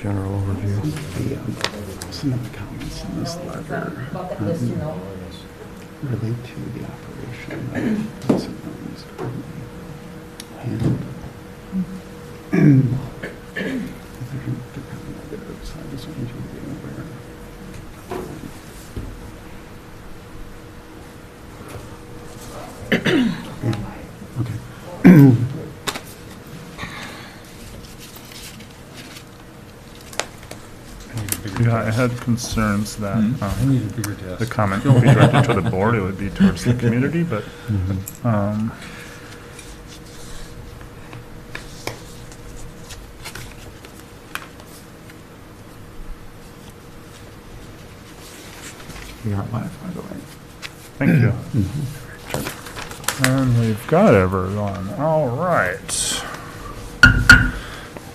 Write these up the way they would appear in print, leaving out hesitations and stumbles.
general overview. Some of the comments in this letter relate to the operation of Lutson and so I just wanted you to be aware. Okay. Yeah, I had concerns that I need a bigger desk. the comment would be directed to the board, it would be towards the community, but We got Wi-Fi going. thank you. And we've got everyone. All right.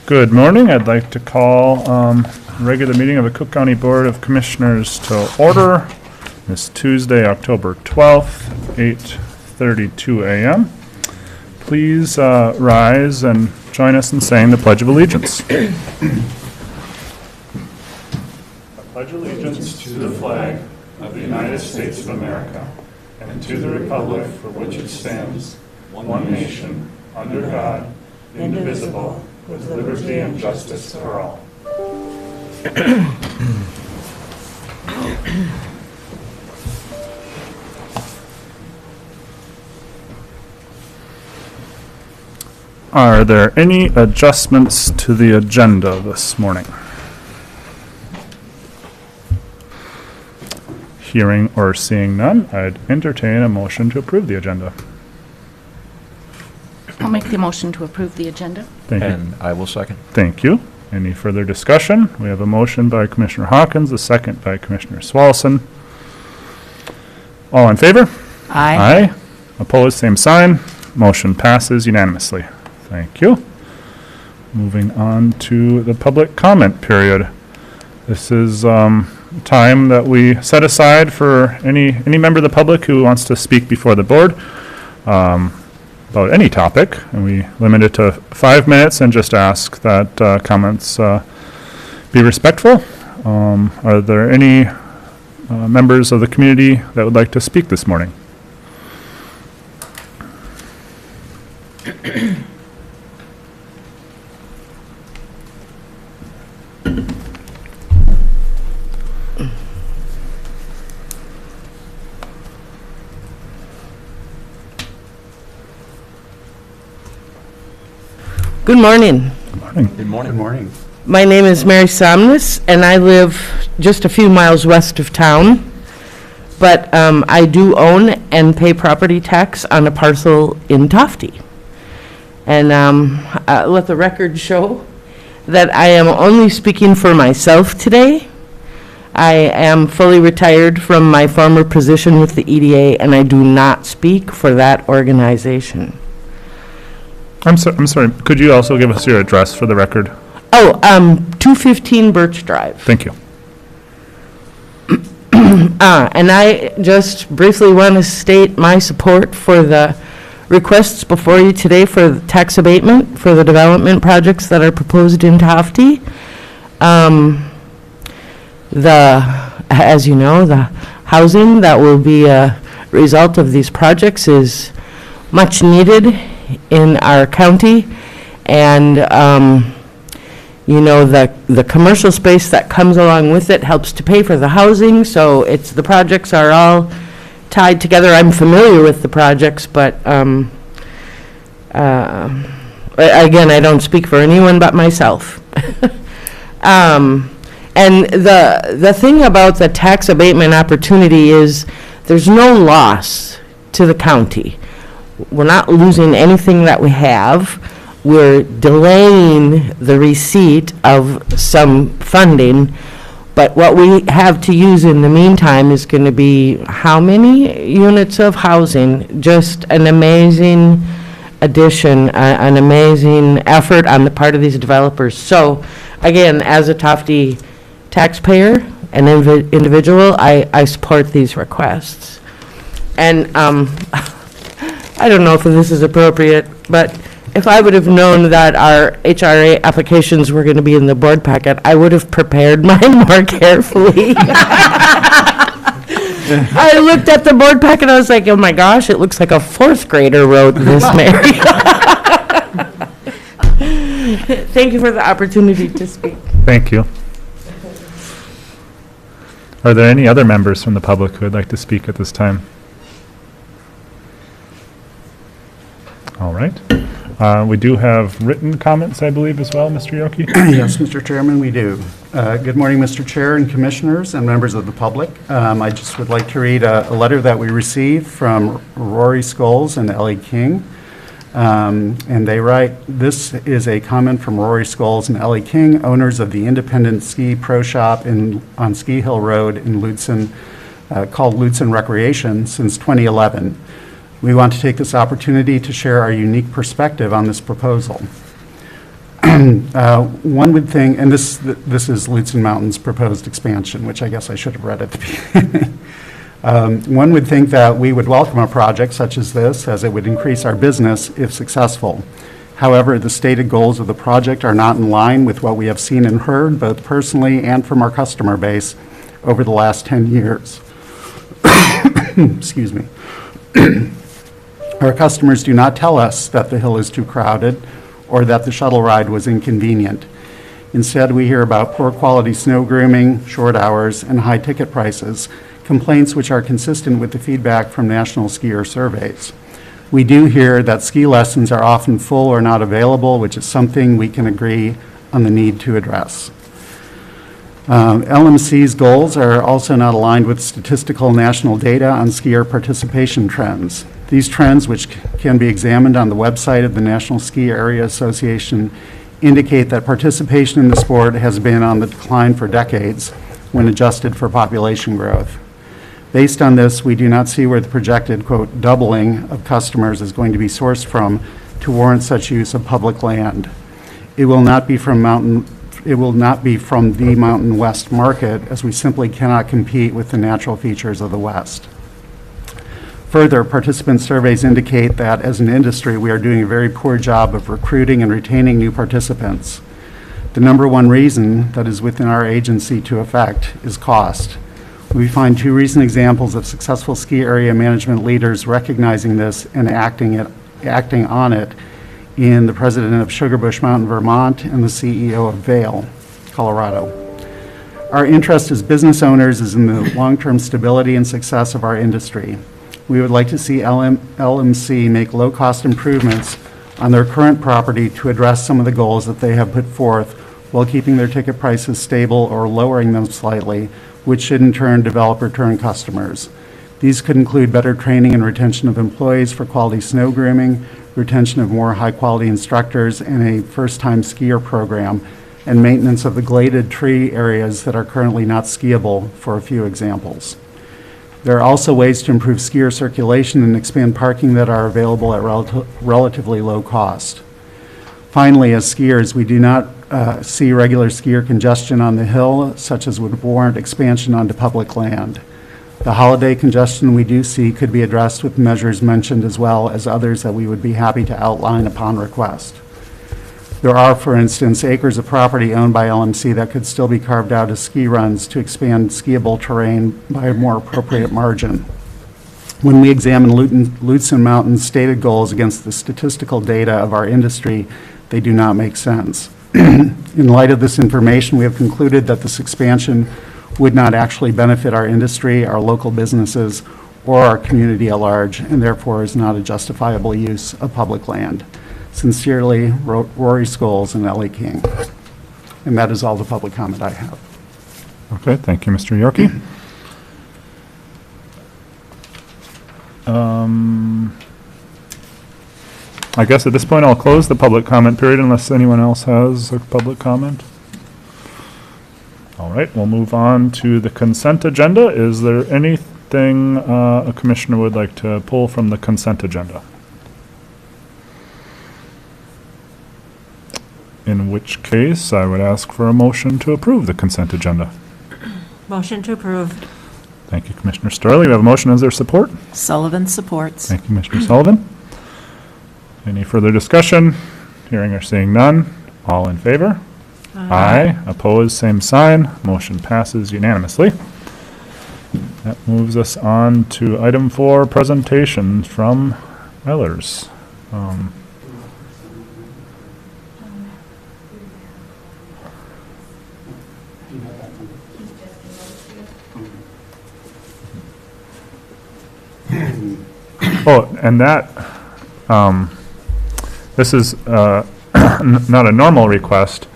Good morning. I'd like to call regular meeting of the Cook County Board of Commissioners to order. This Tuesday, October 12th, 8:32 a.m. Please rise and join us in saying the Pledge of Allegiance. I pledge allegiance to the flag of the United States of America and to the republic for which it stands, one nation, under God, indivisible, with liberty and justice for all. Are there any adjustments to the agenda this morning? Hearing or seeing none, I'd entertain a motion to approve the agenda. I'll make the motion to approve the agenda. Thank you. And I will second. Thank you. Any further discussion? We have a motion by Commissioner Hawkins, a second by Commissioner Swalson. All in favor? Aye. Opposed, same sign. Motion passes unanimously. Thank you. Moving on to the public comment period. This is time that we set aside for any member of the public who wants to speak before the board about any topic, and we limit it to 5 minutes and just ask that comments be respectful. Are there any members of the community that would like to speak this morning? Good morning. Good morning. Good morning. Good morning. My name is Mary Somnus, and I live just a few miles west of town. But I do own and pay property tax on a parcel in Toffee. And let the record show that I am only speaking for myself today. I am fully retired from my former position with the EDA, and I do not speak for that organization. I'm sorry, could you also give us your address for the record? Oh, 215 Birch Drive. Thank you. And I just briefly want to state my support for the requests before you today for the tax abatement for the development projects that are proposed in Toffee. As you know, the housing that will be a result of these projects is much needed in our county, and you know, the commercial space that comes along with it helps to pay for the housing, so the projects are all tied together. I'm familiar with the projects, but again, I don't speak for anyone but myself. And the thing about the tax abatement opportunity is there's no loss to the county. We're not losing anything that we have. We're delaying the receipt of some funding, but what we have to use in the meantime is going to be how many units of housing? Just an amazing addition, an amazing effort on the part of these developers. So again, as a Toffee taxpayer, an individual, I support these requests. And I don't know if this is appropriate, but if I would have known that our HRA applications were going to be in the board packet, I would have prepared mine more carefully. I looked at the board packet, and I was like, oh my gosh, it looks like a fourth grader wrote this, Mary. Thank you for the opportunity to speak. Thank you. Are there any other members from the public who would like to speak at this time? All right. We do have written comments, I believe, as well, Mr. Yoki? Yes, Mr. Chairman, we do. Good morning, Mr. Chair and Commissioners and members of the public. I just would like to read a letter that we received from Rory Scholes and Ellie King. And they write, this is a comment from Rory Scholes and Ellie King, owners of the Independent Ski Pro Shop on Ski Hill Road in Lutson, called Lutson Recreation, since 2011. We want to take this opportunity to share our unique perspective on this proposal. One would think, and this is Lutson Mountain's proposed expansion, which I guess I should have read at the beginning. One would think that we would welcome a project such as this, as it would increase our business if successful. However, the stated goals of the project are not in line with what we have seen and heard, both personally and from our customer base, over the last 10 years. Excuse me. Our customers do not tell us that the hill is too crowded or that the shuttle ride was inconvenient. Instead, we hear about poor quality snow grooming, short hours, and high ticket prices, complaints which are consistent with the feedback from national skier surveys. We do hear that ski lessons are often full or not available, which is something we can agree on the need to address. LMC's goals are also not aligned with statistical national data on skier participation trends. These trends, which can be examined on the website of the National Ski Area Association, indicate that participation in the sport has been on the decline for decades when adjusted for population growth. Based on this, we do not see where the projected, quote, doubling of customers is going to be sourced from to warrant such use of public land. It will not be from the Mountain West market, as we simply cannot compete with the natural features of the West. Further, participant surveys indicate that as an industry, we are doing a very poor job of recruiting and retaining new participants. The number one reason that is within our agency to affect is cost. We find two recent examples of successful ski area management leaders recognizing this and acting on it in the president of Sugarbush Mountain, Vermont, and the CEO of Vail, Colorado. Our interest as business owners is in the long-term stability and success of our industry. We would like to see LMC make low-cost improvements on their current property to address some of the goals that they have put forth while keeping their ticket prices stable or lowering them slightly, which should in turn develop return customers. These could include better training and retention of employees for quality snow grooming, retention of more high-quality instructors, and a first-time skier program, and maintenance of the gladed tree areas that are currently not skiable, for a few examples. There are also ways to improve skier circulation and expand parking that are available at relatively low cost. Finally, as skiers, we do not see regular skier congestion on the hill, such as would warrant expansion onto public land. The holiday congestion we do see could be addressed with measures mentioned, as well as others that we would be happy to outline upon request. There are, for instance, acres of property owned by LMC that could still be carved out as ski runs to expand skiable terrain by a more appropriate margin. When we examine Lutson Mountain's stated goals against the statistical data of our industry, they do not make sense. In light of this information, we have concluded that this expansion would not actually benefit our industry, our local businesses, or our community at large, and therefore is not a justifiable use of public land. Sincerely, Rory Scholes and Ellie King. And that is all the public comment I have. Okay, thank you, Mr. Yorkie. I guess at this point I'll close the public comment period unless anyone else has a public comment. All right, we'll move on to the consent agenda. Is there anything a commissioner would like to pull from the consent agenda? In which case, I would ask for a motion to approve the consent agenda. Motion to approve. Thank you, Commissioner Starley. We have a motion. Is there support? Sullivan supports. Thank you, Commissioner Sullivan. Any further discussion? Hearing or seeing none? All in favor? Aye. Opposed, same sign. Motion passes unanimously. That moves us on to item 4, presentation from others. Oh, and that, this is not a normal request,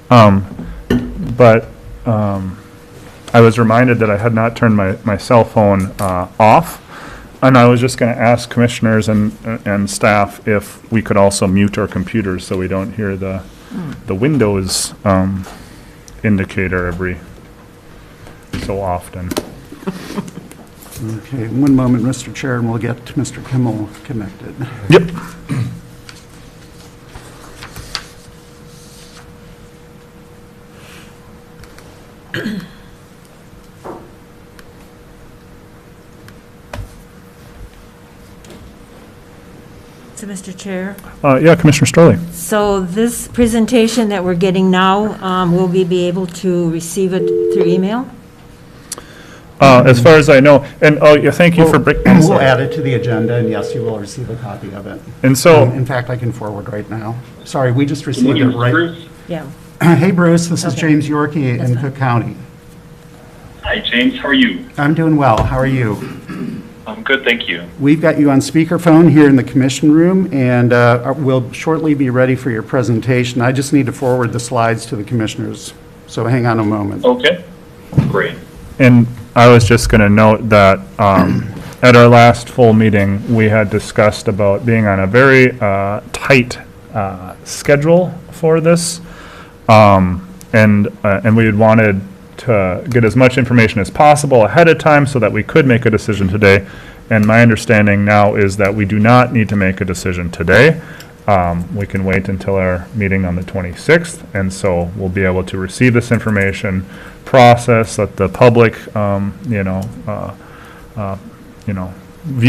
but I was reminded that I had not turned my cell phone off, and I was just going to ask commissioners and staff if we could also mute our computers so we don't hear the Windows indicator every so often. Okay, one moment, Mr. Chair, and we'll get Mr. Kimmel connected. Yep. So, Mr. Chair, Yeah, Commissioner Storley. so this presentation that we're getting now, will we be able to receive it through email? As far as I know, and yeah, thank you for breaking. We'll add it to the agenda, and yes, you will receive a copy of it. And so, In fact, I can forward right now. Sorry, we just received it right. Yeah. Hey, Bruce, this is Okay. James Yorkie That's in fine. Cook County. Hi, James. How are you? I'm doing well. How are you? I'm good, thank you. We've got you on speakerphone here in the commission room, and we'll shortly be ready for your presentation. I just need to forward the slides to the commissioners, so hang on a moment. Okay, great. and I was just going to note that at our last full meeting, we had discussed about being on a very tight schedule for this, and we had wanted to get as much information as possible ahead of time so that we could make a decision today. And my understanding now is that we do not need to make a decision today. We can wait until our meeting on the 26th, and so we'll be able to receive this information, process, let the public, view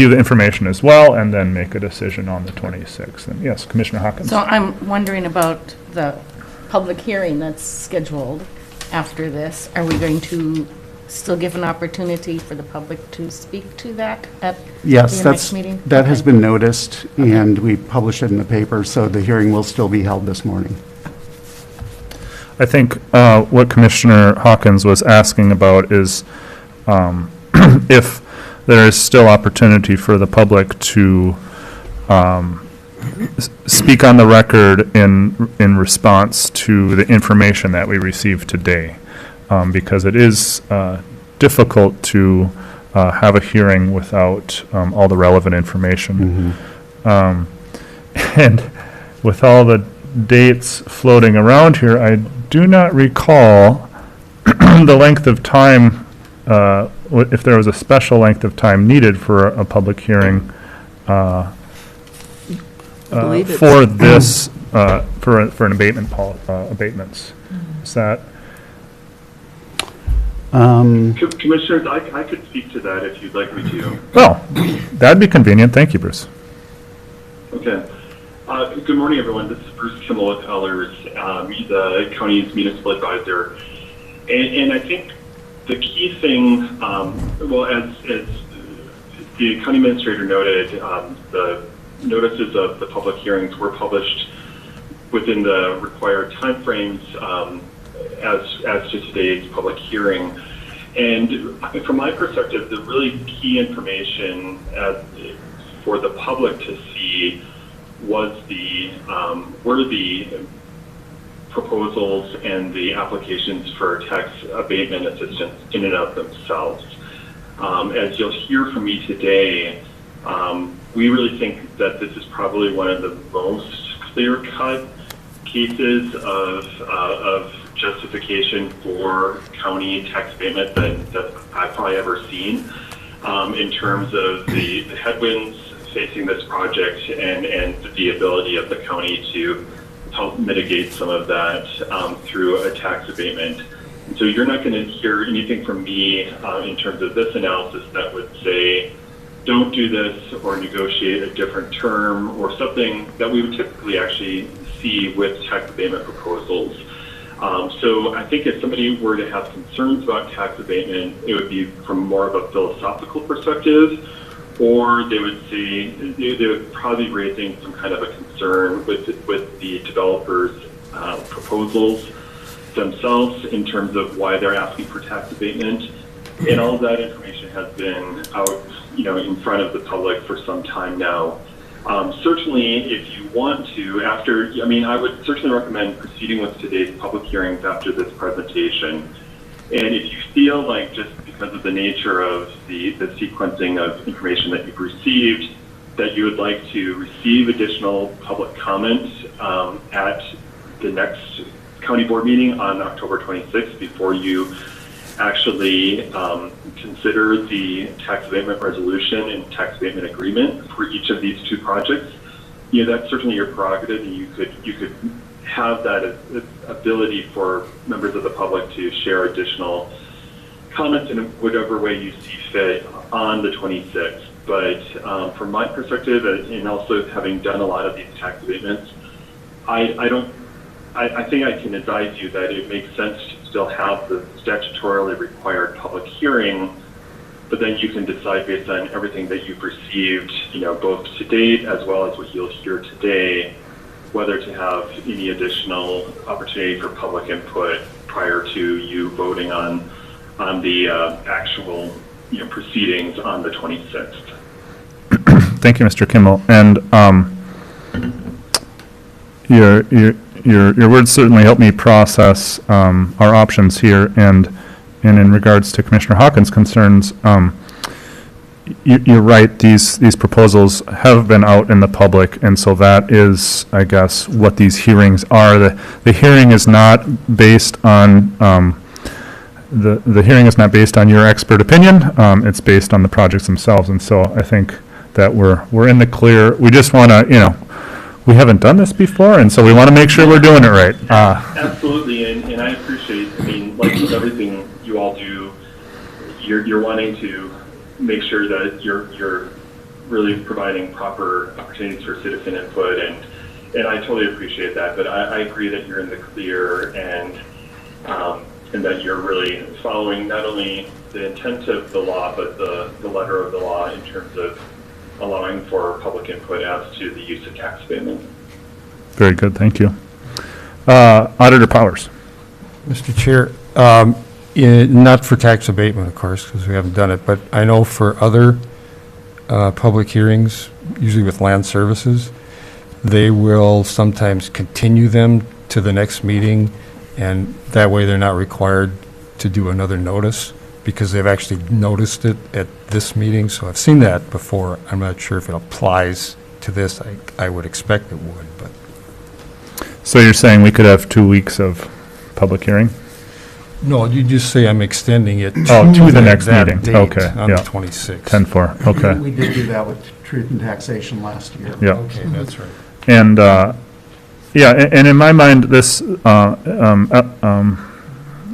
the information as well, and then make a decision on the 26th. And yes, Commissioner Hawkins. So I'm wondering about the public hearing that's scheduled after this. Are we going to still give an opportunity for the public to speak to that at Yes, the next meeting? that has Okay. been noticed, and we published it in the paper, so the hearing will still be held this morning. I think what Commissioner Hawkins was asking about is if there is still opportunity for the public to speak on the record in response to the information that we received today, because it is difficult to have a hearing without all the relevant information. And with all the dates floating around here, I do not recall the length of time, if there was a special length of time needed for a public hearing for this, for an abatements. Is that? Commissioners, I could speak to that if you'd like me to. Well, that'd be convenient. Thank you, Bruce. Okay. Good morning, everyone. This is Bruce Kimmel with Ellers, the county's municipal advisor. And I think the key thing, as the county administrator noted, the notices of the public hearings were published within the required timeframes as to today's public hearing. And from my perspective, the really key information for the public to see were the proposals and the applications for tax abatement assistance in and of themselves. As you'll hear from me today, we really think that this is probably one of the most clear-cut cases of justification for county tax abatement that I've probably ever seen, in terms of the headwinds facing this project and the ability of the county to help mitigate some of that through a tax abatement. And so you're not going to hear anything from me in terms of this analysis that would say don't do this or negotiate a different term or something that we would typically actually see with tax abatement proposals. So I think if somebody were to have concerns about tax abatement, it would be from more of a philosophical perspective, or they would say they would probably be raising some kind of a concern with the developers' proposals themselves in terms of why they're asking for tax abatement. And all of that information has been out, in front of the public for some time now. Certainly, if you want to, I would certainly recommend proceeding with today's public hearings after this presentation. And if you feel like just because of the nature of the sequencing of information that you've received, that you would like to receive additional public comments at the next county board meeting on October 26th before you actually consider the tax abatement resolution and tax abatement agreement for each of these two projects, that's certainly your prerogative, and you could have that ability for members of the public to share additional comments in whatever way you see fit on the 26th. But from my perspective, and also having done a lot of these tax abatements, I think I can advise you that it makes sense to still have the statutorily required public hearing, but then you can decide based on everything that you've received, both to date as well as what you'll hear today, whether to have any additional opportunity for public input prior to you voting on the actual proceedings on the 26th. Thank you, Mr. Kimball. And your words certainly help me process our options here. And in regards to Commissioner Hawkins' concerns, you're right. These proposals have been out in the public, and so that is, I guess, what these hearings are. The hearing is not based on the hearing is not based on your expert opinion. It's based on the projects themselves, and so I think that we're in the clear. We just want to, we haven't done this before, and so we want to make sure we're doing it right. Absolutely, and I appreciate. Like with everything you all do, you're wanting to make sure that you're really providing proper opportunities for citizen input, and I totally appreciate that. But I agree that you're in the clear, and that you're really following not only the intent of the law, but the letter of the law in terms of allowing for public input as to the use of tax abatement. Very good, thank you. Auditor Powers. Mr. Chair, not for tax abatement, of course, because we haven't done it, but I know for other public hearings, usually with land services, they will sometimes continue them to the next meeting, and that way they're not required to do another notice because they've actually noticed it at this meeting. So I've seen that before. I'm not sure if it applies to this. I would expect it would, but. So you're saying we could have 2 weeks of public hearing? No, you just say I'm extending it to the next that meeting. date Okay, on yeah. the 26th. 10-4, okay. We did do that with truth and taxation last year. Yeah. Okay, that's right. And, and in my mind, this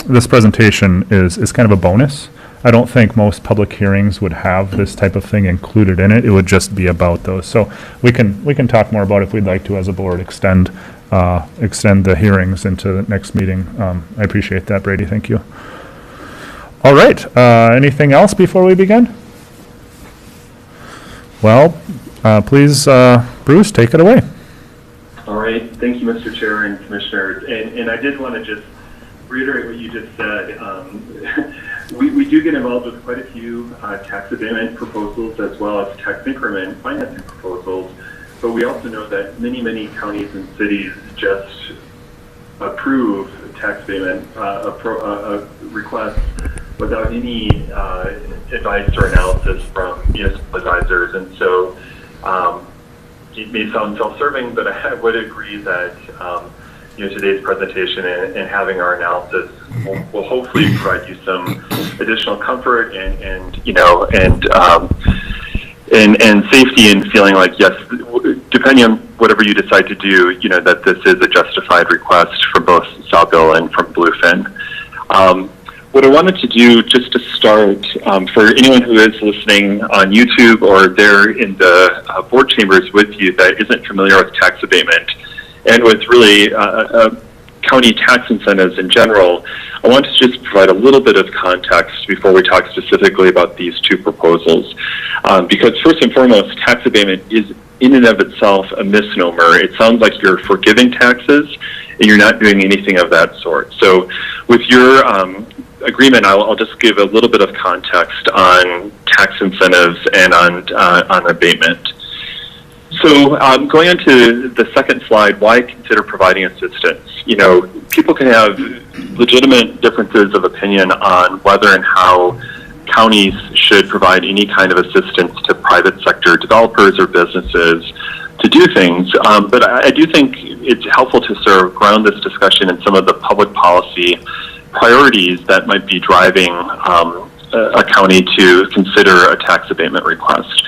this presentation is kind of a bonus. I don't think most public hearings would have this type of thing included in it. It would just be about those. So we can talk more about it if we'd like to as a board, extend the hearings into the next meeting. I appreciate that, Brady. Thank you. All right. Anything else before we begin? Well, please, Bruce, take it away. All right. Thank you, Mr. Chair and Commissioners. And I did want to just reiterate what you just said. We do get involved with quite a few tax abatement proposals as well as tax increment financing proposals, but we also know that many counties and cities just approve tax abatement requests without any advice or analysis from municipal advisors. And so it may sound self-serving, but I would agree that today's presentation and having our analysis will hopefully provide you some additional comfort and safety in feeling like, yes, depending on whatever you decide to do, that this is a justified request from both Sawbill and from Bluefin. what I wanted to do just to start, for anyone who is listening on YouTube or there in the board chambers with you that isn't familiar with tax abatement and with really county tax incentives in general, I want to just provide a little bit of context before we talk specifically about these two proposals. Because first and foremost, tax abatement is in and of itself a misnomer. It sounds like you're forgiving taxes and you're not doing anything of that sort. So with your agreement, I'll just give a little bit of context on tax incentives and on abatement. So going on to the second slide, why consider providing assistance? You know, people can have legitimate differences of opinion on whether and how counties should provide any kind of assistance to private sector developers or businesses to do things. But I do think it's helpful to sort of ground this discussion in some of the public policy priorities that might be driving a county to consider a tax abatement request.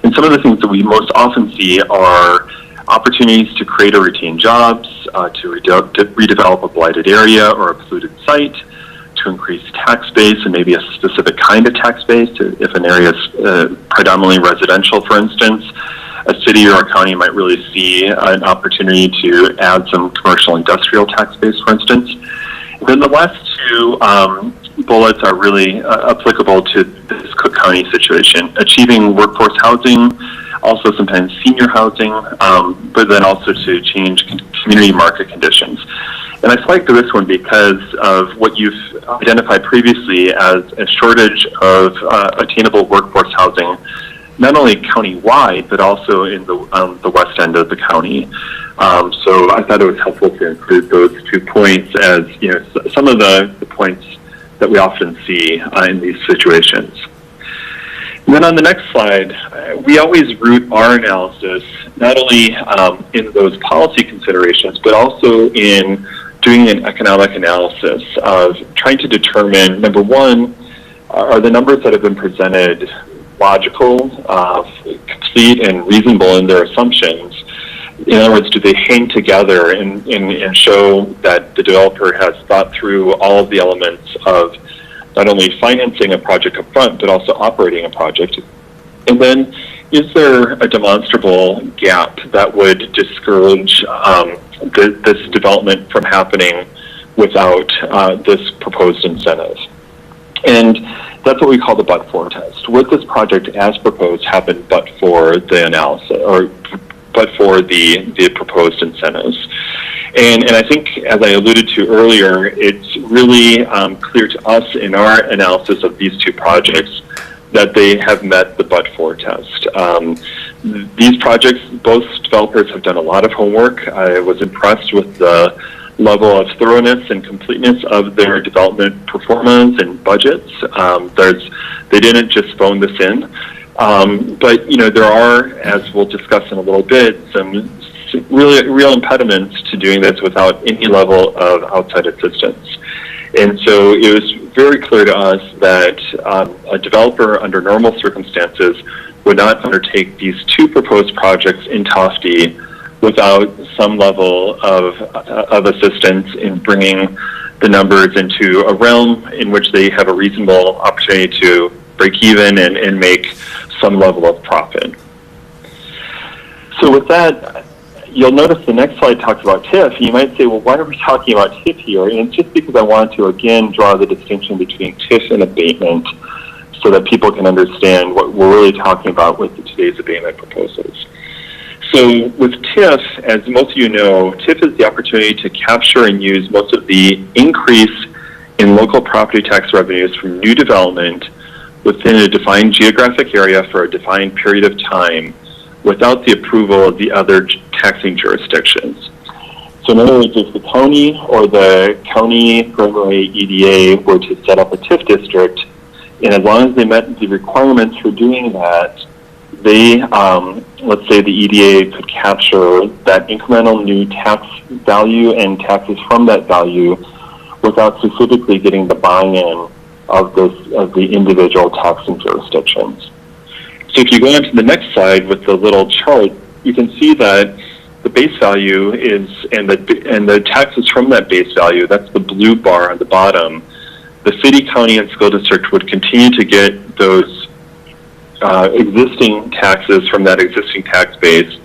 And some of the things that we most often see are opportunities to create or retain jobs, to redevelop a blighted area or a polluted site, to increase tax base and maybe a specific kind of tax base, if an area is predominantly residential, for instance. A city or a county might really see an opportunity to add some commercial industrial tax base, for instance. And then the last two bullets are really applicable to this Cook County situation, achieving workforce housing, also sometimes senior housing, but then also to change community market conditions. And I select this one because of what you've identified previously as a shortage of attainable workforce housing, not only county-wide, but also in the west end of the county. So I thought it was helpful to include those 2 points as, you know, some of the points that we often see in these situations. And then on the next slide, we always root our analysis not only in those policy considerations, but also in doing an economic analysis of trying to determine, number one, are the numbers that have been presented logical, complete, and reasonable in their assumptions? In other words, do they hang together and show that the developer has thought through all of the elements of not only financing a project up front, but also operating a project? And then, is there a demonstrable gap that would discourage this development from happening without this proposed incentive? And that's what we call the but-for test. Would this project as proposed happen but for the analysis, or but for the proposed incentives? And I think, as I alluded to earlier, it's really clear to us in our analysis of these two projects that they have met the but-for test. These projects, both developers have done a lot of homework. I was impressed with the level of thoroughness and completeness of their development performance and budgets. They didn't just phone this in. But, you know, there are, as we'll discuss in a little bit, some real impediments to doing this without any level of outside assistance. And so it was very clear to us that a developer under normal circumstances would not undertake these two proposed projects in Toffee without some level of assistance in bringing the numbers into a realm in which they have a reasonable opportunity to break even and make some level of profit. So with that, you'll notice the next slide talks about TIF. You might say, well, why are we talking about TIF here? And it's just because I want to, again, draw the distinction between TIF and abatement so that people can understand what we're really talking about with today's abatement proposals. So with TIF, as most of you know, TIF is the opportunity to capture and use most of the increase in local property tax revenues from new development within a defined geographic area for a defined period of time without the approval of the other taxing jurisdictions. So in other words, if the county or the county Granbury EDA were to set up a TIF district, and as long as they met the requirements for doing that, they, let's say the EDA could capture that incremental new tax value and taxes from that value without specifically getting the buy-in of the individual taxing jurisdictions. So if you go on to the next slide with the little chart, you can see that the base value is, and the taxes from that base value, that's the blue bar on the bottom, the city, county, and school district would continue to get those existing taxes from that existing tax base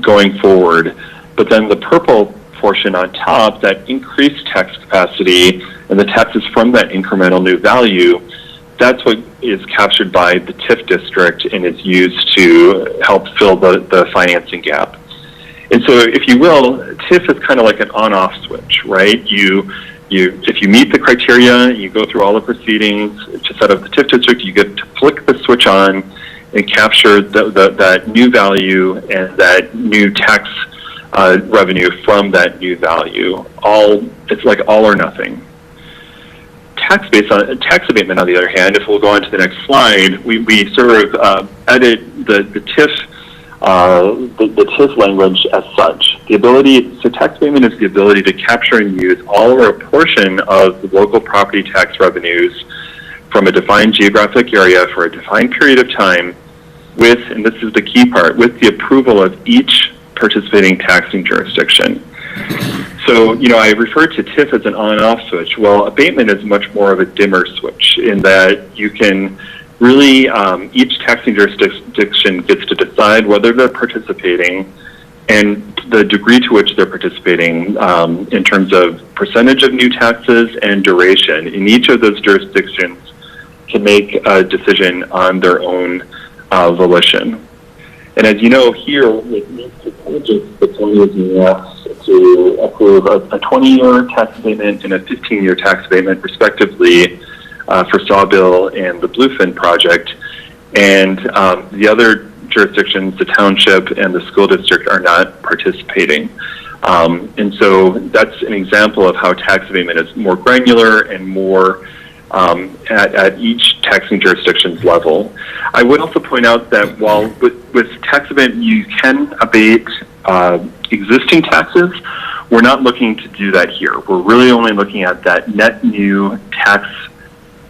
going forward. But then the purple portion on top, that increased tax capacity and the taxes from that incremental new value, that's what is captured by the TIF district and is used to help fill the financing gap. And so, if you will, TIF is kind of like an on-off switch, right? If you meet the criteria, you go through all the proceedings to set up the TIF district, you get to flick the switch on and capture that new value and that new tax revenue from that new value. It's like all or nothing. Tax abatement, on the other hand, if we'll go on to the next slide, we sort of edit the TIF the TIF language as such. So tax abatement is the ability to capture and use all or a portion of the local property tax revenues from a defined geographic area for a defined period of time with, and this is the key part, with the approval of each participating taxing jurisdiction. So, I refer to TIF as an on-off switch. Well, abatement is much more of a dimmer switch in that you can really, each taxing jurisdiction gets to decide whether they're participating and the degree to which they're participating in terms of percentage of new taxes and duration. In each of those jurisdictions can make a decision on their own volition. And as you know, here with these two projects, the county is being asked to approve a 20-year tax abatement and a 15-year tax abatement, respectively, for Sawbill and the Bluefin project. And the other jurisdictions, the township and the school district, are not participating. And so that's an example of how tax abatement is more granular and more at each taxing jurisdiction's level. I would also point out that while with tax abatement you can abate existing taxes, we're not looking to do that here. We're really only looking at that net new tax,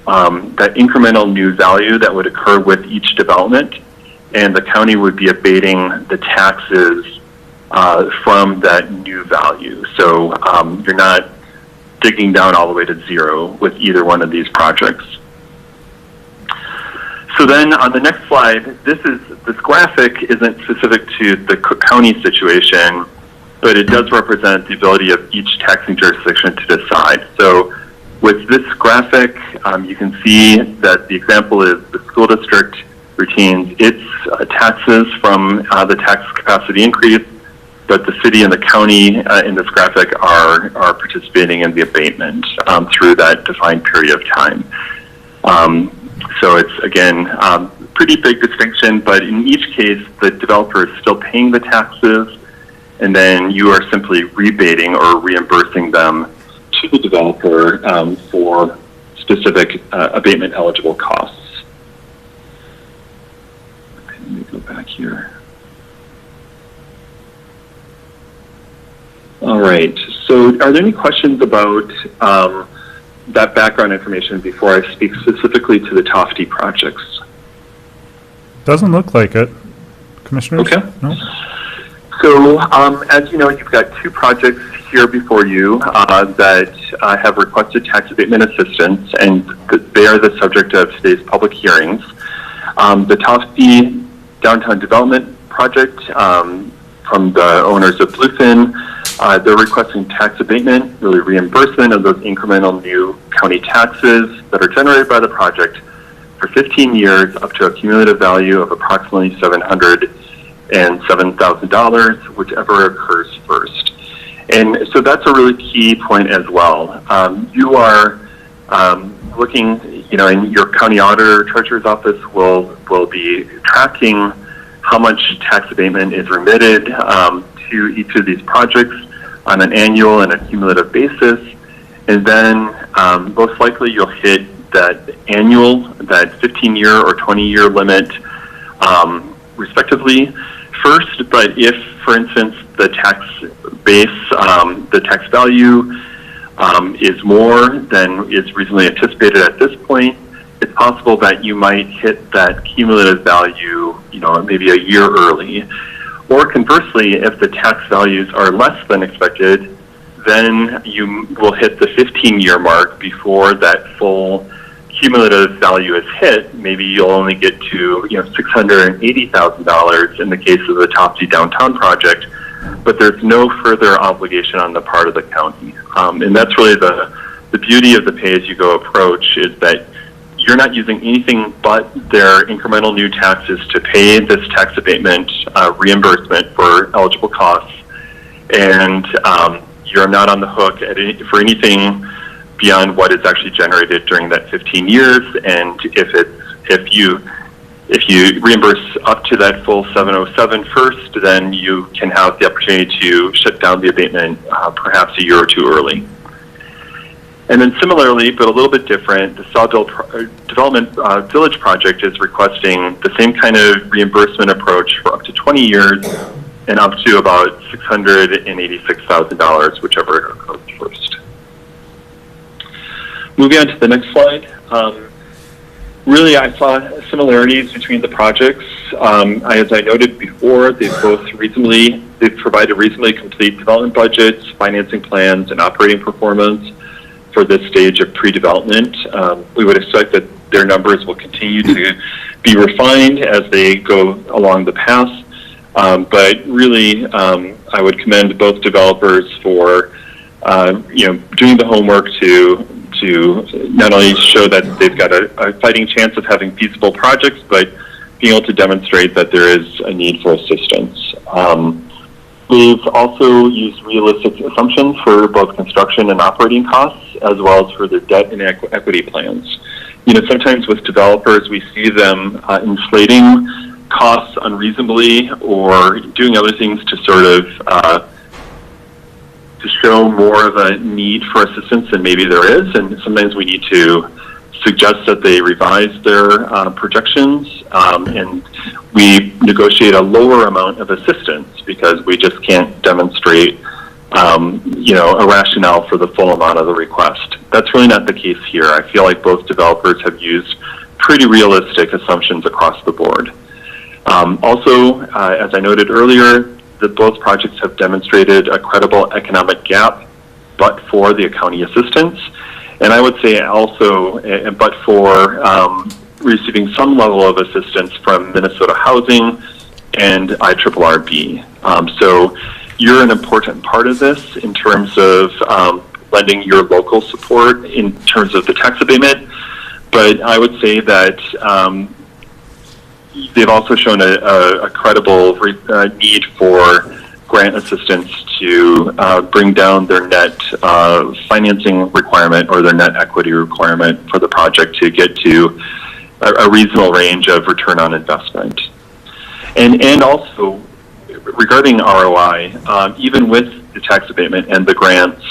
that incremental new value that would occur with each development, and the county would be abating the taxes from that new value. So you're not digging down all the way to zero with either one of these projects. So then on the next slide, this graphic isn't specific to the Cook County situation, but it does represent the ability of each taxing jurisdiction to decide. So with this graphic, you can see that the example is the school district retains its taxes from the tax capacity increase, but the city and the county in this graphic are participating in the abatement through that defined period of time. So it's, again, pretty big distinction, but in each case, the developer is still paying the taxes, and then you are simply rebating or reimbursing them to the developer for specific abatement eligible costs. Okay, let me go back here. All right, so are there any questions about that background information before I speak specifically to the Toffee projects? Doesn't look like it. Commissioners? Okay. No? So, as you know, you've got two projects here before you that have requested tax abatement assistance, and they are the subject of today's public hearings. The Toffee Downtown Development Project from the owners of Bluefin, they're requesting tax abatement, really reimbursement of those incremental new county taxes that are generated by the project for 15 years up to a cumulative value of approximately $707,000, whichever occurs first. And so that's a really key point as well. You are looking, and your county auditor treasurer's office will be tracking how much tax abatement is remitted to each of these projects on an annual and a cumulative basis. And then most likely you'll hit that annual, that 15-year or 20-year limit respectively first. But if, for instance, the tax base, the tax value is more than is reasonably anticipated at this point, it's possible that you might hit that cumulative value, maybe a year early. Or conversely, if the tax values are less than expected, then you will hit the 15-year mark before that full cumulative value is hit. Maybe you'll only get to $680,000 in the case of the Toffee downtown project, but there's no further obligation on the part of the county. And that's really the beauty of the pay-as-you-go approach, is that you're not using anything but their incremental new taxes to pay this tax abatement reimbursement for eligible costs, and you're not on the hook for anything beyond what is actually generated during that 15 years. And if you reimburse up to that full 707 first, then you can have the opportunity to shut down the abatement perhaps a year or two early. And then similarly, but a little bit different, the Sawmill Development Village project is requesting the same kind of reimbursement approach for up to 20 years and up to about $686,000, whichever goes first. Moving on to the next slide. Really, I saw similarities between the projects. As I noted before, they've provided reasonably complete development budgets, financing plans, and operating performance for this stage of pre-development. We would expect that their numbers will continue to be refined as they go along the path. But really, I would commend both developers for doing the homework to not only show that they've got a fighting chance of having feasible projects, but being able to demonstrate that there is a need for assistance. We've also used realistic assumptions for both construction and operating costs, as well as for their debt and equity plans. Sometimes with developers, we see them inflating costs unreasonably or doing other things to sort of to show more of a need for assistance than maybe there is, and sometimes we need to suggest that they revise their projections, and we negotiate a lower amount of assistance because we just can't demonstrate a rationale for the full amount of the request. That's really not the case here. I feel like both developers have used pretty realistic assumptions across the board. Also, as I noted earlier, both projects have demonstrated a credible economic gap, but for the county assistance. And I would say also, but for receiving some level of assistance from Minnesota Housing and IRRB. So you're an important part of this in terms of lending your local support in terms of the tax abatement. But I would say that they've also shown a credible need for grant assistance to bring down their net financing requirement or their net equity requirement for the project to get to a reasonable range of return on investment. And also, regarding ROI, even with the tax abatement and the grants,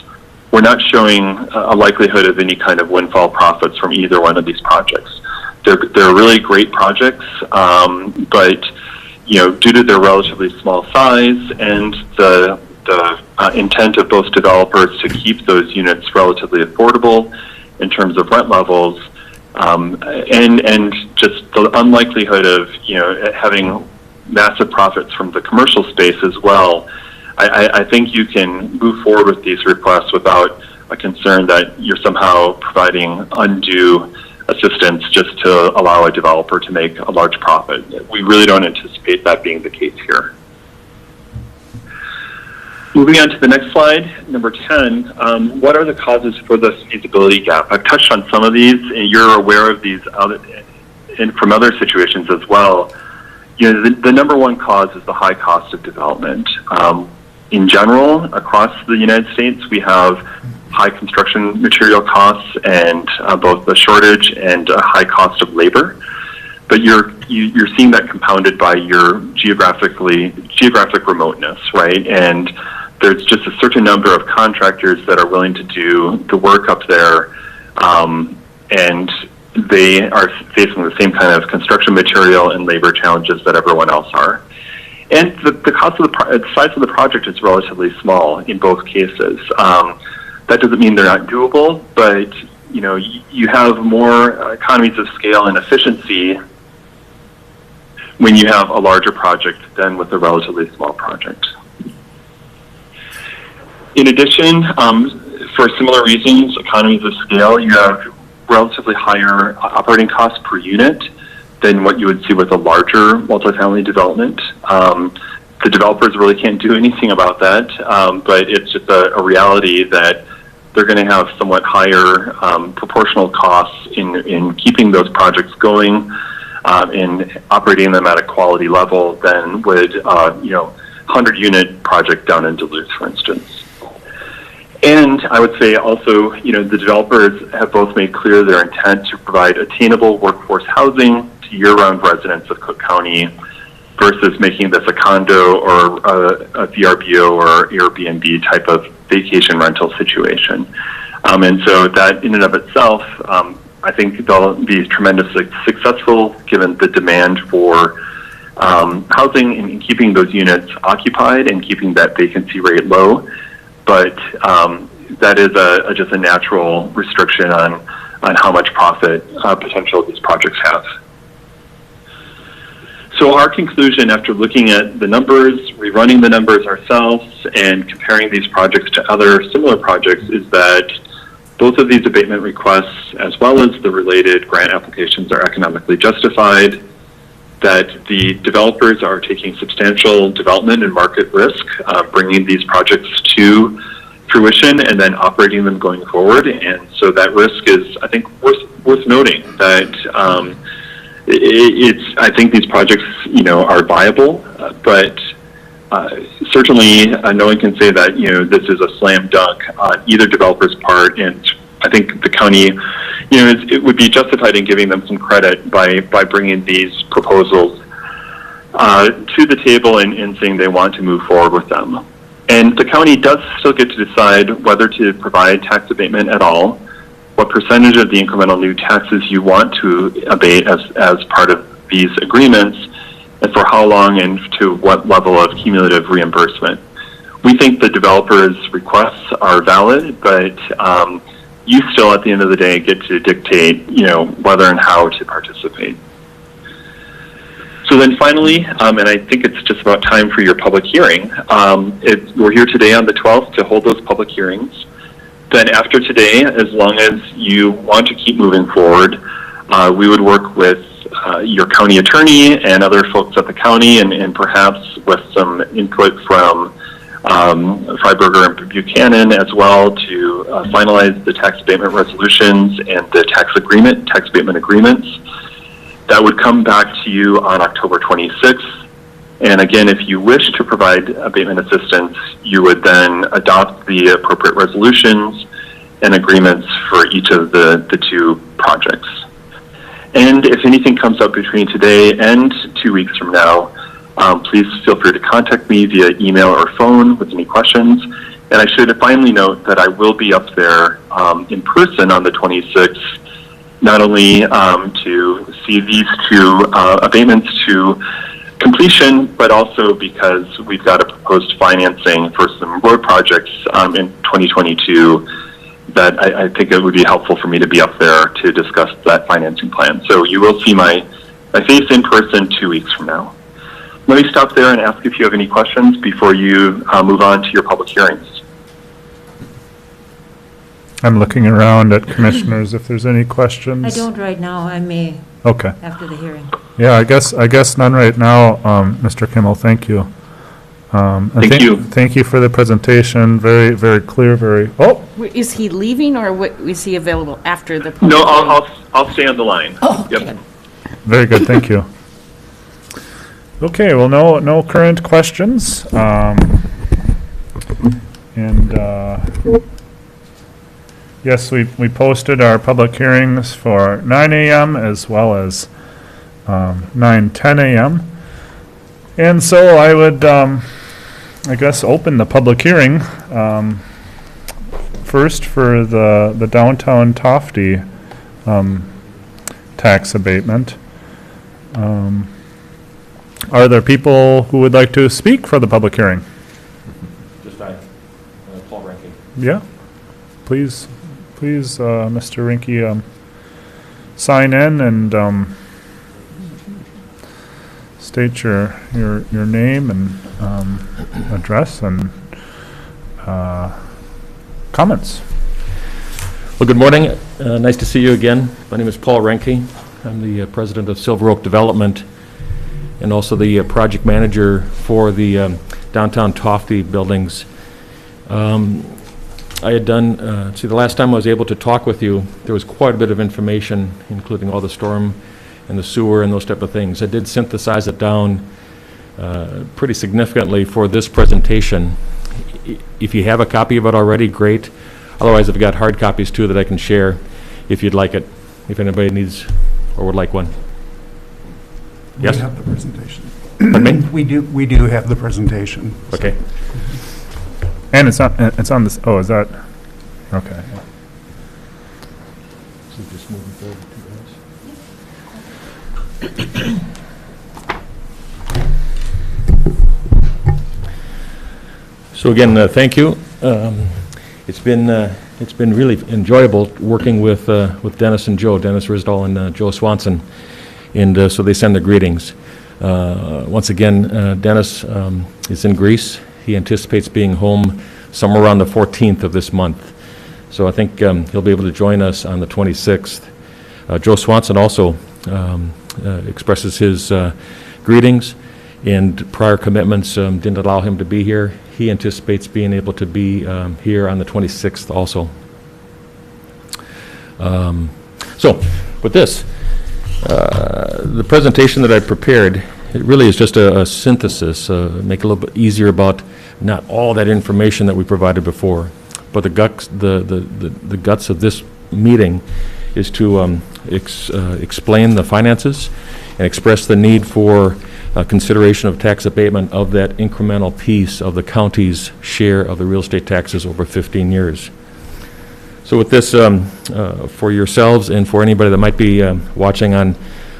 we're not showing a likelihood of any kind of windfall profits from either one of these projects. They're really great projects, but due to their relatively small size and the intent of both developers to keep those units relatively affordable in terms of rent levels, and just the unlikelihood of having massive profits from the commercial space as well, I think you can move forward with these requests without a concern that you're somehow providing undue assistance just to allow a developer to make a large profit. We really don't anticipate that being the case here. Moving on to the next slide, number 10, what are the causes for this feasibility gap? I've touched on some of these, and you're aware of these and from other situations as well. The number one cause is the high cost of development. In general, across the United States, we have high construction material costs and both the shortage and a high cost of labor. But you're seeing that compounded by your geographic remoteness, right? And there's just a certain number of contractors that are willing to do the work up there, and they are facing the same kind of construction material and labor challenges that everyone else are. And the cost of the size of the project is relatively small in both cases. That doesn't mean they're not doable, but you have more economies of scale and efficiency when you have a larger project than with a relatively small project. In addition, for similar reasons, economies of scale, you have relatively higher operating costs per unit than what you would see with a larger multifamily development. The developers really can't do anything about that, but it's just a reality that they're going to have somewhat higher proportional costs in keeping those projects going and operating them at a quality level than would 100-unit project down in Duluth, for instance. And I would say also, the developers have both made clear their intent to provide attainable workforce housing to year-round residents of Cook County versus making this a condo or a VRBO or Airbnb type of vacation rental situation. And so that in and of itself, I think they'll be tremendously successful given the demand for housing and keeping those units occupied and keeping that vacancy rate low. But that is just a natural restriction on how much profit potential these projects have. So our conclusion after looking at the numbers, rerunning the numbers ourselves, and comparing these projects to other similar projects is that both of these abatement requests, as well as the related grant applications, are economically justified, that the developers are taking substantial development and market risk, bringing these projects to fruition and then operating them going forward. And so that risk is, I think, worth noting that I think these projects, are viable, but certainly no one can say that, this is a slam dunk on either developer's part. And I think the county, it would be justified in giving them some credit by bringing these proposals to the table and saying they want to move forward with them. And the county does still get to decide whether to provide tax abatement at all, what percentage of the incremental new taxes you want to abate as part of these agreements, and for how long and to what level of cumulative reimbursement. We think the developers' requests are valid, but you still, at the end of the day, get to dictate, whether and how to participate. So then finally, and I think it's just about time for your public hearing, we're here today on the 12th to hold those public hearings. Then after today, as long as you want to keep moving forward, we would work with your county attorney and other folks at the county and perhaps with some input from Freiberger and Buchanan as well to finalize the tax abatement resolutions and the tax abatement agreements. That would come back to you on October 26th. And again, if you wish to provide abatement assistance, you would then adopt the appropriate resolutions and agreements for each of the two projects. And if anything comes up between today and 2 weeks from now, please feel free to contact me via email or phone with any questions. And I should finally note that I will be up there in person on the 26th, not only to see these two abatements to completion, but also because we've got a proposed financing for some road projects in 2022 that I think it would be helpful for me to be up there to discuss that financing plan. So you will see my face in person 2 weeks from now. Let me stop there and ask if you have any questions before you move on to your public hearings. I'm looking around at commissioners if there's any questions. I don't right now, I may Okay. after the hearing. Yeah, I guess none right now, Mr. Kimmel, thank you. Thank you. Thank you for the presentation, very, very clear, Is he leaving, or is he available after the public No, hearing? I'll stay on the line. Oh, Yep. okay. very good, thank you. Okay, well, no current questions. Yes, we posted our public hearings for 9 a.m. as well as 9:10 a.m. And so I would, I guess, open the public hearing first for the downtown Toffee tax abatement. Are there people who would like to speak for the public hearing? Just I, Paul Rankin. Yeah, please, Mr. Rinke, sign in and state your name and address, and Comments? Well, good morning. Nice to see you again. My name is Paul Renke. I'm the president of Silver Oak Development and also the project manager for the downtown Toffee buildings. I had done, the last time I was able to talk with you, there was quite a bit of information, including all the storm and the sewer and those type of things. I did synthesize it down pretty significantly for this presentation. If you have a copy of it already, great. Otherwise, I've got hard copies too that I can share if you'd like it, if anybody needs or would like one. Yes? We have the presentation. Pardon me? We do have the presentation. Okay. And it's on this, oh, is that, okay. So just moving forward So again, thank you. It's been really enjoyable working with Dennis and Joe, Dennis Risdall and Joe Swanson, and so they send their greetings. Once again, Dennis is in Greece. He anticipates being home somewhere around the 14th of this month. So I think he'll be able to join us on the 26th. Joe Swanson also expresses his greetings, and prior commitments didn't allow him to be here. He anticipates being able to be here on the 26th also. So with this, the presentation that I prepared, it really is just a synthesis, make it a little bit easier about not all that information that we provided before, but the guts of this meeting is to explain the finances and express the need for consideration of tax abatement of that incremental piece of the county's share of the real estate taxes over 15 years. So with this, for yourselves and for anybody that might be watching on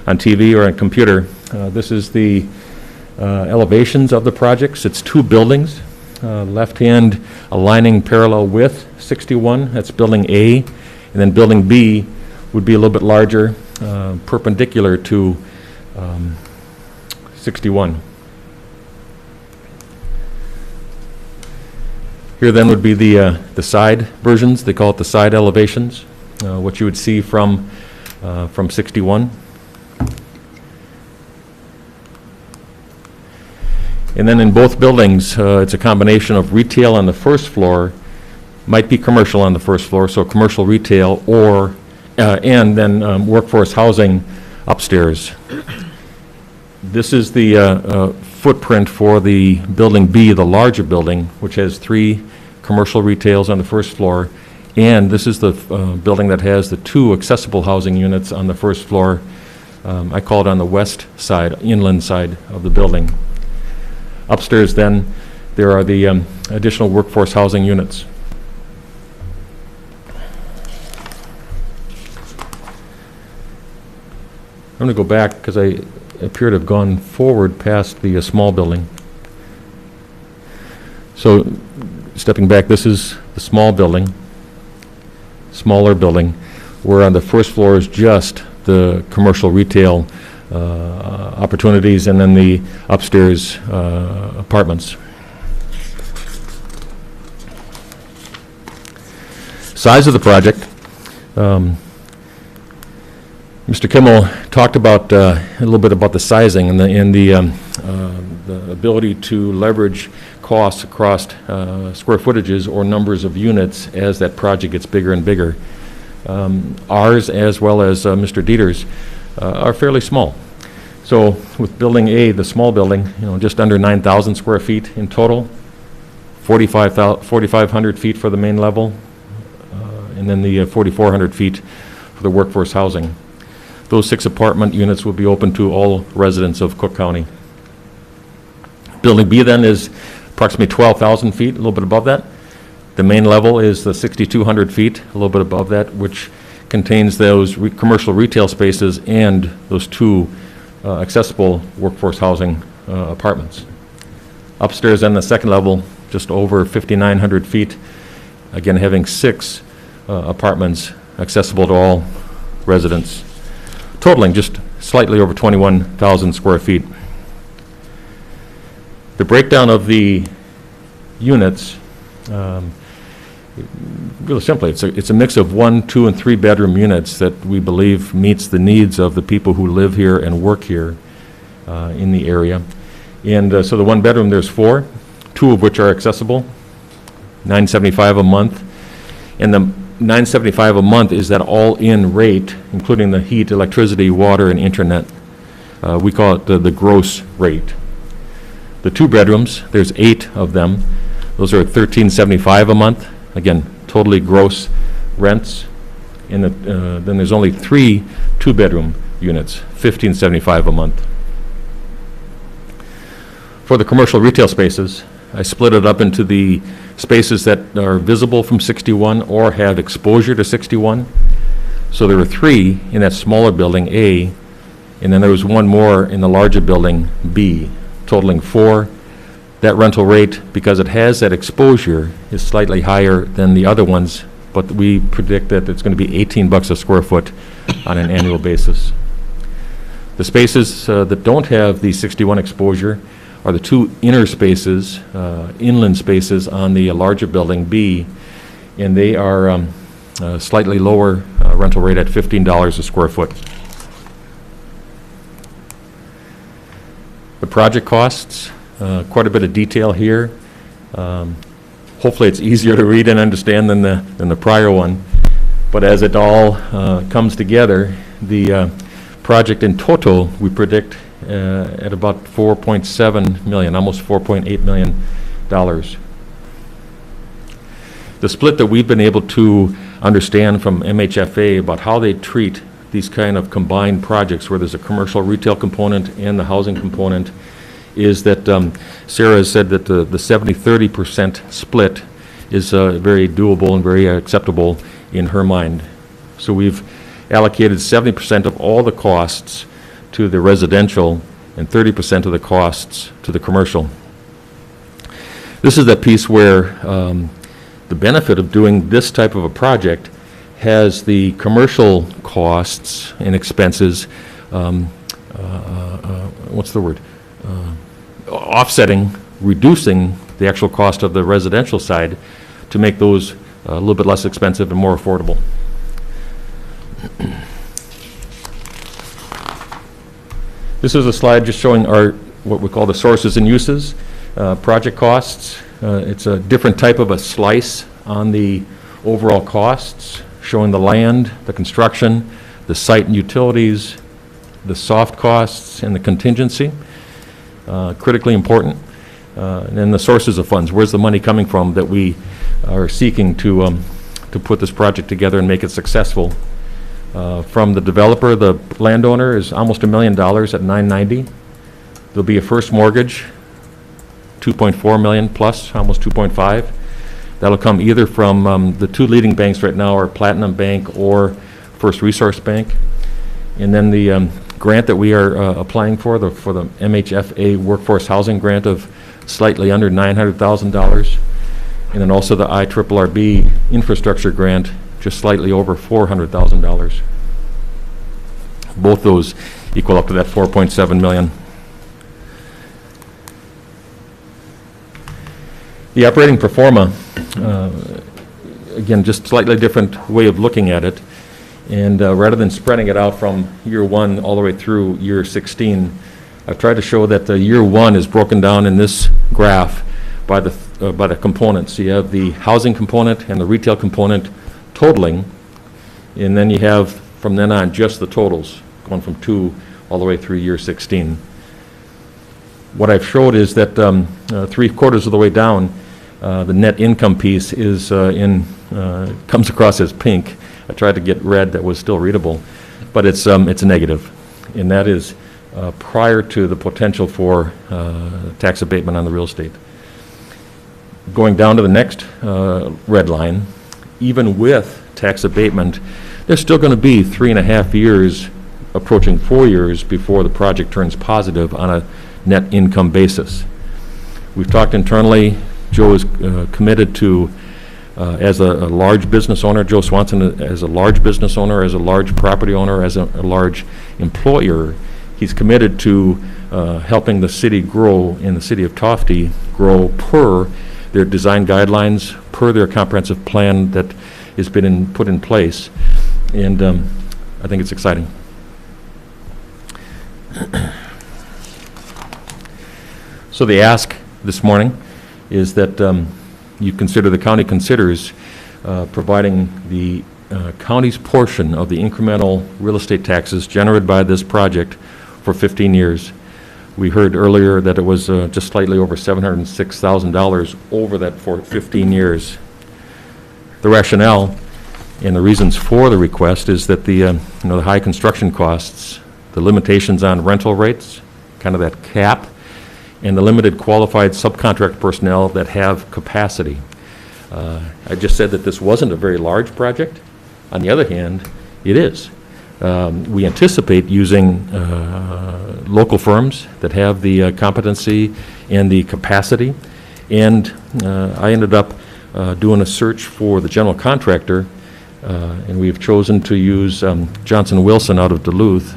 TV or on computer, this is the elevations of the projects. It's two buildings, left hand aligning parallel with 61, that's building A, and then building B would be a little bit larger, perpendicular to 61. Here then would be the side versions. They call it the side elevations, what you would see from 61. And then in both buildings, it's a combination of retail on the first floor, might be commercial on the first floor, so commercial retail, or and then workforce housing upstairs. This is the footprint for the building B, the larger building, which has 3 commercial retails on the first floor, and this is the building that has the 2 accessible housing units on the first floor. I call it on the west side, inland side of the building. Upstairs then, there are the additional workforce housing units. I'm going to go back because I appear to have gone forward past the small building. So stepping back, this is the small building, smaller building, where on the first floor is just the commercial retail opportunities, and then the upstairs apartments. Size of the project. Mr. Kimmel talked about a little bit about the sizing and the ability to leverage costs across square footages or numbers of units as that project gets bigger and bigger. Ours, as well as Mr. Dieter's, are fairly small. So with building A, the small building, just under 9,000 square feet in total, 4,500 feet for the main level, and then the 4,400 feet for the workforce housing. Those 6 apartment units will be open to all residents of Cook County. Building B then is approximately 12,000 feet, a little bit above that. The main level is the 6,200 feet, a little bit above that, which contains those commercial retail spaces and those 2 accessible workforce housing apartments. Upstairs on the second level, just over 5,900 feet, again having 6 apartments accessible to all residents, totaling just slightly over 21,000 square feet. The breakdown of the units Really simply, it's a mix of 1, 2, and 3 bedroom units that we believe meets the needs of the people who live here and work here in the area. And so the 1 bedroom, there's 4, 2 of which are accessible, $975 a month. And the $975 a month is that all-in rate, including the heat, electricity, water, and internet. We call it the gross rate. The 2 bedrooms, there's 8 of them. Those are $1375 a month. Again, totally gross rents. And then there's only 3 2-bedroom units, $1575 a month. For the commercial retail spaces, I split it up into the spaces that are visible from 61 or have exposure to 61. So there were 3 in that smaller building, A, and then there was 1 more in the larger building, B, totaling 4. That rental rate, because it has that exposure, is slightly higher than the other ones, but we predict that it's going to be $18 a square foot on an annual basis. The spaces that don't have the 61 exposure are the 2 inner spaces, inland spaces on the larger building, B, and they are slightly lower rental rate at $15 a square foot. The project costs, quite a bit of detail here. Hopefully it's easier to read and understand than the prior one, but as it all comes together, the project in total we predict at about $4.7 million, almost $4.8 million. The split that we've been able to understand from MHFA about how they treat these kind of combined projects where there's a commercial retail component and the housing component is that Sarah has said that the 70-30% split is very doable and very acceptable in her mind. So we've allocated 70% of all the costs to the residential and 30% of the costs to the commercial. This is that piece where the benefit of doing this type of a project has the commercial costs and expenses, offsetting, reducing the actual cost of the residential side to make those a little bit less expensive and more affordable. This is a slide just showing our, what we call the sources and uses, project costs. It's a different type of a slice on the overall costs, showing the land, the construction, the site and utilities, the soft costs, and the contingency. Critically important. And then the sources of funds. Where's the money coming from that we are seeking to put this project together and make it successful? From the developer, the landowner is almost $1 million at $990. There'll be a first mortgage, $2.4 million plus, almost $2.5. That'll come either from the 2 leading banks right now are Platinum Bank or First Resource Bank. And then the grant that we are applying for the MHFA Workforce Housing Grant of slightly under $900,000. And then also the IRRB Infrastructure Grant, just slightly over $400,000. Both those equal up to that $4.7 million. The operating pro forma, again, just slightly different way of looking at it. And rather than spreading it out from year 1 all the way through year 16, I've tried to show that the year 1 is broken down in this graph by the components. So you have the housing component and the retail component totaling, and then you have from then on just the totals going from 2 all the way through year 16. What I've showed is that 3/4 of the way down, the net income piece is comes across as pink. I tried to get red that was still readable, but it's a negative, and that is prior to the potential for tax abatement on the real estate. Going down to the next red line, even with tax abatement, there's still going to be 3.5 years, approaching 4 years, before the project turns positive on a net income basis. We've talked internally. Joe is committed to, as a large business owner, Joe Swanson, as a large business owner, as a large property owner, as a large employer, he's committed to helping the city grow, in the city of Toffee, grow per their design guidelines per their comprehensive plan that has been put in place. And I think it's exciting. So the ask this morning is that the county considers providing the county's portion of the incremental real estate taxes generated by this project for 15 years. We heard earlier that it was just slightly over $706,000 over that for 15 years. The rationale and the reasons for the request is that the high construction costs, the limitations on rental rates, kind of that cap, and the limited qualified subcontract personnel that have capacity. I just said that this wasn't a very large project. On the other hand, it is. We anticipate using local firms that have the competency and the capacity. And I ended up doing a search for the general contractor, and we've chosen to use Johnson Wilson out of Duluth.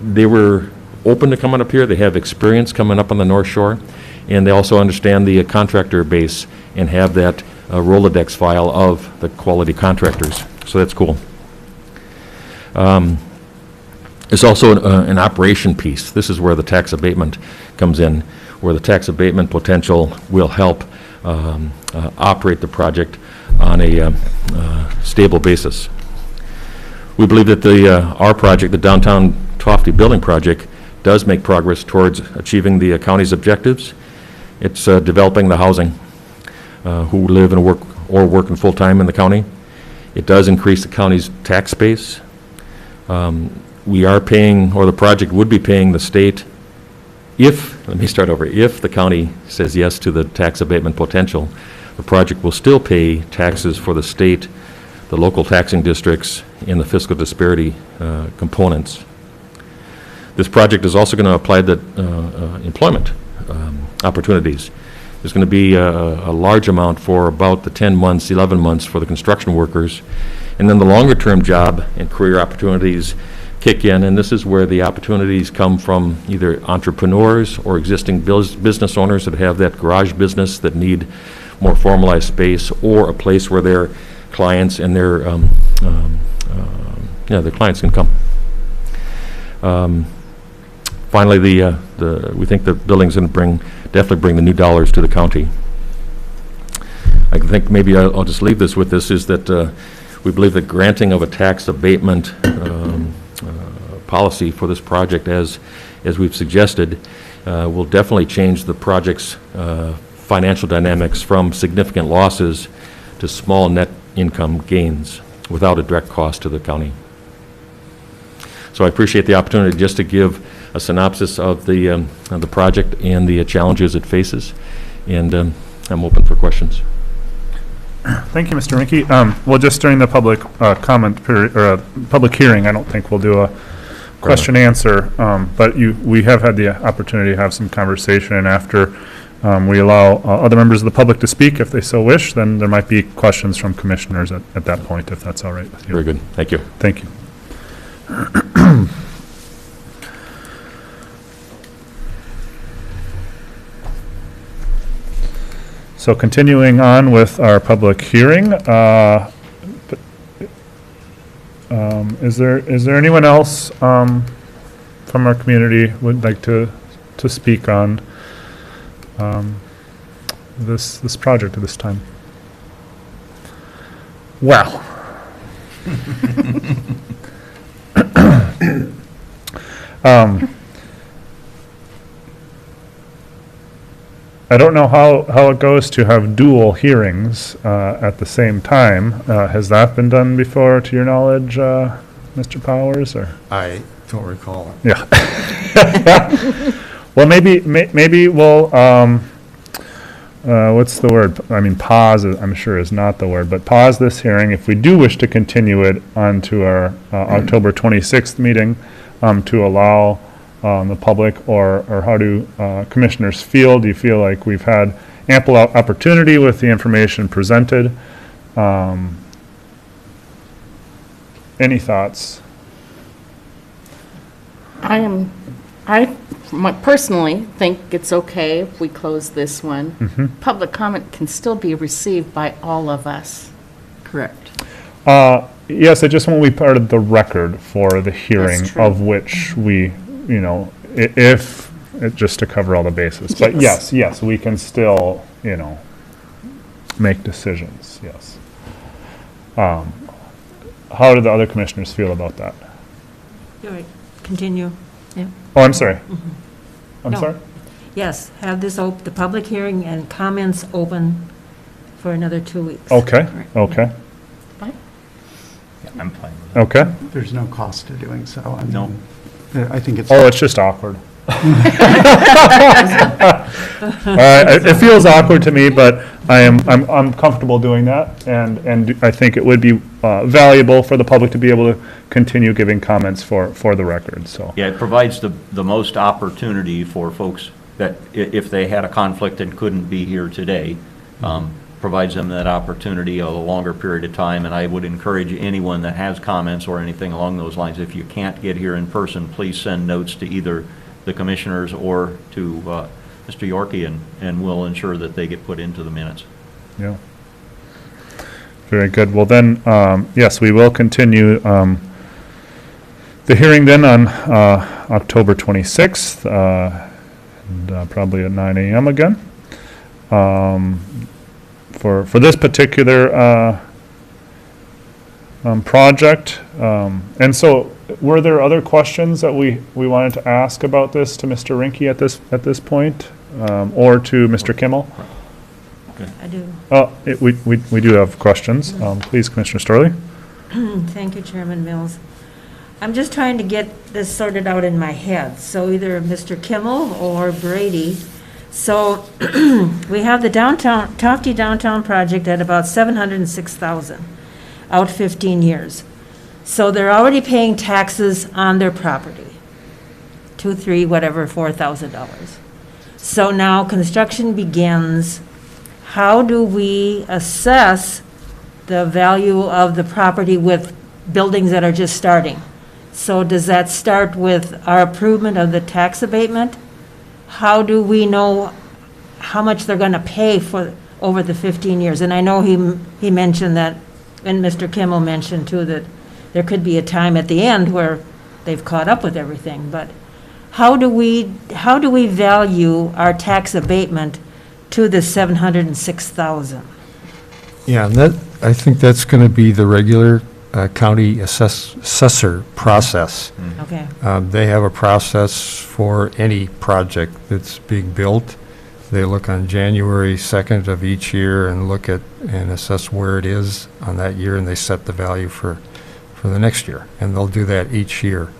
They were open to coming up here. They have experience coming up on the North Shore, and they also understand the contractor base and have that Rolodex file of the quality contractors. So that's cool. It's also an operation piece. This is where the tax abatement comes in, where the tax abatement potential will help operate the project on a stable basis. We believe that our project, the Downtown Toffee Building Project, does make progress towards achieving the county's objectives. It's developing the housing who live and work full-time in the county. It does increase the county's tax base. We are paying, or the project would be paying the state if the county says yes to the tax abatement potential. The project will still pay taxes for the state, the local taxing districts, and the fiscal disparity components. This project is also going to apply the employment opportunities. There's going to be a large amount for about the 10 months, 11 months for the construction workers. And then the longer-term job and career opportunities kick in, and this is where the opportunities come from either entrepreneurs or existing business owners that have that garage business that need more formalized space, or a place where their clients and their clients can come. Finally, we think the building's going to definitely bring the new dollars to the county. I think maybe I'll just leave this with this, is that we believe that granting of a tax abatement policy for this project, as we've suggested, will definitely change the project's financial dynamics from significant losses to small net income gains without a direct cost to the county. So I appreciate the opportunity just to give a synopsis of the project and the challenges it faces, and I'm open for questions. Thank you, Mr. Rinke. Well, just during the public comment period, or public hearing, I don't think we'll do a question answer, but we have had the opportunity to have some conversation, and after we allow other members of the public to speak, if they so wish, then there might be questions from commissioners at that point, if that's all right with you. Very good. Thank you. Thank you. So continuing on with our public hearing, is there anyone else from our community would like to speak on this project at this time? Well, I don't know how it goes to have dual hearings at the same time. Has that been done before, to your knowledge, Mr. Powers? Or I don't recall. yeah. Well, maybe we'll what's the word? I mean, pause. I'm sure is not the word, but pause this hearing if we do wish to continue it onto our October 26th meeting to allow the public, or how do commissioners feel? Do you feel like we've had ample opportunity with the information presented? Any thoughts? I am I personally think it's okay if we close this one. Mm-hmm. Public comment can still be received by all of us. Correct. Yes, it just won't be part of the record for the hearing, That's true. of which we, if, just to cover all the bases. But yes, we can still, make decisions, yes. How do the other commissioners feel about that? All right, continue. Yeah. Oh, I'm sorry. I'm No. sorry? Yes, have this the public hearing and comments open for another 2 weeks. Okay, okay, I'm fine with that. okay. There's no cost to doing so. I mean, No. I think it's. Oh, it's just awkward. It feels awkward to me, but I'm comfortable doing that, and I think it would be valuable for the public to be able to continue giving comments for the record, so. Yeah, it provides the most opportunity for folks that if they had a conflict and couldn't be here today, provides them that opportunity a longer period of time. And I would encourage anyone that has comments or anything along those lines, if you can't get here in person, please send notes to either the commissioners or to Mr. Yorkie, and we'll ensure that they get put into the minutes. Yeah. Very good. Well then, yes, we will continue the hearing then on October 26th, and probably at 9 a.m. again. For this particular project. And so, were there other questions that we wanted to ask about this to Mr. Rinke at this point, or to Mr. Kimmel? I do. We do have questions. Please, Commissioner Storley. Thank you, Chairman Mills. I'm just trying to get this sorted out in my head. So either Mr. Kimmel or Brady. So we have the Toffee downtown project at about $706,000 out 15 years. So they're already paying taxes on their property, $4,000. So now construction begins. How do we assess the value of the property with buildings that are just starting? So does that start with our approval of the tax abatement? How do we know how much they're going to pay for over the 15 years? And I know he mentioned that, and Mr. Kimmel mentioned too, that there could be a time at the end where they've caught up with everything. But how do we value our tax abatement to the $706,000? Yeah, I think that's going to be the regular county assessor process. Okay. They have a process for any project that's being built. They look on January 2nd of each year and look at and assess where it is on that year, and they set the value for the next year. And they'll do that each year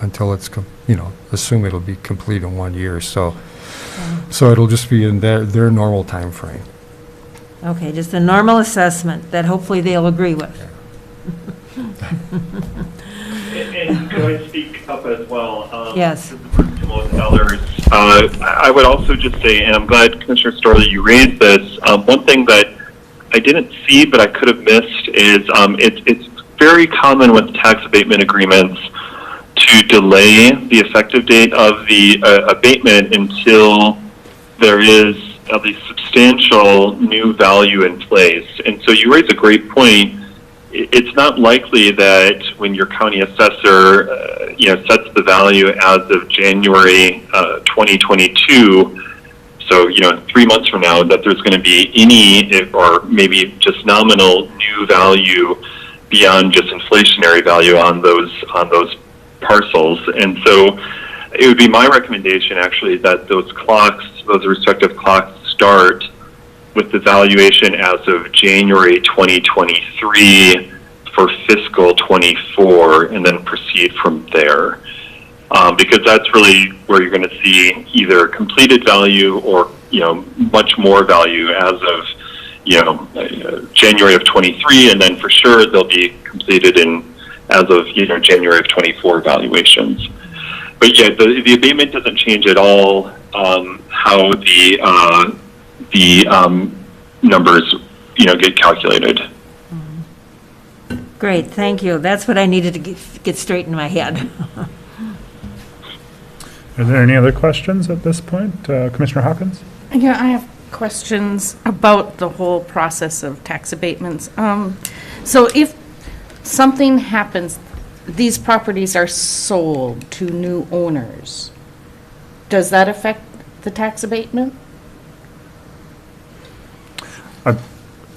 until it's, assume it'll be complete in 1 year. So it'll just be in their normal time frame. Okay, just a normal assessment that hopefully they'll agree with. And could I speak up as well? Yes. I would also just say, and I'm glad, Commissioner Storley, you raised this. One thing that I didn't see but I could have missed is it's very common with tax abatement agreements to delay the effective date of the abatement until there is at least substantial new value in place. And so you raise a great point. It's not likely that when your county assessor, sets the value as of January 2022, so 3 months from now, that there's going to be any, or maybe just nominal new value beyond just inflationary value on those parcels. And so it would be my recommendation actually that those respective clocks start with the valuation as of January 2023 for fiscal 24, and then proceed from there. Because that's really where you're going to see either completed value or, much more value as of, January of 23, and then for sure they'll be completed as of, January of 24 valuations. But yeah, the abatement doesn't change at all how the numbers, get calculated. Great, thank you. That's what I needed to get straight in my head. Are there any other questions at this point? Commissioner Hawkins? Yeah, I have questions about the whole process of tax abatements. So if something happens, these properties are sold to new owners, does that affect the tax abatement?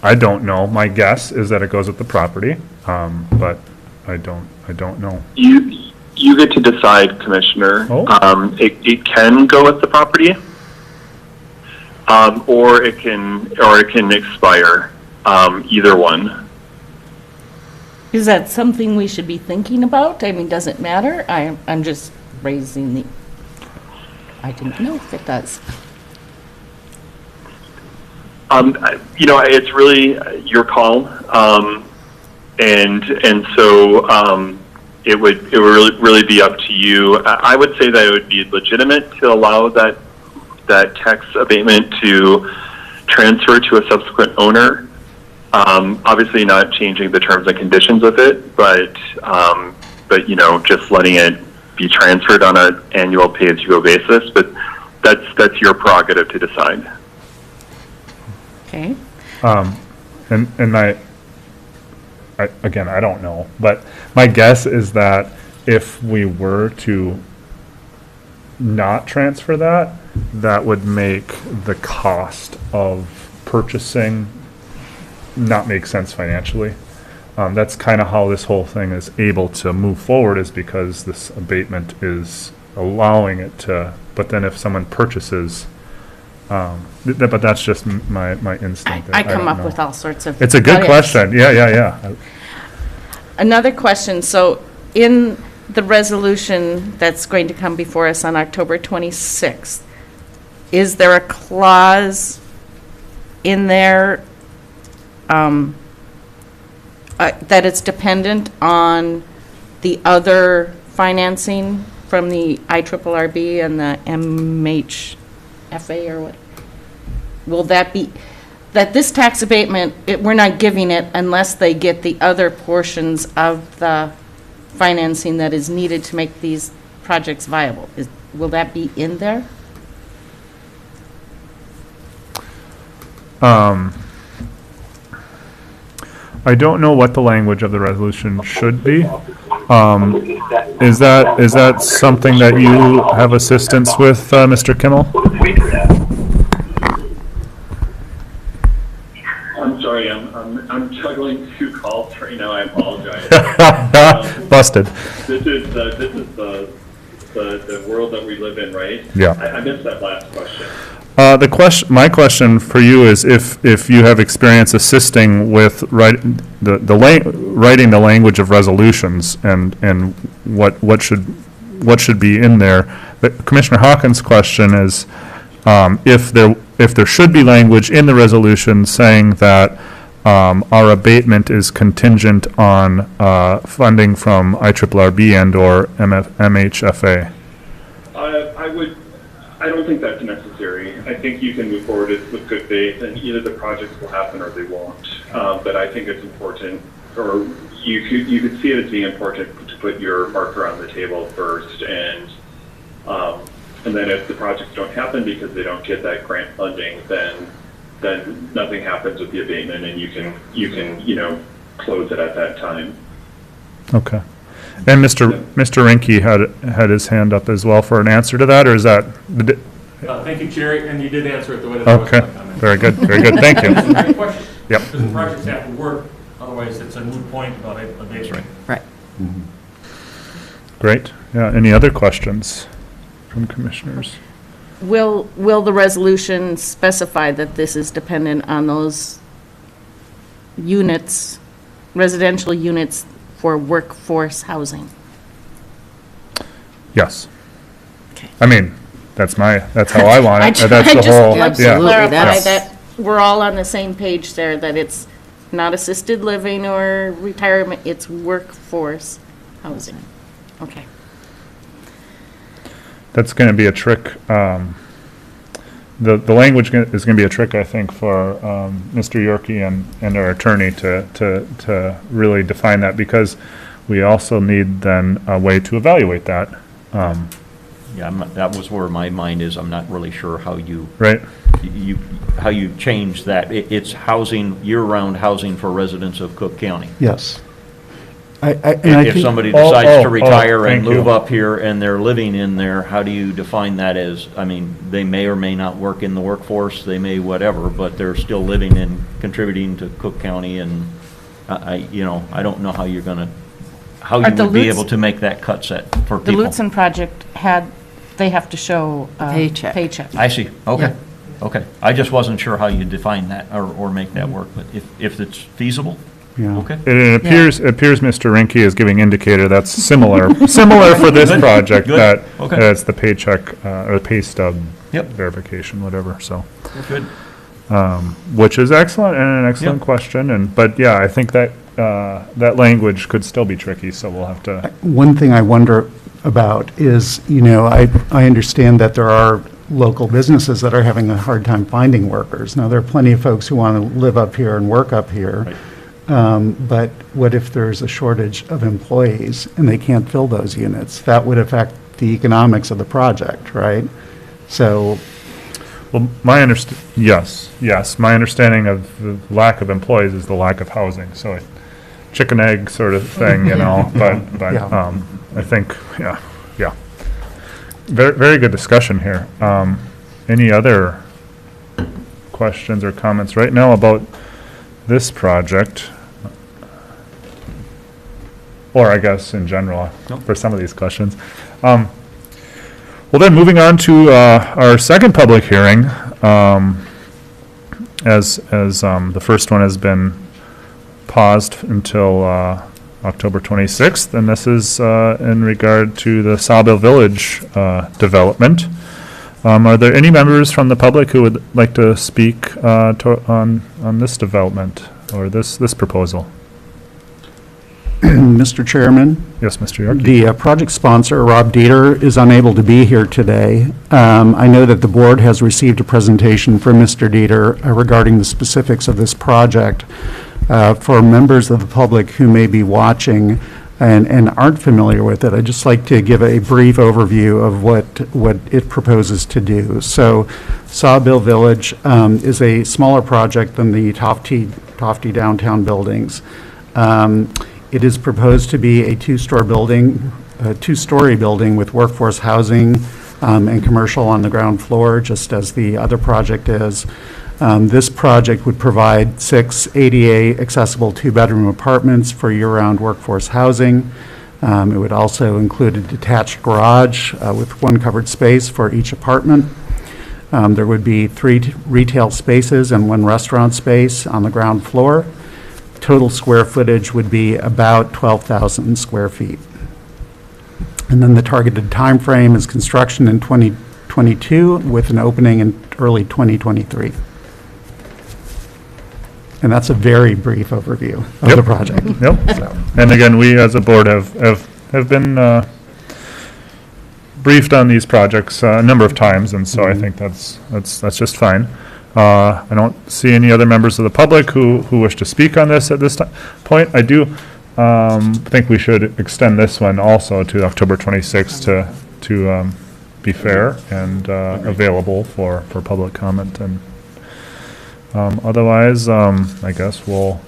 I don't know. My guess is that it goes with the property, but I don't know. You get to decide, Commissioner. Oh. It can go with the property, or it can expire. Either one. Is that something we should be thinking about? I mean, does it matter? I'm just raising the, I didn't know if it does. It's really your call, and so it would really be up to you. I would say that it would be legitimate to allow that tax abatement to transfer to a subsequent owner. Obviously, not changing the terms and conditions of it, but just letting it be transferred on an annual pay-as-you-go basis. But that's your prerogative to decide. Okay. And I again, I don't know, but my guess is that if we were to not transfer that, that would make the cost of purchasing not make sense financially. That's kind of how this whole thing is able to move forward, is because this abatement is allowing it to, but then if someone purchases, but that's just my instinct. I come don't up know. with all sorts of. It's a good Yes. question. Yeah. Another question, so in the resolution that's going to come before us on October 26th, is there a clause in there that it's dependent on the other financing from the IRRB and the MHFA or what? Will that be, that this tax abatement, we're not giving it unless they get the other portions of the financing that is needed to make these projects viable? Will that be in there? I don't know what the language of the resolution should be. Is that something that you have assistance with, Mr. Kimmel? I'm sorry, I'm juggling two calls right now. I apologize. Busted. This is the world that we live in, right? Yeah. I missed that last question. My question for you is if you have experience assisting with writing the language of resolutions and what should be in there. But Commissioner Hawkins' question is if there should be language in the resolution saying that our abatement is contingent on funding from IRRB and or MHFA. I don't think that's necessary. I think you can move forward with good faith, and either the projects will happen or they won't. But I think it's important, or you could see it as being important to put your marker on the table first, and then if the projects don't happen because they don't get that grant funding, then nothing happens with the abatement, and you can close it at that time. Okay. And Mr. Rinke had his hand up as well for an answer to that, or is that? Thank you, Chair, and you did answer it the way that I was Okay, going to comment. very good, thank you. It's a great question. Yep. Because the projects have to work, otherwise it's a moot point about abatement. Right. Great, yeah, any other questions from commissioners? Will the resolution specify that this is dependent on those units, residential units for workforce housing? Yes. Okay. I mean, that's how I want it. That's I the just whole, like to yeah. clarify that's- that we're all on the same page there, that it's not assisted living or retirement, it's workforce housing. Okay. That's going to be a trick. The language is going to be a trick, I think, for Mr. Yorkie and our attorney to really define that, because we also need then a way to evaluate that. that was where my mind is. I'm not really sure how you Right. how you change that. It's housing, year-round housing for residents of Cook County. Yes. If somebody decides to retire and thank you. move up here and they're living in there, how do you define that as, I mean, they may or may not work in the workforce, they may whatever, but they're still living and contributing to Cook County, and I don't know how you're gonna, how Are you the would be Lutz- able to make that cut set for The people. Lutson project they have to show a Paycheck. paycheck. I see, okay, Yeah. okay. I just wasn't sure how you define that or make that work, but if it's feasible, Yeah. okay. It appears Mr. Rinke is giving indicator that's similar for this Good, project, good, that okay. it's the paycheck, or pay stub Yep. verification, whatever, so. Good. Which is excellent and an excellent Yep. question, but yeah, I think that, that language could still be tricky, so we'll have to, One thing I wonder about is, I understand that there are local businesses that are having a hard time finding workers. Now, there are plenty of folks who want to live up here and work up here. But what if there's a shortage of employees and they can't fill those units? That would affect the economics of the project, right? So, well, yes, my understanding of the lack of employees is the lack of housing, so a chicken egg sort of thing, but Yeah. I think, yeah. Very, very good discussion here. Any other questions or comments right now about this project? Or I guess in general, for some of these questions. Well then, moving on to our second public hearing, as the first one has been paused until October 26th, and this is in regard to the Sawbill Village development. Are there any members from the public who would like to speak on this development or this proposal? Mr. Chairman, Yes, Mr. York? the project sponsor, Rob Dieter, is unable to be here today. I know that the board has received a presentation from Mr. Dieter regarding the specifics of this project. For members of the public who may be watching and aren't familiar with it, I'd just like to give a brief overview of what it proposes to do. So Sawbill Village is a smaller project than the Toffee downtown buildings. It is proposed to be a two-story building with workforce housing and commercial on the ground floor, just as the other project is. This project would provide 6 ADA accessible 2-bedroom apartments for year-round workforce housing. It would also include a detached garage with 1 covered space for each apartment. There would be 3 retail spaces and 1 restaurant space on the ground floor. Total square footage would be about 12,000 square feet. And then the targeted time frame is construction in 2022 with an opening in early 2023. And that's a very brief overview of the Yep. project. Yep. So, And again, we as a board have been briefed on these projects a number of times, and so I think that's just fine. I don't see any other members of the public who wish to speak on this at this point. I do think we should extend this one also to October 26th to be fair and available for public comment. And otherwise, I guess we'll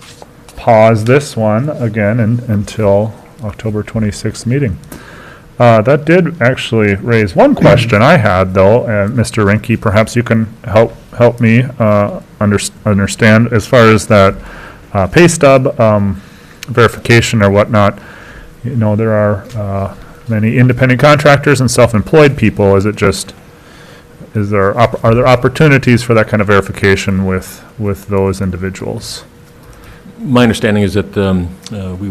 pause this one again until October 26th meeting. That did actually raise one question I had, though, and Mr. Rinke, perhaps you can help me understand as far as that pay stub verification or whatnot. There are many independent contractors and self-employed people. Is it just, are there opportunities for that kind of verification with those individuals? My understanding is that we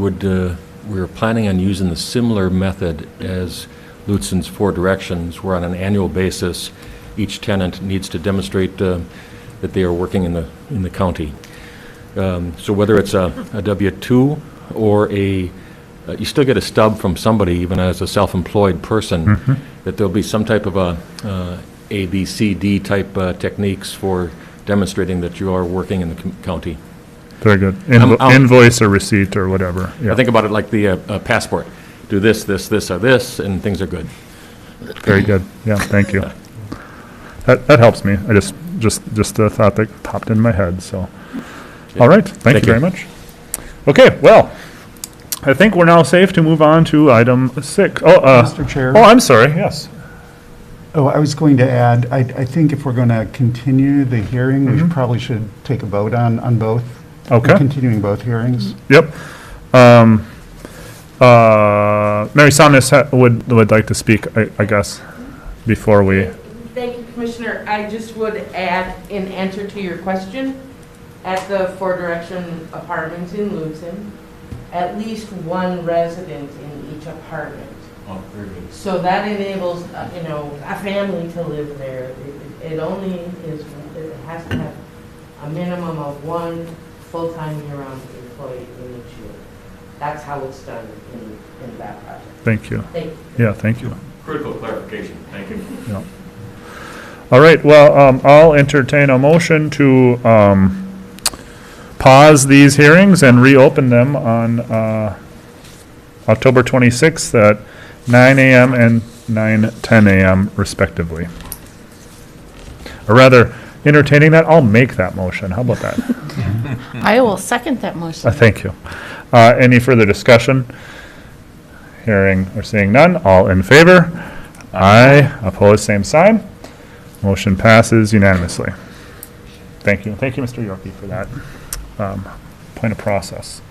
were planning on using the similar method as Lutzon's 4 directions, where on an annual basis, each tenant needs to demonstrate that they are working in the county. So whether it's a W-2 or you still get a stub from somebody, even as a self-employed person, that there'll be some type of A, B, C, D type techniques for demonstrating that you are working in the county. Very good. Invoice or receipt or whatever. Yeah. I think about it like the passport. Do this, this, this, or this, and things are good. Very good. Yeah, thank you. That helps me. I just a thought that popped in my head, so. All right, thank you very much. Okay, well, I think we're now safe to move on to item 6. Mr. Chair? Oh, I'm sorry, yes. Oh, I was going to add, I think if we're going to continue the hearing, we probably should take a vote on both. Okay. Continuing both hearings. Yep. Mary Sonis would like to speak, I guess, before we. Thank you, Commissioner. I just would add in answer to your question, at the Four Direction Apartments in Lutson, at least one resident in each apartment. Oh, very good. So that enables, a family to live there. It only is, it has to have a minimum of one full-time year-round employee in each unit. That's how it's done in that project. Thank you. Thank you. Yeah, thank you. Critical clarification, thank you. Yeah. All right, well, I'll entertain a motion to pause these hearings and reopen them on October 26th at 9 a.m. and 9:10 a.m. respectively. Or rather, entertaining that, I'll make that motion. How about that? I will second that motion. Thank you. Any further discussion? Hearing or seeing none, all in favor? Aye. Opposed, same sign. Motion passes unanimously. Thank you. Thank you, Mr. Yorkie, for that point of process.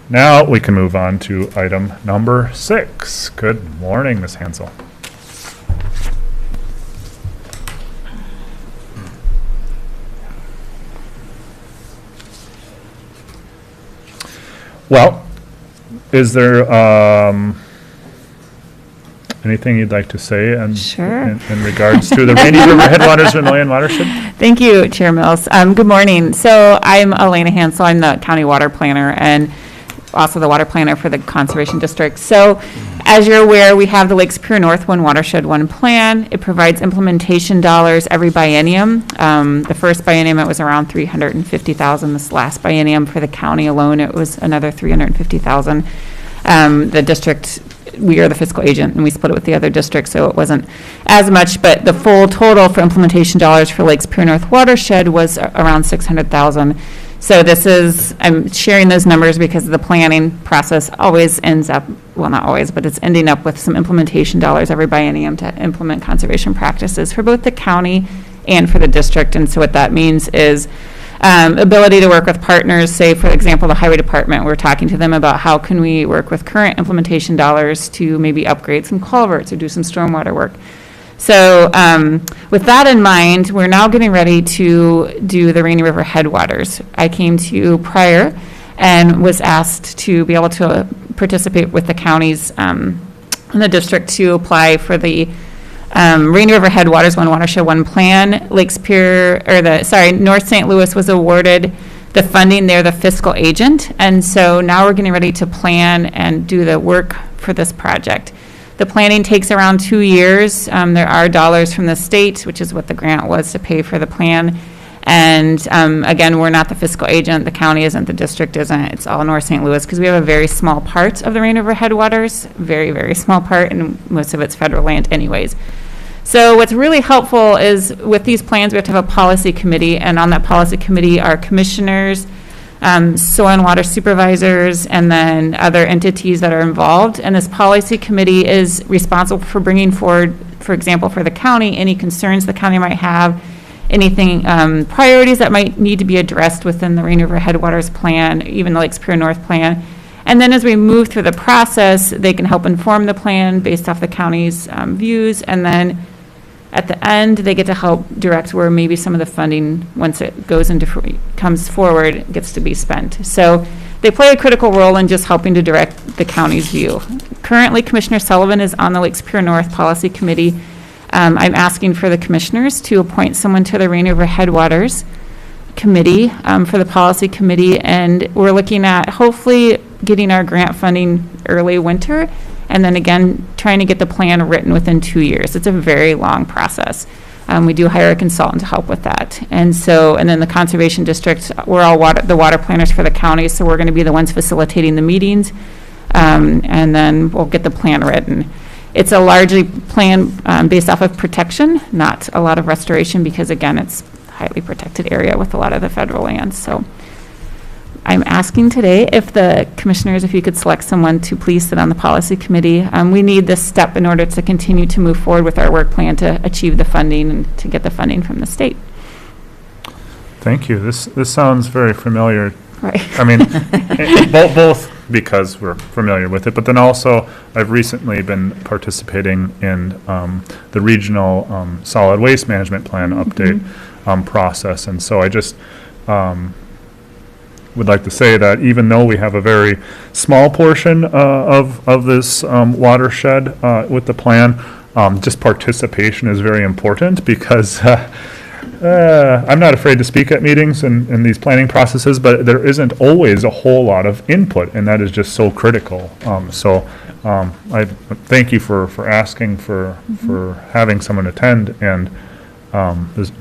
Now we can move on to item number 6. Good morning, Ms. Hansel. Well, is there anything you'd like to say in regards to the Rainy River Headwaters Vermilion Watershed? Thank you, Chair Mills. Good morning. So I'm Elena Hansel. I'm the county water planner and also the water planner for the Conservation District. So as you're aware, we have the Lake Superior North One Watershed One plan. It provides implementation dollars every biennium. The first biennium, it was around $350,000. This last biennium for the county alone, it was another $350,000. The district, we are the fiscal agent, and we split it with the other districts, so it wasn't as much, but the full total for implementation dollars for Lake Superior North Watershed was around $600,000. So this is, I'm sharing those numbers because the planning process always ends up, well, not always, but it's ending up with some implementation dollars every biennium to implement conservation practices for both the county and for the district. And so what that means is ability to work with partners, say, for example, the highway department. We're talking to them about how can we work with current implementation dollars to maybe upgrade some culverts or do some stormwater work. So with that in mind, we're now getting ready to do the Rainy River Headwaters. I came to you prior and was asked to be able to participate with the counties in the district to apply for the Rainy River Headwaters One Watershed One plan. Lake Superior, North St. Louis was awarded the funding. They're the fiscal agent. And so now we're getting ready to plan and do the work for this project. The planning takes around 2 years. There are dollars from the state, which is what the grant was to pay for the plan. And again, we're not the fiscal agent. The county isn't, the district isn't. It's all North St. Louis because we have a very small part of the Rainy River Headwaters, very, very small part, and most of it's federal land anyways. So what's really helpful is with these plans, we have to have a policy committee, and on that policy committee are commissioners, soil and water supervisors, and then other entities that are involved. And this policy committee is responsible for bringing forward, for example, for the county, any concerns the county might have, anything, priorities that might need to be addressed within the Rainy River Headwaters plan, even the Lake Superior North plan. And then as we move through the process, they can help inform the plan based off the county's views. And then at the end, they get to help direct where maybe some of the funding, once it goes into, comes forward, gets to be spent. So they play a critical role in just helping to direct the county's view. Currently, Commissioner Sullivan is on the Lake Superior North Policy Committee. I'm asking for the commissioners to appoint someone to the Rainy River Headwaters Committee for the Policy Committee, and we're looking at hopefully getting our grant funding early winter, and then again, trying to get the plan written within 2 years. It's a very long process. We do hire a consultant to help with that. And so, and then the Conservation District, we're all the water planners for the county, so we're going to be the ones facilitating the meetings, and then we'll get the plan written. It's a largely plan based off of protection, not a lot of restoration, because again, it's a highly protected area with a lot of the federal lands. So I'm asking today if the commissioners, if you could select someone to please sit on the policy committee. We need this step in order to continue to move forward with our work plan to achieve the funding and to get the funding from the state. Thank you. This sounds very familiar. Right. I mean, both because we're familiar with it, but then also I've recently been participating in the regional solid waste management plan update process. And so I just would like to say that even though we have a very small portion of this watershed with the plan, just participation is very important because I'm not afraid to speak at meetings and these planning processes, but there isn't always a whole lot of input, and that is just so critical. I thank you for asking for having someone attend. And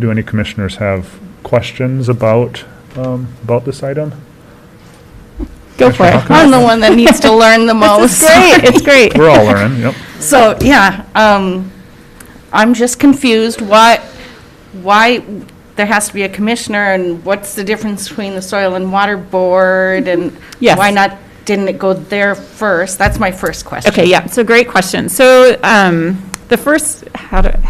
do any commissioners have questions about this item? Go for it. I'm the one that needs to learn the most. It's great. We're all learning, yep. So, yeah, I'm just confused why there has to be a commissioner, and what's the difference between the Soil and Water Board, and Yes. why didn't it go there first? That's my first question. Okay, yeah, so great question. So the first,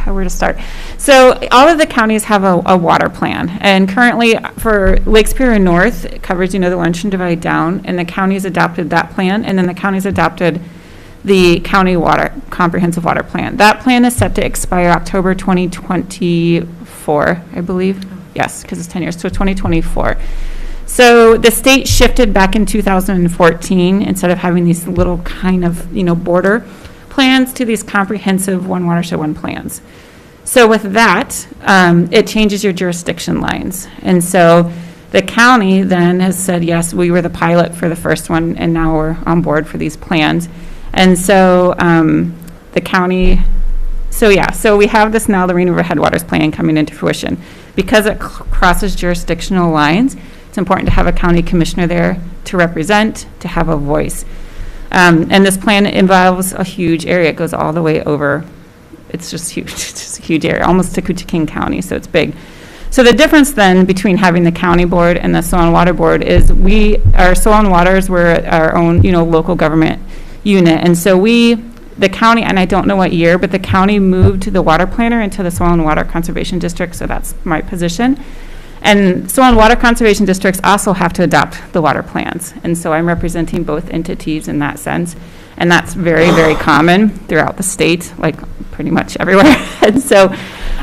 where to start? So all of the counties have a water plan, and currently for Lake Superior North, it covers, the Laurentian Divide down, and the counties adopted that plan, and then the counties adopted the county comprehensive water plan. That plan is set to expire October 2024, I believe. Yes, because it's 10 years, so 2024. So the state shifted back in 2014, instead of having these little kind of, border plans, to these comprehensive one watershed, one plans. So with that, it changes your jurisdiction lines. And so the county then has said, yes, we were the pilot for the first one, and now we're on board for these plans. And so the county, so we have this now, the Rain River Headwaters plan coming into fruition. Because it crosses jurisdictional lines, it's important to have a county commissioner there to represent, to have a voice. And this plan involves a huge area. It goes all the way over. It's just huge. It's just a huge area, almost to King County, so it's big. So the difference then between having the county board and the Soil and Water Board is our Soil and Waters, we're our own, local government unit. And so the county, and I don't know what year, but the county moved the water planner into the Soil and Water Conservation District, so that's my position. And Soil and Water Conservation Districts also have to adopt the water plans. And so I'm representing both entities in that sense. And that's very, very common throughout the state, like pretty much everywhere. And so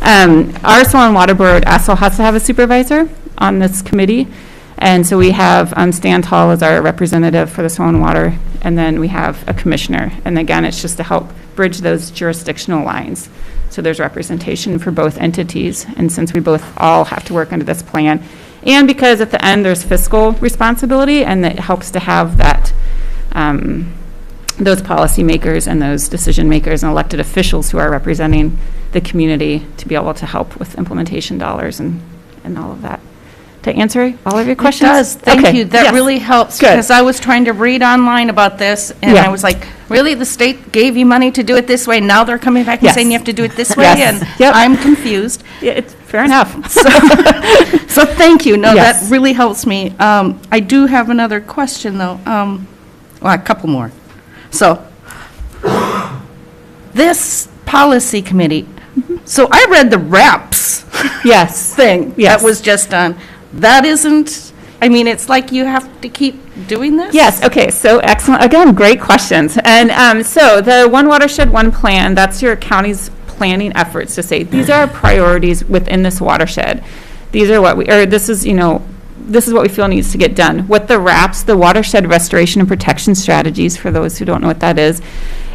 our Soil and Water Board also has to have a supervisor on this committee. And so we have Stan Tall as our representative for the Soil and Water, and then we have a commissioner. And again, it's just to help bridge those jurisdictional lines. So there's representation for both entities. And since we both all have to work under this plan, and because at the end there's fiscal responsibility, and it helps to have that, those policymakers and those decision makers and elected officials who are representing the community to be able to help with implementation dollars and all of that. To answer all of your questions? It does, thank Okay. you. That Yes. really helps, Good. because I was trying to read online about this, and Yeah. I was like, really, the state gave you money to do it this way, now they're coming back and Yes. saying you have to do it this way? Yes. And Yep. I'm confused. Yeah, it's fair enough. So thank you, no, Yes. that really helps me. I do have another question, though, well, a couple more. So, this policy committee, so I read the RAPS Yes. thing Yes. that was just done. That isn't, I mean, it's like you have to keep doing this? Yes, okay, so excellent, again, great questions. And so the One Watershed, One Plan, that's your county's planning efforts to say, these are our priorities within this watershed. These are what this is what we feel needs to get done. What the RAPS, the Watershed Restoration and Protection Strategies, for those who don't know what that is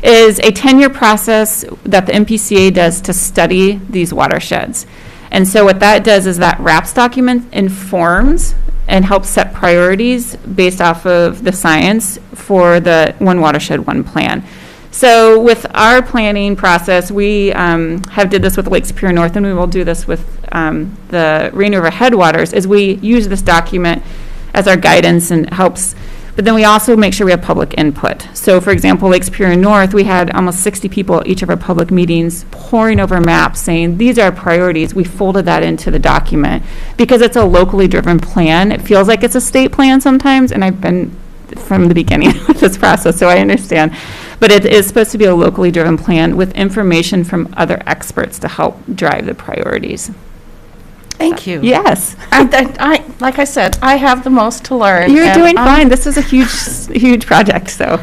a 10-year process that the MPCA does to study these watersheds. And so what that does is that RAPS document informs and helps set priorities based off of the science for the One Watershed, One Plan. So with our planning process, we have did this with Lake Superior North, and we will do this with the Rain River Headwaters, is we use this document as our guidance and helps But then we also make sure we have public input. So for example, Lake Superior North, we had almost 60 people at each of our public meetings poring over maps saying, these are our priorities. We folded that into the document because it's a locally driven plan. It feels like it's a state plan sometimes, and I've been from the beginning of this process, so I understand. But it is supposed to be a locally driven plan with information from other experts to help drive the priorities. Thank you. Yes. Like I said, I have the most to learn. You're and doing I'm- fine. This is a huge project, so.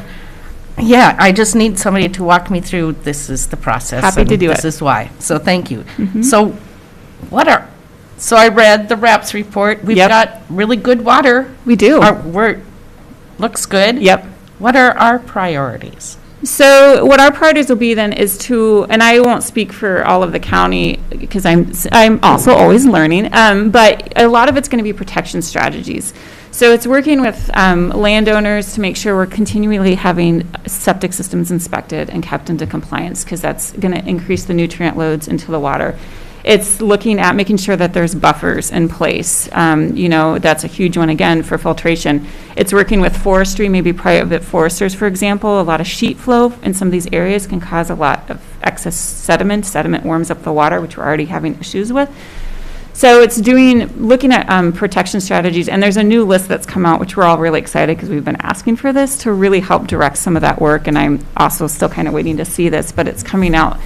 Yeah, I just need somebody to walk me through, this is the process. Happy to and do This it. is why. So thank you. Mhm. So so I read the RAPS report. We've Yep. got really good water. We do. Looks good. Yep. What are our priorities? So what our priorities will be then is to, and I won't speak for all of the county because I'm also always learning, but a lot of it's going to be protection strategies. So it's working with landowners to make sure we're continually having septic systems inspected and kept into compliance, because that's going to increase the nutrient loads into the water. It's looking at making sure that there's buffers in place. That's a huge one, again, for filtration. It's working with forestry, maybe private foresters, for example. A lot of sheet flow in some of these areas can cause a lot of excess sediment. Sediment warms up the water, which we're already having issues with. So it's looking at protection strategies, and there's a new list that's come out, which we're all really excited because we've been asking for this to really help direct some of that work, and I'm also still kind of waiting to see this, but it's coming out.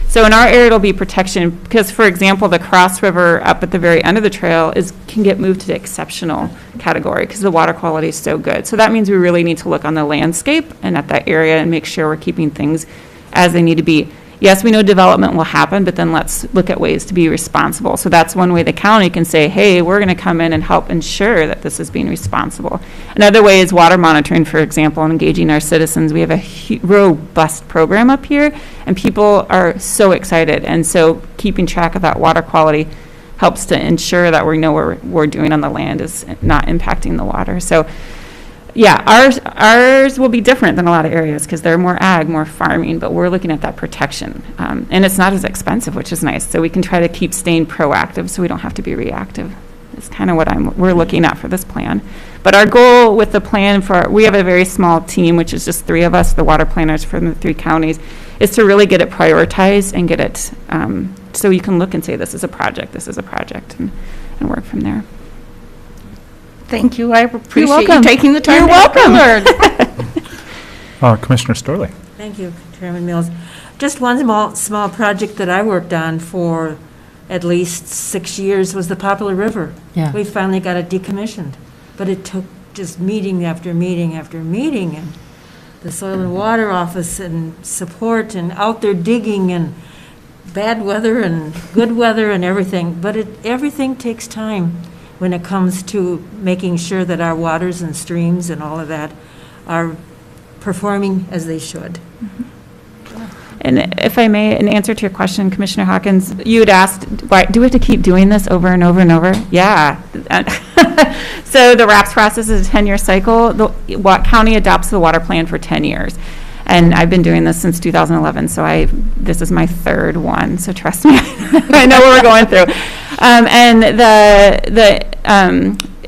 So in our area, it'll be protection, because, for example, the Cross River up at the very end of the trail can get moved to the exceptional category because the water quality is so good. So that means we really need to look on the landscape and at that area and make sure we're keeping things as they need to be. Yes, we know development will happen, but then let's look at ways to be responsible. So that's one way the county can say, hey, we're going to come in and help ensure that this is being responsible. Another way is water monitoring, for example, and engaging our citizens. We have a robust program up here, and people are so excited. And so keeping track of that water quality helps to ensure that we know what we're doing on the land is not impacting the water. So yeah, ours will be different than a lot of areas because they're more ag, more farming, but we're looking at that protection. And it's not as expensive, which is nice. So we can try to keep staying proactive so we don't have to be reactive. It's kind of what we're looking at for this plan. But our goal with the plan we have a very small team, which is just 3 of us, the water planners from the 3 counties, is to really get it prioritized and get it so you can look and say, this is a project, and work from there. Thank you. I appreciate welcome. you taking the time You're to learn. Commissioner Storley. Thank you, Chairman Mills. Just one small project that I worked on for at least 6 years was the Poplar River. Yeah. We finally got it decommissioned, but it took just meeting after meeting after meeting, and the Soil and Water Office and support and out there digging and bad weather and good weather and everything. But everything takes time when it comes to making sure that our waters and streams and all of that are performing as they should. And if I may, in answer to your question, Commissioner Hawkins, you had asked, why do we have to keep doing this over and over and over? Yeah. So the RAPS process is a 10-year cycle. The county adopts the water plan for 10 years. And I've been doing this since 2011, so this is my 3rd one, so trust me, I know what we're going through. And the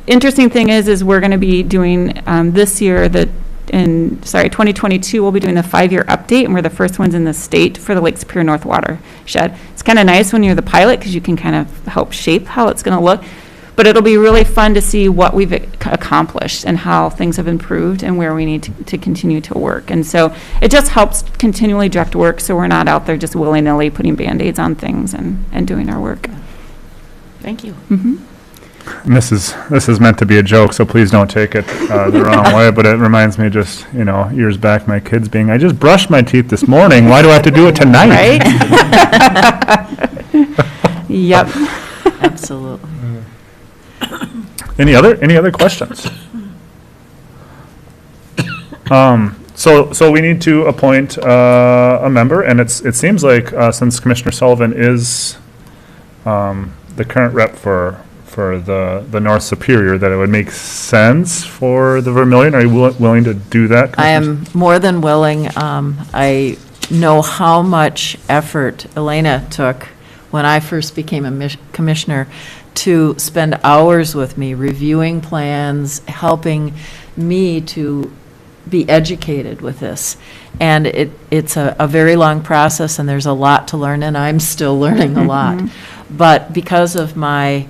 interesting thing is we're going to be doing this year, 2022, we'll be doing the 5-year update, and we're the first ones in the state for the Lake Superior North watershed. It's kind of nice when you're the pilot because you can kind of help shape how it's going to look. But it'll be really fun to see what we've accomplished and how things have improved and where we need to continue to work. And so it just helps continually direct work so we're not out there just willy-nilly putting Band-Aids on things and doing our work. Thank you. Mm-hmm. And this is meant to be a joke, so please don't take it the wrong way, but it reminds me just, years back, my kids being, I just brushed my teeth this morning, why do I have to do it tonight? Right? Yep. Absolutely. Any other questions? So we need to appoint a member, and it seems like since Commissioner Sullivan is the current rep for the North Superior, that it would make sense for the Vermilion. Are you willing to do that? I am more than willing. I know how much effort Elena took when I first became a commissioner to spend hours with me reviewing plans, helping me to be educated with this. And it's a very long process, and there's a lot to learn, and I'm still learning a lot. But because of my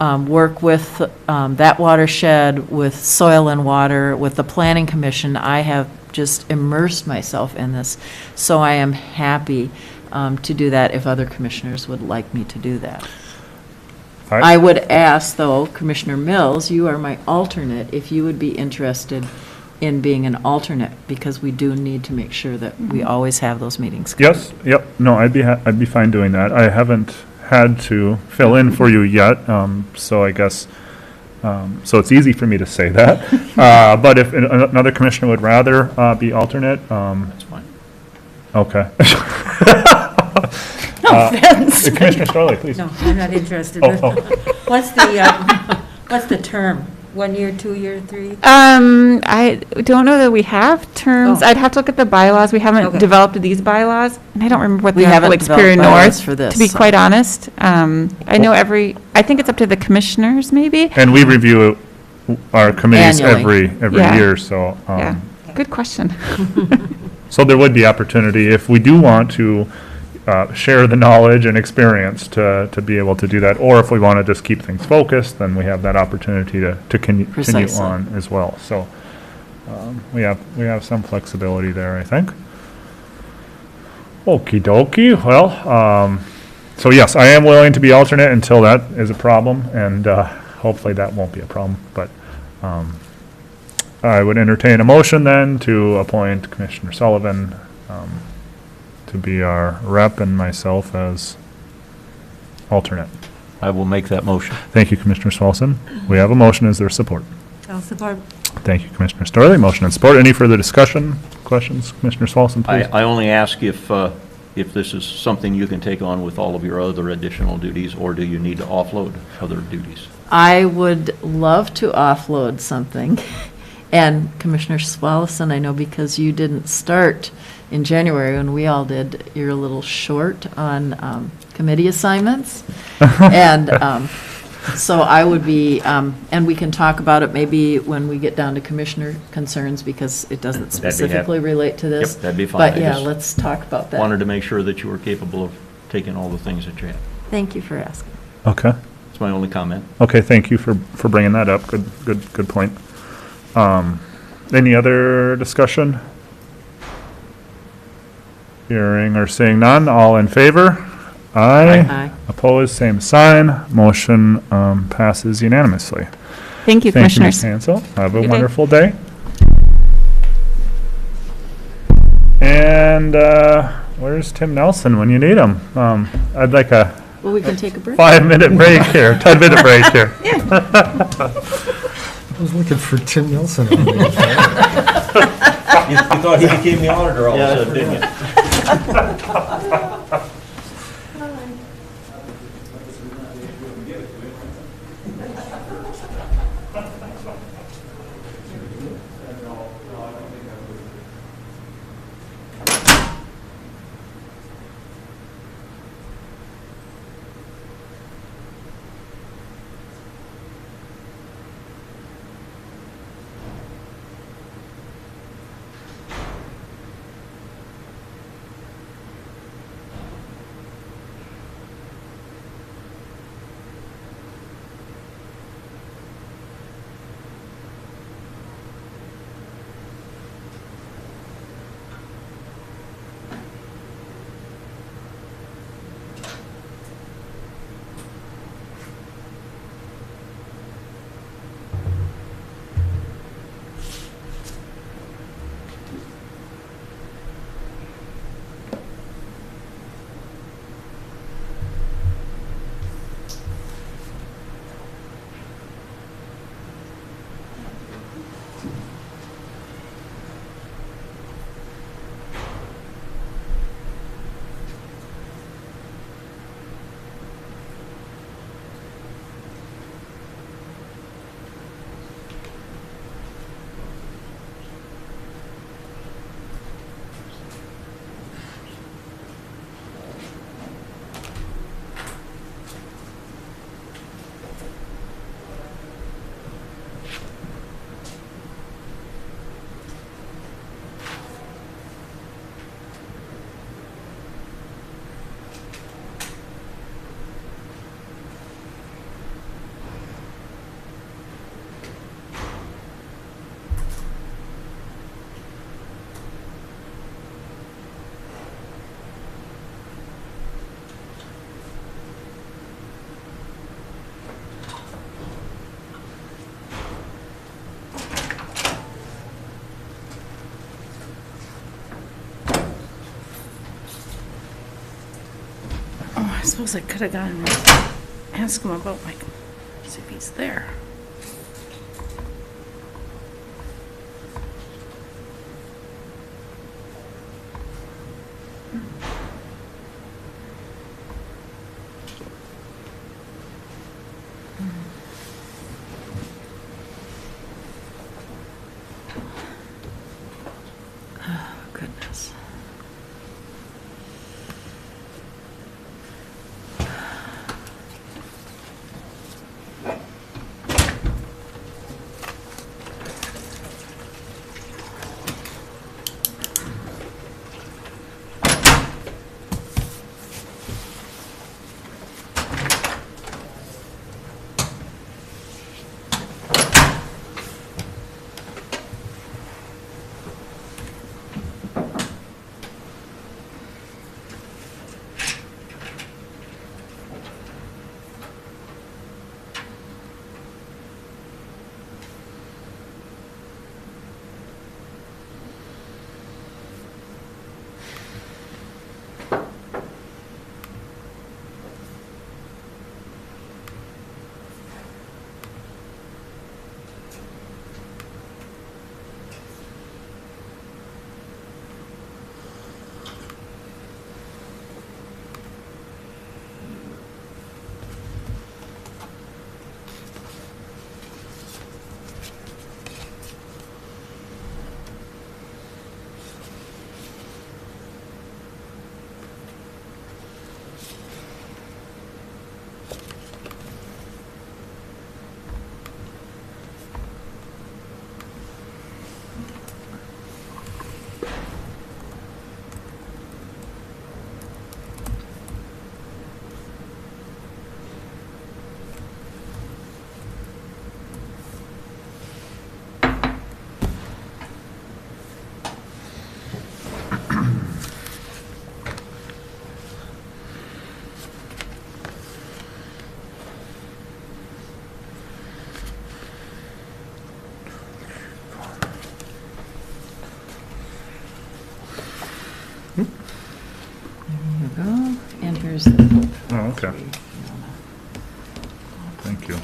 work with that watershed, with Soil and Water, with the Planning Commission, I have just immersed myself in this. So I am happy to do that if other commissioners would like me to do that. All right. I would ask, though, Commissioner Mills, you are my alternate, if you would be interested in being an alternate, because we do need to make sure that we always have those meetings. Yes, yep, no, I'd be fine doing that. I haven't had to fill in for you yet, so I guess, so it's easy for me to say that. But if another commissioner would rather be alternate, That's fine. okay. No offense. Commissioner Storley, please. No, I'm not interested. Oh, What's the term? 1 year, 2 year, 3? I don't know that we have terms. Oh. I'd have to look at the bylaws. We haven't Okay. developed these bylaws, and I don't remember what We they are for haven't Lake Superior developed bylaws North, for this, to be so. quite honest. I know I think it's up to the commissioners, maybe. And we review our committees Annually. every Yeah. year, so. Yeah, good question. So there would be opportunity, if we do want to share the knowledge and experience to be able to do that, or if we want to just keep things focused, then we have that opportunity to continue Precisely. on as well. So we have some flexibility there, I think. Okie dokie, well, so yes, I am willing to be alternate until that is a problem, and hopefully that won't be a problem, but I would entertain a motion then to appoint Commissioner Sullivan to be our rep and myself as alternate. I will make that motion. Thank you, Commissioner Swalson. We have a motion. Is there support? I'll support. Thank you, Commissioner Storley. Motion and support. Any further discussion, questions? Commissioner Swalson, please. I only ask if this is something you can take on with all of your other additional duties, or do you need to offload other duties? I would love to offload something. And Commissioner Swallison, I know because you didn't start in January when we all did, you're a little short on committee assignments. And so I would be, and we can talk about it maybe when we get down to commissioner concerns, because it doesn't That'd be happy. specifically relate to this. Yep, that'd be fine. But I yeah, just let's talk about that. Wanted to make sure that you were capable of taking all the things that you have. Thank you for asking. Okay. That's my only comment. Okay, thank you for bringing that up. Good point. Any other discussion? Hearing or seeing none, all in favor? Aye. Aye. Opposed, same sign. Motion passes unanimously. Thank you, Thank you, Ms. commissioners. Hansel. Have a Good day. wonderful day. And where's Tim Nelson when you need him? I'd like a Well, we can take a break. 5-minute break here, 10-minute break here. I was looking for Tim Nelson. You thought he became the auditor all of a sudden, didn't you? suppose I could have gone and asked him about my, see if he's there. Goodness. There you go. And here's the. Oh, okay. Thank you.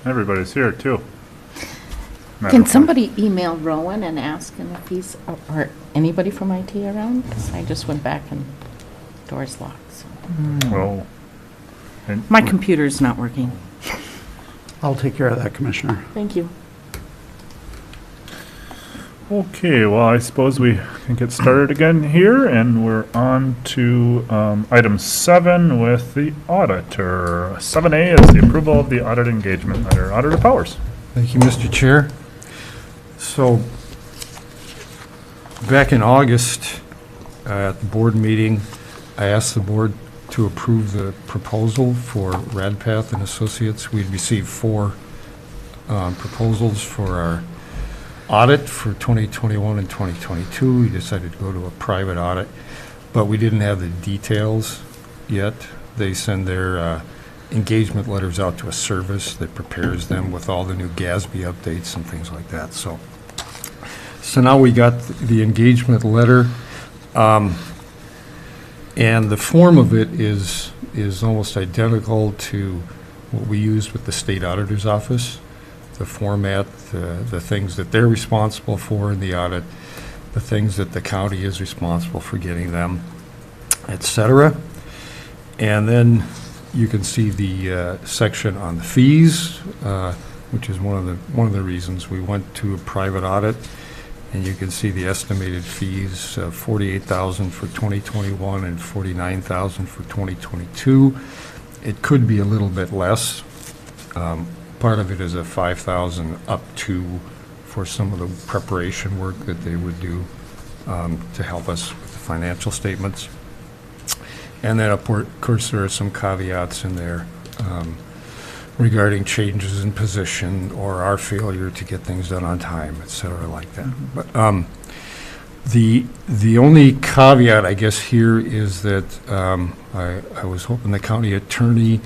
Everybody's here, too. Can somebody email Rowan and ask him if he's, or anybody from IT around? Because I just went back and door's locked, so. Well, and My computer's not working. I'll take care of that, Commissioner. Thank you. okay, well, I suppose we can get started again here, and we're on to item 7 with the auditor. 7A is the approval of the audit engagement letter. Auditor Powers. Thank you, Mr. Chair. So, back in August, at the board meeting, I asked the board to approve the proposal for Radpath and Associates. We'd received 4 proposals for our audit for 2021 and 2022. We decided to go to a private audit, but we didn't have the details yet. They send their engagement letters out to a service that prepares them with all the new GASB updates and things like that. So So now we got the engagement letter, and the form of it is almost identical to what we used with the state auditor's office. The format, the things that they're responsible for in the audit, the things that the county is responsible for getting them, et cetera. And then you can see the section on the fees, which is one of the reasons we went to a private audit. And you can see the estimated fees, $48,000 for 2021 and $49,000 for 2022. It could be a little bit less. Part of it is a $5,000 up to for some of the preparation work that they would do to help us with the financial statements. And then, of course, there are some caveats in there regarding changes in position or our failure to get things done on time, et cetera, like that. But the only caveat, I guess, here is that I was hoping the county attorney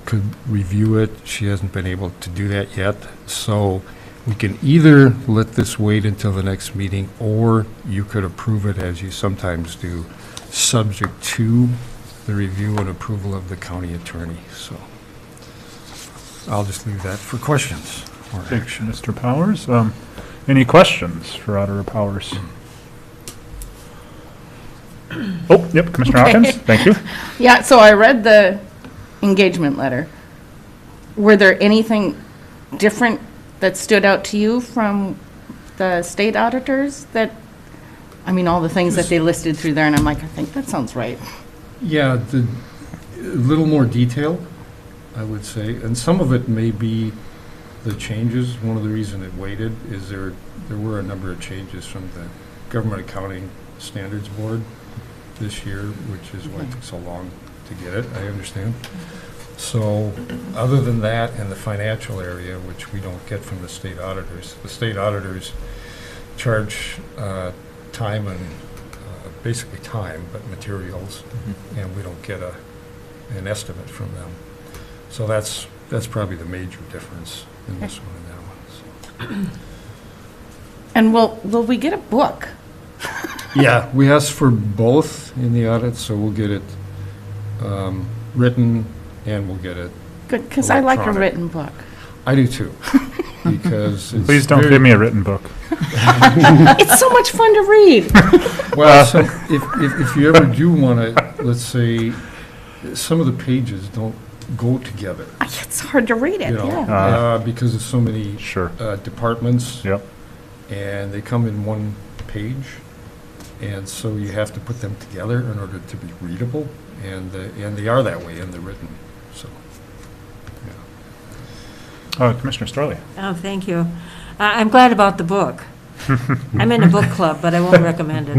could review it. She hasn't been able to do that yet. So we can either let this wait until the next meeting, or you could approve it, as you sometimes do, subject to the review and approval of the county attorney. So I'll just leave that for questions or Thanks, Mr. Powers. Any questions for Auditor Powers? Oh, yep, Commissioner Hawkins, thank you. Yeah, so I read the engagement letter. Were there anything different that stood out to you from the state auditors that, I mean, all the things that they listed through there, and I'm like, I think that sounds right. Yeah, a little more detail, I would say, and some of it may be the changes. One of the reasons it waited is there were a number of changes from the Government Accounting Standards Board this year, which is why it took so long to get it, I understand. So other than that and the financial area, which we don't get from the state auditors charge time and basically time, but materials, and we don't get an estimate from them. So that's probably the major difference in this one and that one. So. And will we get a book? Yeah, we asked for both in the audit, so we'll get it written and we'll get it. Good, because I like a electronic. written book. I do too, because it's Please don't very- give me a written book. It's so much fun to read. Well, so if you ever do want to, let's say, some of the pages don't go together, It's hard to read it, you know, yeah. because there's so many Sure. departments, Yep. and they come in one page, and so you have to put them together in order to be readable, and they are that way in the written, so. Commissioner Storley. Oh, thank you. I'm glad about the book. I'm in a book club, but I won't recommend it.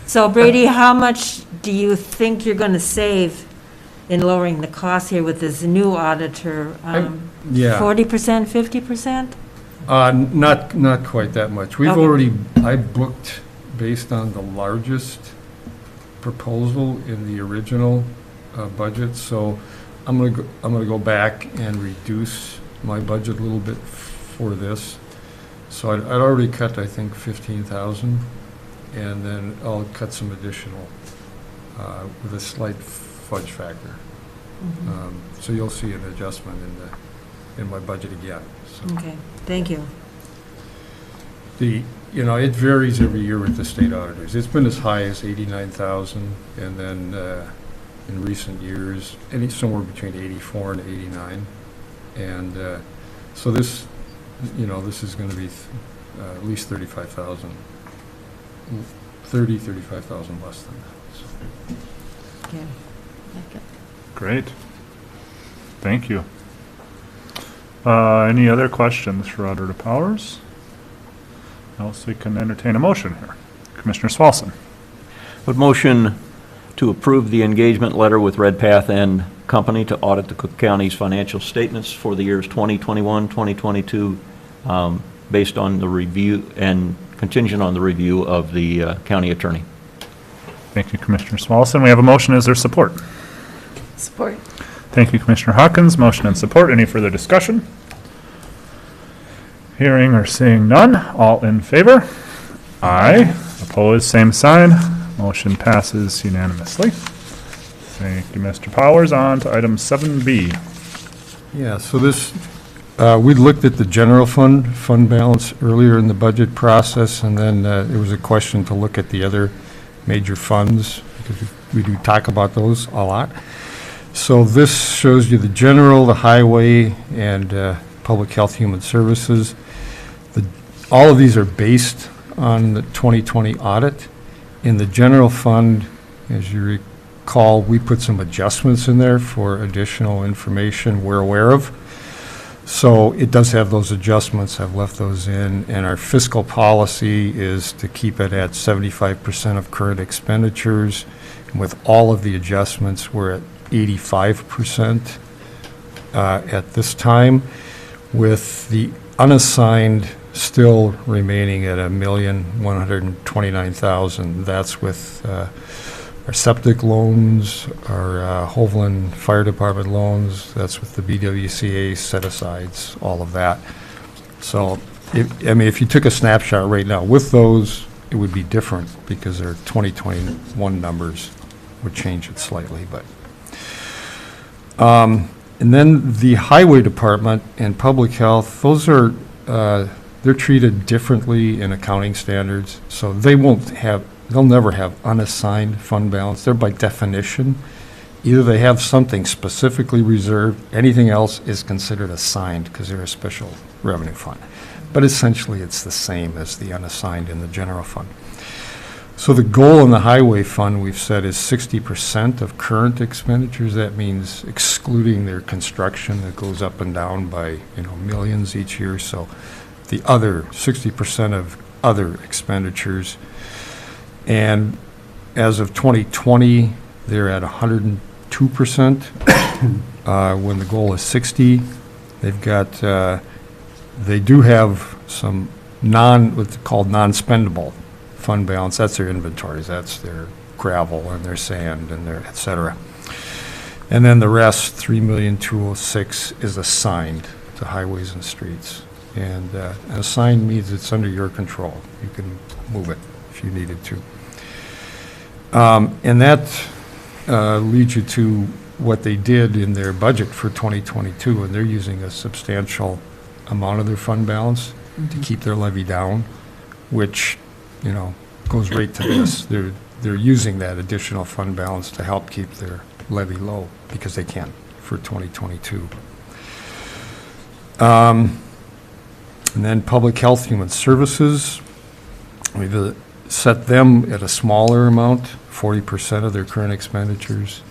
So Brady, how much do you think you're going to save in lowering the cost here with this new auditor? Yeah. 40%, 50%? Not quite that much. We've Okay. I booked based on the largest proposal in the original budget, so I'm gonna go back and reduce my budget a little bit for this. So I'd already cut, I think, 15,000, and then I'll cut some additional with a slight fudge factor. So you'll see an adjustment in my budget again. So. Okay, thank you. It varies every year with the state auditors. It's been as high as 89,000, and then in recent years, somewhere between 84 and 89. And so this is going to be at least 35,000, 35,000 less than that. So. Okay. Great. Thank you. Any other questions for Auditor Powers? Else we can entertain a motion here. Commissioner Swalson. Would motion to approve the engagement letter with Redpath and Company to audit the Cook County's financial statements for the years 2021, 2022, based on the review and contingent on the review of the county attorney. Thank you, Commissioner Swalson. We have a motion. Is there support? Support. Thank you, Commissioner Hawkins. Motion and support. Any further discussion? Hearing or seeing none, all in favor? Aye. Opposed, same sign. Motion passes unanimously. Thank you, Mr. Powers. On to item 7B. Yeah, so this, we looked at the general fund balance earlier in the budget process, and then there was a question to look at the other major funds, because we do talk about those a lot. So this shows you the general, the highway, and public health, human services. All of these are based on the 2020 audit. In the general fund, as you recall, we put some adjustments in there for additional information we're aware of. So it does have those adjustments. I've left those in. And our fiscal policy is to keep it at 75% of current expenditures. And with all of the adjustments, we're at 85% at this time, with the unassigned still remaining at $1,129,000. That's with our septic loans, our Hovland Fire Department loans, that's with the BWCA set-asides, all of that. So, if you took a snapshot right now, with those, it would be different because our 2021 numbers would change it slightly, but. And then the highway department and public health, those are, they're treated differently in accounting standards, so they'll never have unassigned fund balance. They're by definition, either they have something specifically reserved, anything else is considered assigned because they're a special revenue fund. But essentially, it's the same as the unassigned in the general fund. So the goal in the highway fund, we've said, is 60% of current expenditures. That means excluding their construction that goes up and down by, millions each year. So the other 60% of other expenditures. And as of 2020, they're at 102%. When the goal is 60, they've got, they do have some what's called non-spendable fund balance. That's their inventories. That's their gravel and their sand and their et cetera. And then the rest, $3,206,000, is assigned to highways and streets. And assigned means it's under your control. You can move it if you needed to. And that leads you to what they did in their budget for 2022, and they're using a substantial amount of their fund balance to keep their levy down, which, goes right to this. They're using that additional fund balance to help keep their levy low because they can for 2022. And then public health, human services, we've set them at a smaller amount, 40% of their current expenditures.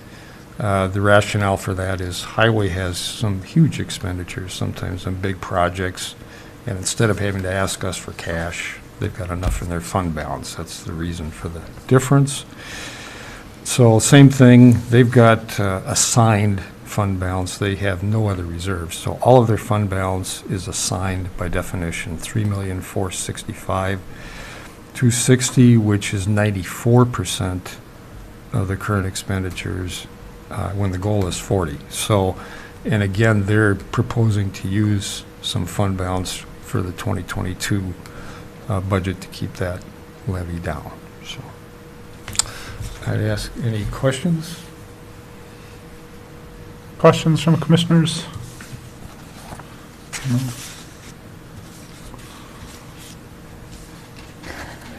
The rationale for that is highway has some huge expenditures, sometimes on big projects, and instead of having to ask us for cash, they've got enough in their fund balance. That's the reason for the difference. So same thing, they've got assigned fund balance. They have no other reserves. So all of their fund balance is assigned by definition, $3,465,260, which is 94% of the current expenditures when the goal is 40. So, and again, they're proposing to use some fund balance for the 2022 budget to keep that levy down. So I'd ask any questions? Questions from commissioners?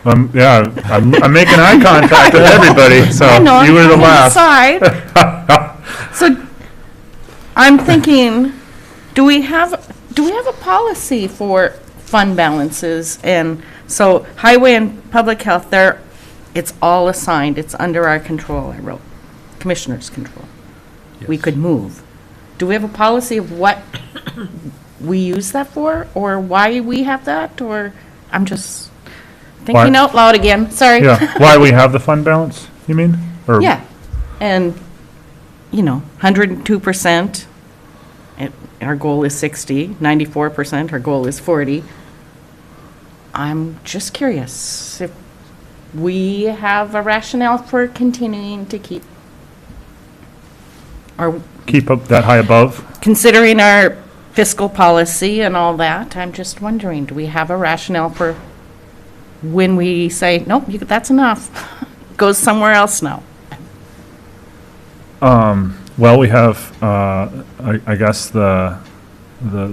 No. Yeah, I'm making eye contact with everybody, so you were the last. So I'm thinking, do we have a policy for fund balances? And so highway and public health, it's all assigned. It's under our control. I wrote commissioner's control. Yes. We could move. Do we have a policy of what we use that for, or why we have that? Or I'm just thinking out loud again. Sorry. Yeah, why we have the fund balance, you mean? Or Yeah, and 102%. Our goal is 60. 94%. Our goal is 40. I'm just curious if we have a rationale for continuing to keep keep up that high above? considering our fiscal policy and all that. I'm just wondering, do we have a rationale for when we say, nope, that's enough, goes somewhere else now? Well, we have, I guess, the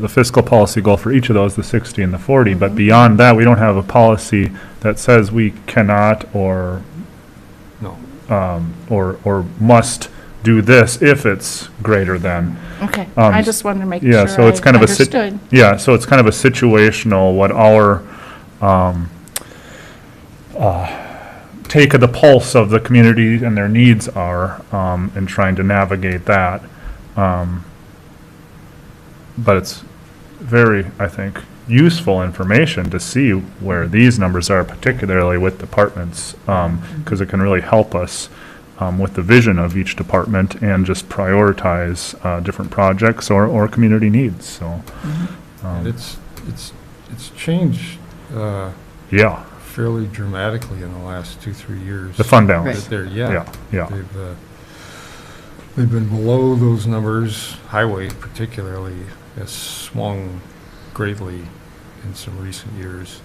fiscal policy goal for each of those, the 60 and the 40, but beyond that, we don't have a policy that says we cannot or No. or must do this if it's greater than. Okay, I just wanted to make sure Yeah, so it's kind I of a understood. yeah, so it's kind of a situational, what our take of the pulse of the community and their needs are, and trying to navigate that. But it's very, I think, useful information to see where these numbers are, particularly with departments, because it can really help us with the vision of each department and just prioritize different projects or community needs, so. And it's changed Yeah, fairly dramatically in the last 2-3 years. the fund balance. That they're- Yeah, yeah. They've been below those numbers. Highway particularly has swung greatly in some recent years.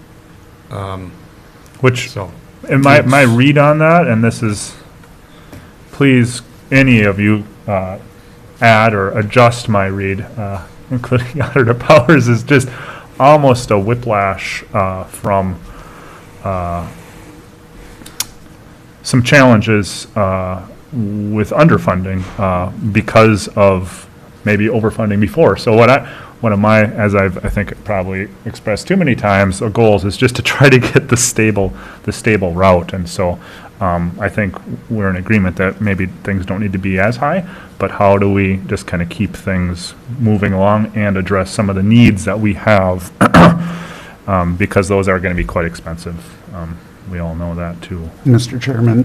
Which, So, and my read on that, and this is, please, any of you add or adjust my read, including Auditor Powers, is just almost a whiplash from some challenges with underfunding because of maybe overfunding before. So one of my, as I've, I think, probably expressed too many times, goals is just to try to get the stable route. And so I think we're in agreement that maybe things don't need to be as high, but how do we just kind of keep things moving along and address some of the needs that we have, because those are going to be quite expensive. We all know that too. Mr. Chairman,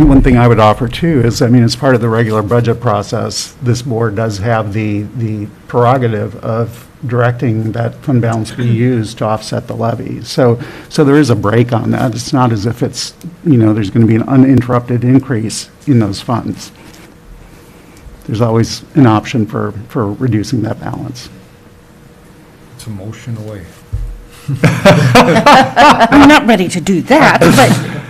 one thing I would offer too is, I mean, as part of the regular budget process, this board does have the prerogative of directing that fund balance be used to offset the levy. So there is a break on that. It's not as if it's, there's going to be an uninterrupted increase in those funds. There's always an option for reducing that balance. it's a motion away. I'm not ready to do that,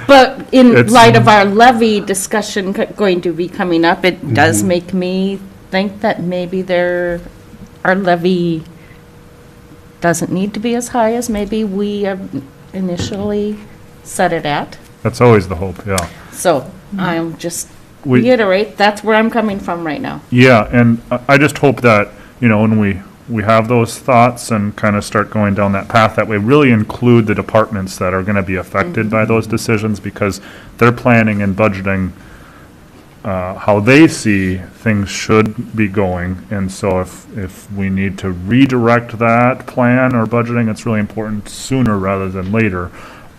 but in It's- light of our levy discussion going to be coming up, it does make me think that maybe our levy doesn't need to be as high as maybe we initially set it at. That's always the hope, yeah. So I'm just We- reiterate, that's where I'm coming from right now. Yeah, and I just hope that, when we have those thoughts and kind of start going down that path, that we really include the departments that are going to be affected by those decisions, because they're planning and budgeting how they see things should be going. And so if we need to redirect that plan or budgeting, it's really important sooner rather than later.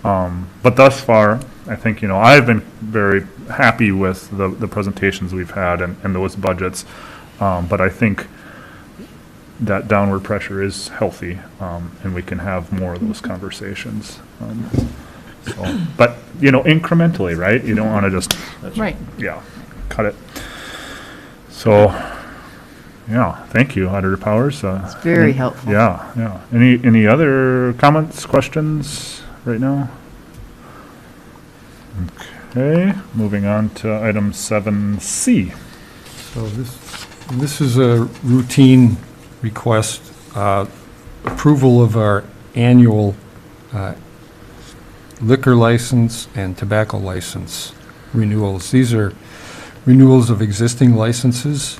But thus far, I think, I've been very happy with the presentations we've had and those budgets. But I think that downward pressure is healthy, and we can have more of those conversations. But, incrementally, right? You don't want to just, Right. yeah, cut it. So, yeah, thank you, Auditor Powers. It's very helpful. Yeah, yeah. Any other comments, questions right now? Okay, moving on to item 7C. So this is a routine request, approval of our annual liquor license and tobacco license renewals. These are renewals of existing licenses.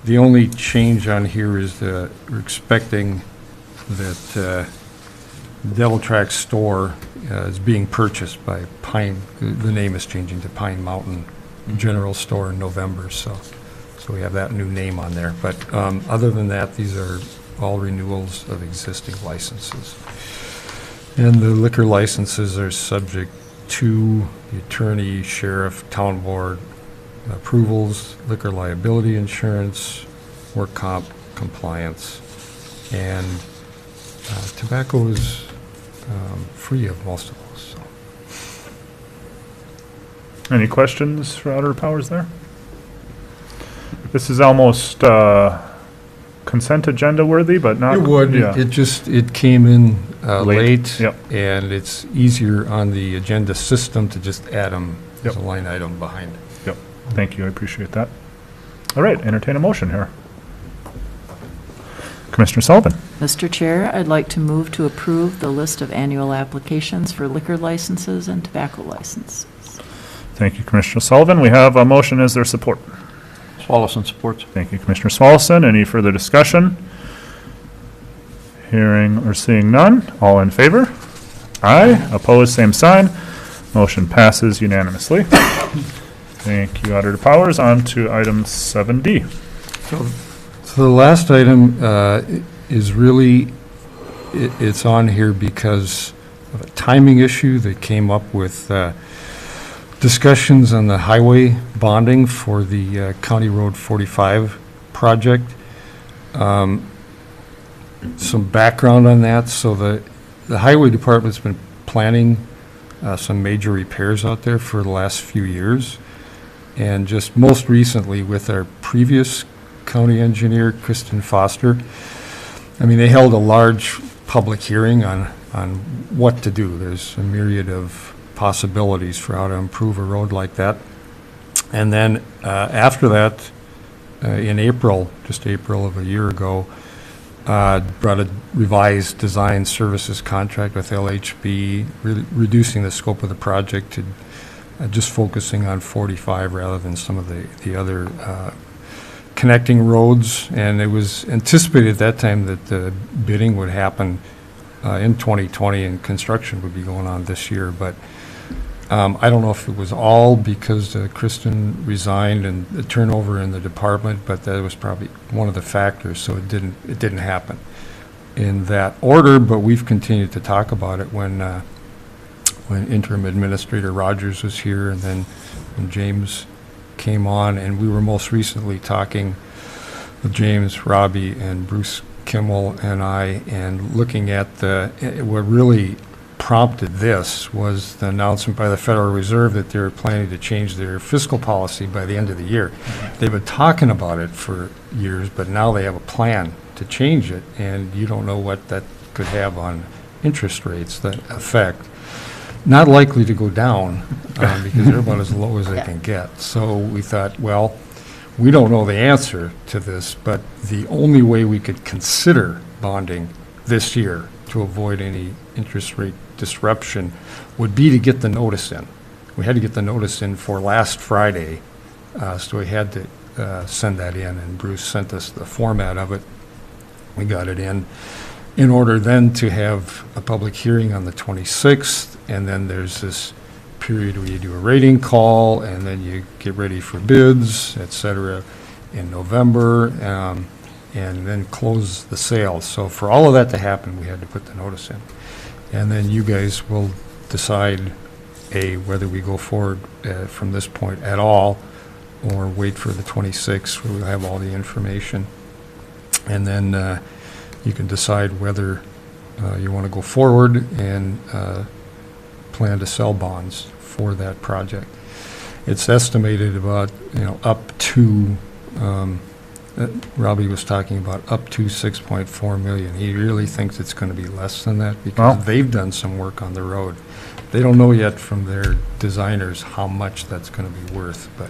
The only change on here is that we're expecting that Devil Track store is being purchased by Pine, the name is changing to Pine Mountain General Store in November, so we have that new name on there. But other than that, these are all renewals of existing licenses. And the liquor licenses are subject to the attorney, sheriff, town board approvals, liquor liability insurance, work comp compliance, and tobacco is free of most of those. So. Any questions for Auditor Powers there? This is almost kind consent agenda worthy, but not. It would, Yeah. it came in late. Yep. And it's easier on the agenda system to just add them as a Yep. line item behind. Yep, thank you, I appreciate that. All right, entertain a motion here. Commissioner Sullivan. Mr. Chair, I'd like to move to approve the list of annual applications for liquor licenses and tobacco licenses. Thank you, Commissioner Sullivan. We have a motion. Is there support? Swallowson supports. Thank you, Commissioner Swallowson. Any further discussion? Hearing or seeing none. All in favor? Aye. Opposed, same sign. Motion passes unanimously. Thank you, Auditor Powers. On to item 7D. So the last item is really, it's on here because of a timing issue that came up with discussions on the highway bonding for the County Road 45 project. Some background on that. So the Highway Department's been planning some major repairs out there for the last few years. And just most recently with our previous county engineer, Kristen Foster, I mean, they held a large public hearing on what to do. There's a myriad of possibilities for how to improve a road like that. And then after that, in April, just April of a year ago, brought a revised design services contract with LHB, reducing the scope of the project to just focusing on 45 rather than some of the other connecting roads. And it was anticipated at that time that the bidding would happen in 2020 and construction would be going on this year. But I don't know if it was all because Kristen resigned and the turnover in the department, but that was probably one of the factors. So it didn't happen in that order. But we've continued to talk about it when Interim Administrator Rogers was here, and then when James came on, and we were most recently talking with James, Robbie, and Bruce Kimmel and I, and looking at what really prompted this was the announcement by the Federal Reserve that they're planning to change their fiscal policy by the end of the year. They've been talking about it for years, but now they have a plan to change it, and you don't know what that could have on interest rates, that effect. Not likely to go down because they're about as low as they can get. So we thought, well, we don't know the answer to this, but the only way we could consider bonding this year to avoid any interest rate disruption would be to get the notice in. We had to get the notice in for last Friday, so we had to send that in, and Bruce sent us the format of it. We got it in order then to have a public hearing on the 26th, and then there's this period where you do a rating call, and then you get ready for bids, et cetera, in November, and then close the sale. So for all of that to happen, we had to put the notice in. And then you guys will decide, whether we go forward from this point at all, or wait for the 26th, where we'll have all the information. And then you can decide whether you want to go forward and plan to sell bonds for that project. It's estimated about, up to, Robbie was talking about up to 6.4 million. He really thinks it's going to be less than that because they've done some work on the road. They don't know yet from their designers how much that's going to be worth, but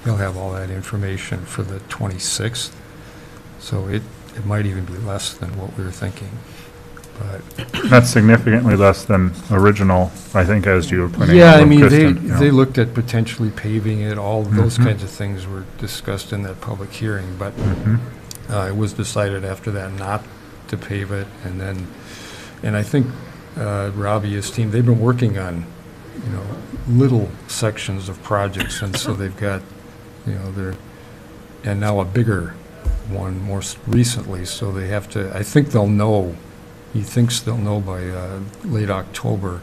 they'll have all that information for the 26th. So it might even be less than what we were thinking. But That's significantly less than original, I think, as you were planning. yeah, on I with mean, Kristen, they looked at potentially paving it. All those Mhm. kinds of things were discussed in that public hearing, but it was decided after that not to pave it. And I think Robbie, his team, they've been working on, little sections of projects, and so they've got, and now a bigger one more recently, so they have to, I think they'll know, he thinks they'll know by late October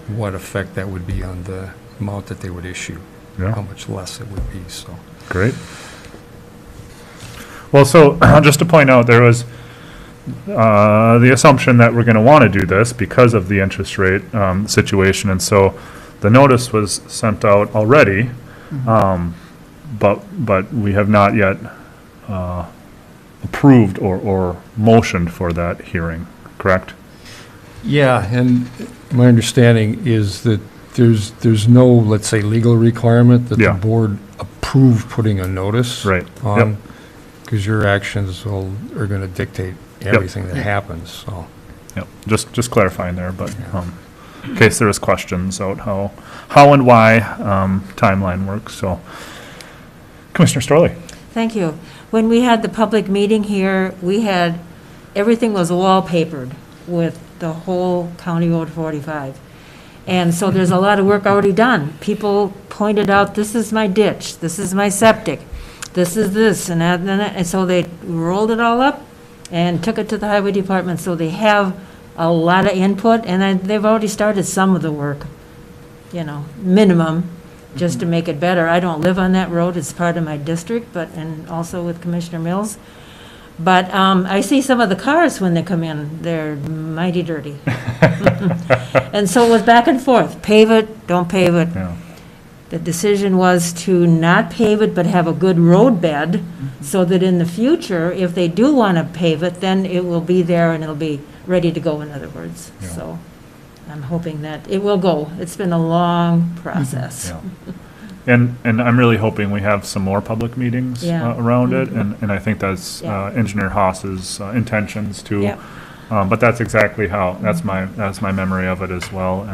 what effect that would be on the amount that they would issue, how much less it would be, so. Great. Well, so just to point out, there was the assumption that we're going to want to do this because of the interest rate situation, and so the notice was sent out already, but we have not yet approved or motioned for that hearing, correct? Yeah, and my understanding is that there's no, let's say, legal requirement that the Yeah. board approve putting a notice Right, on, because your actions are going to dictate everything that Yep. happens, so. Yep, just clarifying there, but in case there was questions about how and why timeline works, so. Commissioner Storley? Thank you. When we had the public meeting here, everything was wallpapered with the whole County Road 45. And so there's a lot of work already done. People pointed out, this is my ditch, this is my septic, this is this, and that, and that. And so they rolled it all up and took it to the highway department. So they have a lot of input, and they've already started some of the work, minimum, just to make it better. I don't live on that road, it's part of my district, and also with Commissioner Mills. But I see some of the cars when they come in, they're mighty dirty. And so it was back and forth, pave it, don't pave it. Yeah. The decision was to not pave it, but have a good road bed, so that in the future, if they do want to pave it, then it will be there and it'll be ready to go, in other words. Yeah. So I'm hoping that it will go. It's been a long process. Yeah. And I'm really hoping we have some more public meetings Yeah. around it, and I think that's Yeah. Engineer Haas's intentions too. Yep. But that's exactly how, that's my memory of it as well,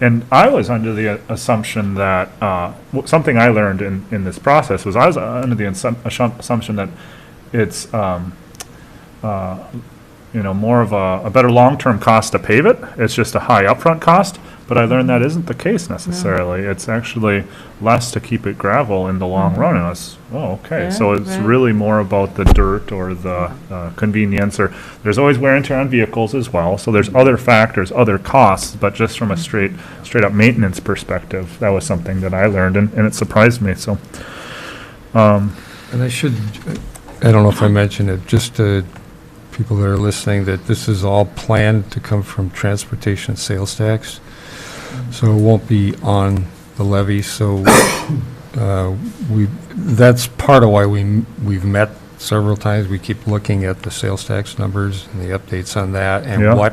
and I was under the assumption that, something I learned in this process was I was under the assumption that it's, more of a better long-term cost to pave it. It's just a high upfront cost, but I learned that isn't the case necessarily. It's actually less to keep it gravel in the long run. And I was, okay. Yeah, So it's right. really more about the dirt or the convenience, or there's always wear and tear on vehicles as well. So there's other factors, other costs, but just from a straight up maintenance perspective, that was something that I learned, and it surprised me. So, And I don't know if I mentioned it, just to people that are listening, that this is all planned to come from transportation sales tax. So it won't be on the levy, so that's part of why we've met several times. We keep looking at the sales tax numbers and the updates on that, and Yeah.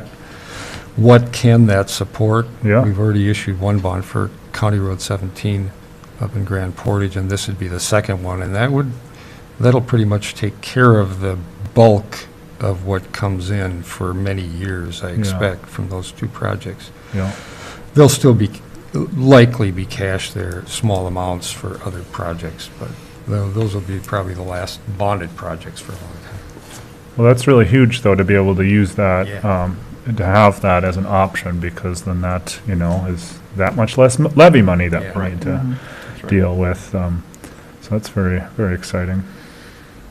what can that support? Yeah. We've already issued one bond for County Road 17 up in Grand Portage, and this would be the second one, and that'll pretty much take care of the bulk of what comes in for many years, I expect, from those two projects. yeah. There'll still likely be cash there, small amounts for other projects, but those will be probably the last bonded projects for a long time. Well, that's really huge, though, to be able to use that, Yeah. to have that as an option, because then that, is that much less levy money that Yeah. we need to deal with. So that's very, very exciting.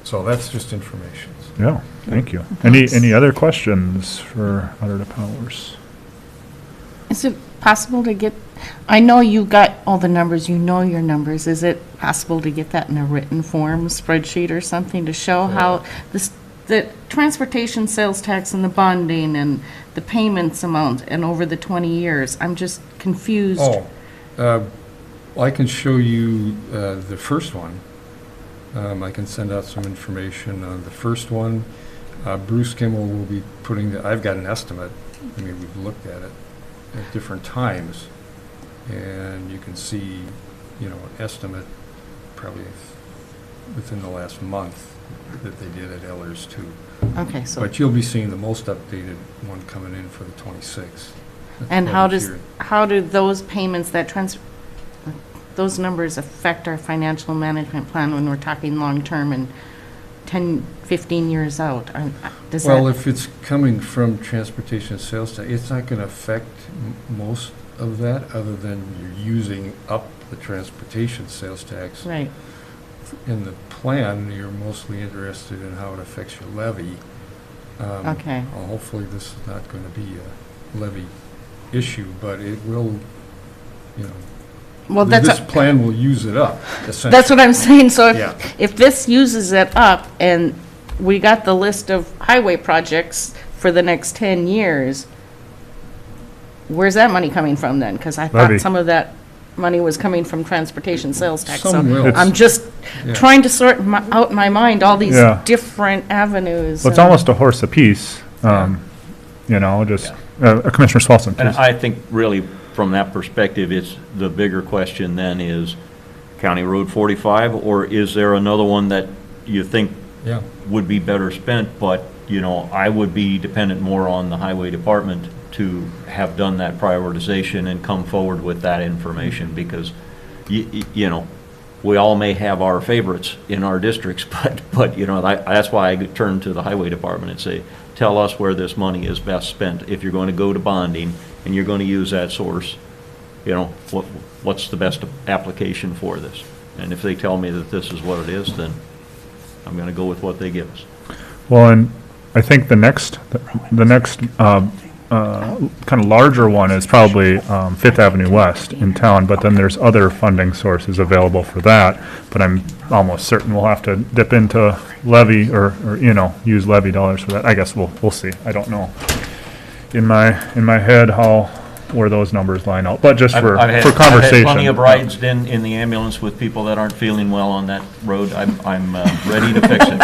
So that's just information. Yeah, thank you. Any other questions for Auditor Powers? Is it possible to get, I know you got all the numbers, you know your numbers. Is it possible to get that in a written form, spreadsheet or something, to show how the transportation sales tax and the bonding and the payments amount and over the 20 years? I'm just confused. I can show you the first one. I can send out some information on the first one. Bruce Kimmel will be I've got an estimate. I mean, we've looked at it at different times, and you can see, an estimate probably within the last month that they did at Ellers too. Okay, so, But you'll be seeing the most updated one coming in for the 26th. and how do those payments, those numbers affect our financial management plan when we're talking long-term and 10, 15 years out? Does Well, that, if it's coming from transportation sales tax, it's not going to affect most of that, other than you're using up the transportation sales tax. right, In the plan, you're mostly interested in how it affects your levy. okay. Hopefully, this is not going to be a levy issue, but it will, Well, this plan will use it up, essentially. That's what I'm saying, so Yeah. if this uses it up, and we got the list of highway projects for the next 10 years, where's that money coming from then? Because I Levy. thought some of that, money was coming from transportation sales tax. So Some will. I'm just Yeah. trying to sort out in my mind all these Yeah. different avenues. Well, it's and- almost a horse apiece, you know, just, Commissioner Swelson, And please. I think really, from that perspective, it's, the bigger question then is County Road 45, or is there another one that you think Yeah. would be better spent, but, you know, I would be dependent more on the highway department to have done that prioritization and come forward with that information, because, you know, we all may have our favorites in our districts, but, you know, that's why I turn to the highway department and say, tell us where this money is best spent. If you're going to go to bonding and you're going to use that source, you know, what's the best application for this? And if they tell me that this is what it is, then I'm going to go with what they give us. Well, and I think the next kind of larger one is probably Fifth Avenue West in town, but then there's other funding sources available for that. But I'm almost certain we'll have to dip into levy or you know, use levy dollars for that. I guess we'll see. I don't know in my head where those numbers line out, but just for I've conversation. had plenty of rides in the ambulance with people that aren't feeling well on that road. I'm ready to fix it.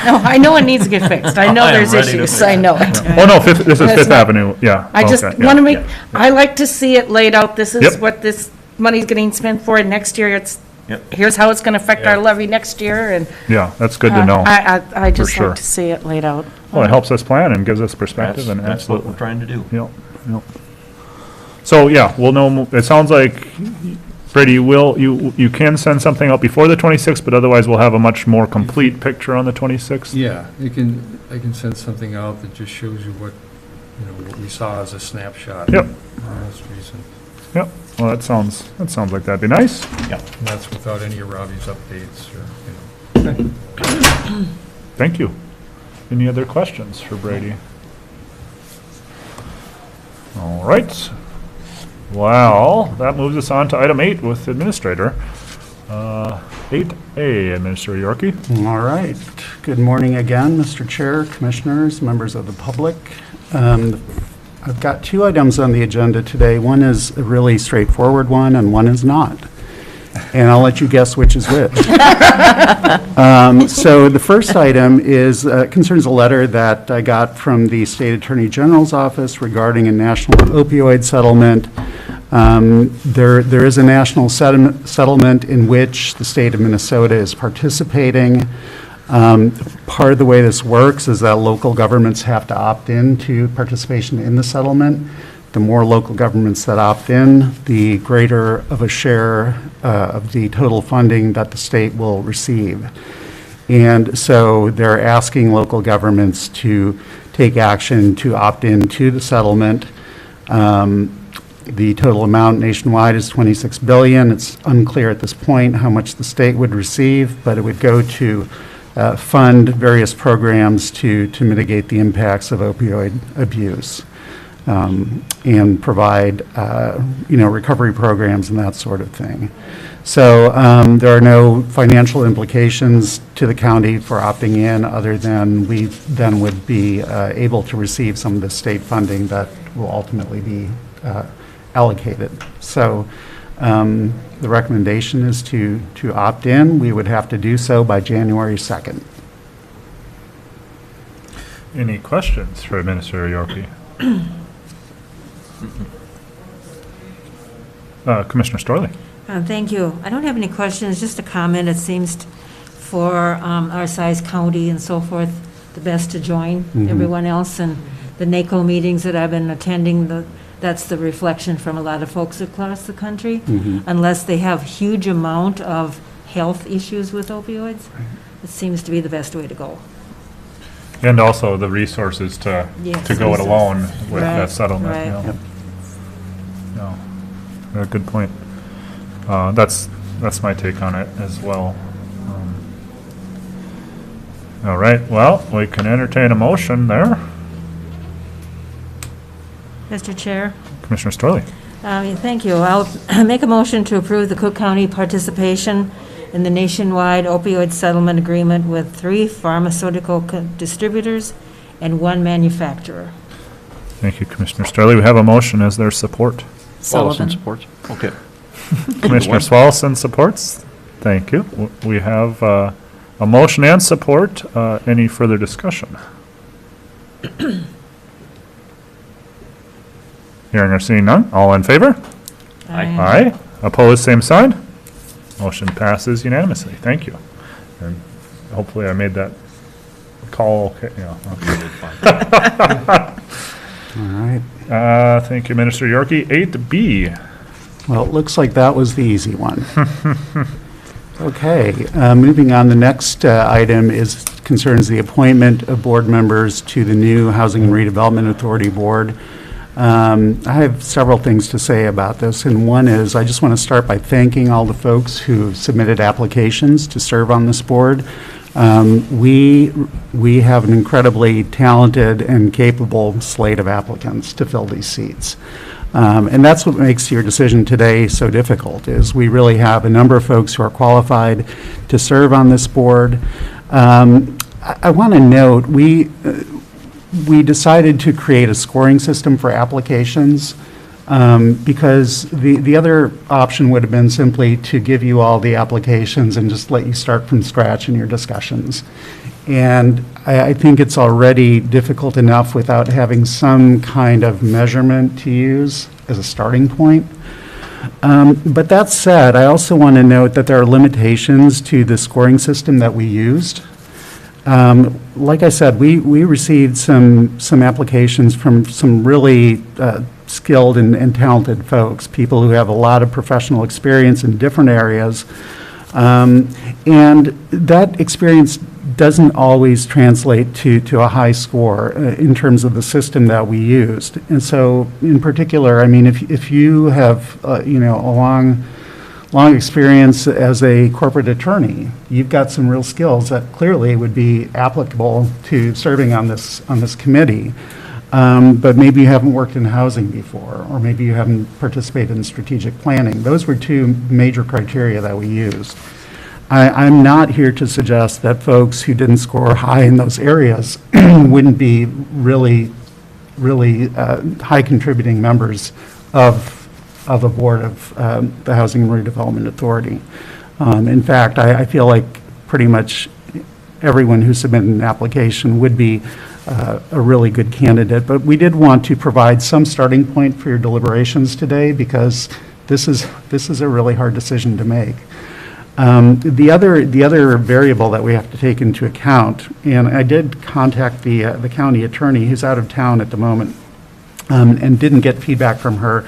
No, I know it needs to get fixed. I know I am there's ready to issues. fix I it. know it. Oh, no, this is That's Fifth not- Avenue, yeah. I just okay, yeah. want to make, I like to see it laid out. This is Yep. what this money's getting spent for, and next year Yep. here's how it's going to affect our levy next year, and. Yeah, that's good to know. I just sure. like to see it laid out. Well, it helps us plan and gives us perspective and That's what absolutely. we're trying to do. Yep, yep. So, yeah, we'll know, it sounds like, Brady, you can send something out before the 26th, but otherwise we'll have a much more complete picture on the 26th? Yeah, I can send something out that just shows you what, you know, what we saw as a snapshot. Yep. Most recent. Yep, well, that sounds like that'd be nice. And that's without any of Robbie's updates or, you know. Thank you. Any other questions for Brady? All right. Well, that moves us on to item 8 with Administrator. 8A, Administrator Yorkie. All right. Good morning again, Mr. Chair, Commissioners, members of the public. I've got 2 items on the agenda today. One is a really straightforward one, and one is not. And I'll let you guess which is which. So the first item is concerns a letter that I got from the State Attorney General's office regarding a national opioid settlement. There is a national settlement in which the state of Minnesota is participating. Part of the way this works is that local governments have to opt in to participation in the settlement. The more local governments that opt in, the greater of a share of the total funding that the state will receive. And so they're asking local governments to take action to opt into the settlement. The total amount nationwide is $26 billion. It's unclear at this point how much the state would receive, but it would go to fund various programs to mitigate the impacts of opioid abuse. And provide, recovery programs and that sort of thing. So there are no financial implications to the county for opting in, other than we then would be able to receive some of the state funding that will ultimately be allocated. So the recommendation is to opt in. We would have to do so by January 2nd. Any questions for Administrator Yorkie? Commissioner Storley. Thank you. I don't have any questions, just a comment. It seems for our size county and so forth, the best to join everyone else. And the NACO meetings that I've been attending, that's the reflection from a lot of folks across the country. Unless they have huge amount of health issues with opioids, it seems to be the best way to go. And also the resources to go it alone with that settlement. Right. Yeah. Yeah, good point. That's my take on it as well. All right, well, we can entertain a motion there. Mr. Chair? Commissioner Storley. Thank you. I'll make a motion to approve the Cook County participation in the nationwide opioid settlement agreement with 3 pharmaceutical distributors and 1 manufacturer. Thank you, Commissioner Storley. We have a motion. Is there support? Sullivan supports. Okay. Commissioner Swallowson supports. Thank you. We have a motion and support. Any further discussion? Hearing or seeing none, all in favor? Aye. Opposed, same sign. Motion passes unanimously. Thank you. And hopefully I made that call, okay, yeah. All right. Thank you, Minister Yorkie. 8B. Well, it looks like that was the easy one. Okay, moving on, the next item concerns the appointment of board members to the new Housing and Redevelopment Authority Board. I have several things to say about this, and one is I just want to start by thanking all the folks who submitted applications to serve on this board. We have an incredibly talented and capable slate of applicants to fill these seats. And that's what makes your decision today so difficult, is we really have a number of folks who are qualified to serve on this board. I want to note, we decided to create a scoring system for applications because the other option would have been simply to give you all the applications and just let you start from scratch in your discussions. And I think it's already difficult enough without having some kind of measurement to use as a starting point. But that said, I also want to note that there are limitations to the scoring system that we used. Like I said, we received some applications from some really skilled and talented folks, people who have a lot of professional experience in different areas. And that experience doesn't always translate to a high score in terms of the system that we used. And so, in particular, I mean, if you have, a long experience as a corporate attorney, you've got some real skills that clearly would be applicable to serving on this committee. But maybe you haven't worked in housing before, or maybe you haven't participated in strategic planning. Those were two major criteria that we used. I'm not here to suggest that folks who didn't score high in those areas wouldn't be really high contributing members of a board of the Housing and Redevelopment Authority. In fact, I feel like pretty much everyone who submitted an application would be a really good candidate, but we did want to provide some starting point for your deliberations today because this is a really hard decision to make. The other variable that we have to take into account, and I did contact the county attorney who's out of town at the moment and didn't get feedback from her,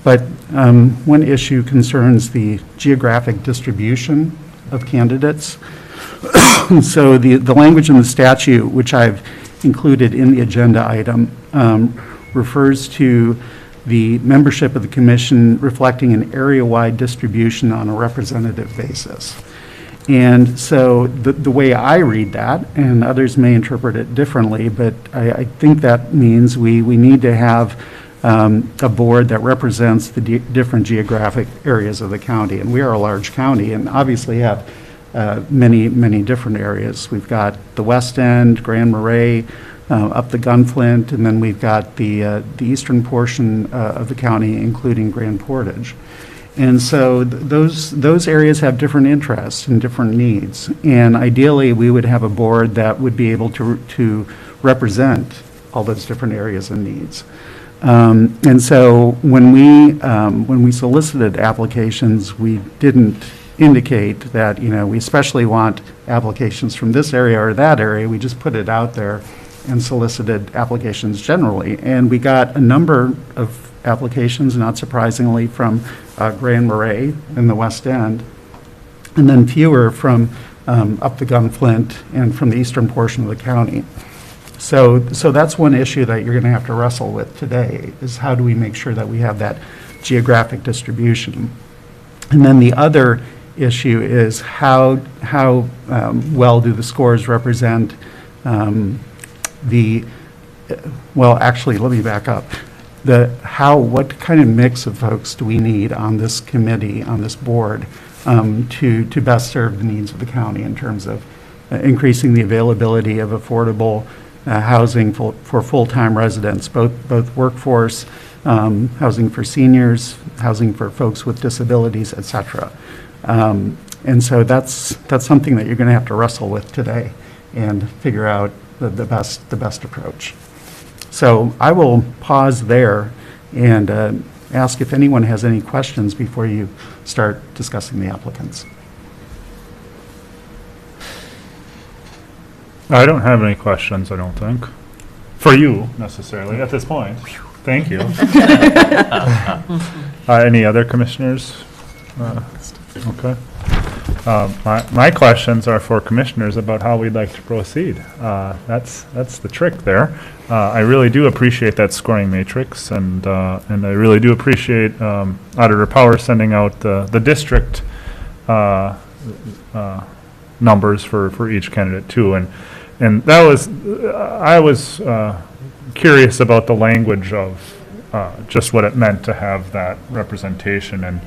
but one issue concerns the geographic distribution of candidates. So the language in the statute, which I've included in the agenda item, refers to the membership of the commission reflecting an area-wide distribution on a representative basis. And so the way I read that, and others may interpret it differently, but I think that means we need to have a board that represents the different geographic areas of the county. And we are a large county and obviously have many different areas. We've got the West End, Grand Marais, up the Gunflint, and then we've got the eastern portion of the county, including Grand Portage. And so those areas have different interests and different needs. And ideally, we would have a board that would be able to represent all those different areas and needs. And so when we solicited applications, we didn't indicate that, we especially want applications from this area or that area. We just put it out there and solicited applications generally. And we got a number of applications, not surprisingly, from Grand Marais in the West End, and then fewer from up the Gunflint and from the eastern portion of the county. So that's one issue that you're going to have to wrestle with today, is how do we make sure that we have that geographic distribution? And then the other issue is how well do the scores represent actually, let me back up. What kind of mix of folks do we need on this committee, on this board, to best serve the needs of the county in terms of increasing the availability of affordable housing for full-time residents, both workforce, housing for seniors, housing for folks with disabilities, et cetera. And so that's something that you're going to have to wrestle with today and figure out the best approach. So I will pause there and ask if anyone has any questions before you start discussing the applicants. I don't have any questions, I don't think, for you necessarily at this point. Thank you. Any other commissioners? Okay. My questions are for commissioners about how we'd like to proceed. That's the trick there. I really do appreciate that scoring matrix, and I really do appreciate Auditor Power sending out the district numbers for each candidate too. And that was I was curious about the language of just what it meant to have that representation,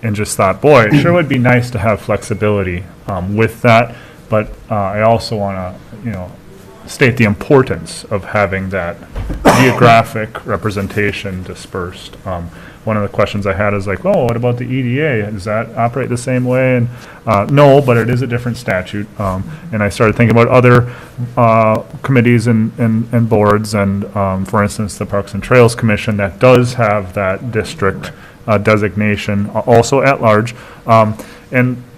and just thought, boy, it sure would be nice to have flexibility with that. But I also want to, state the importance of having that geographic representation dispersed. One of the questions I had is like, well, what about the EDA? Does that operate the same way? And no, but it is a different statute. And I started thinking about other committees and boards, and for instance, the Parks and Trails Commission that does have that district designation, also at large.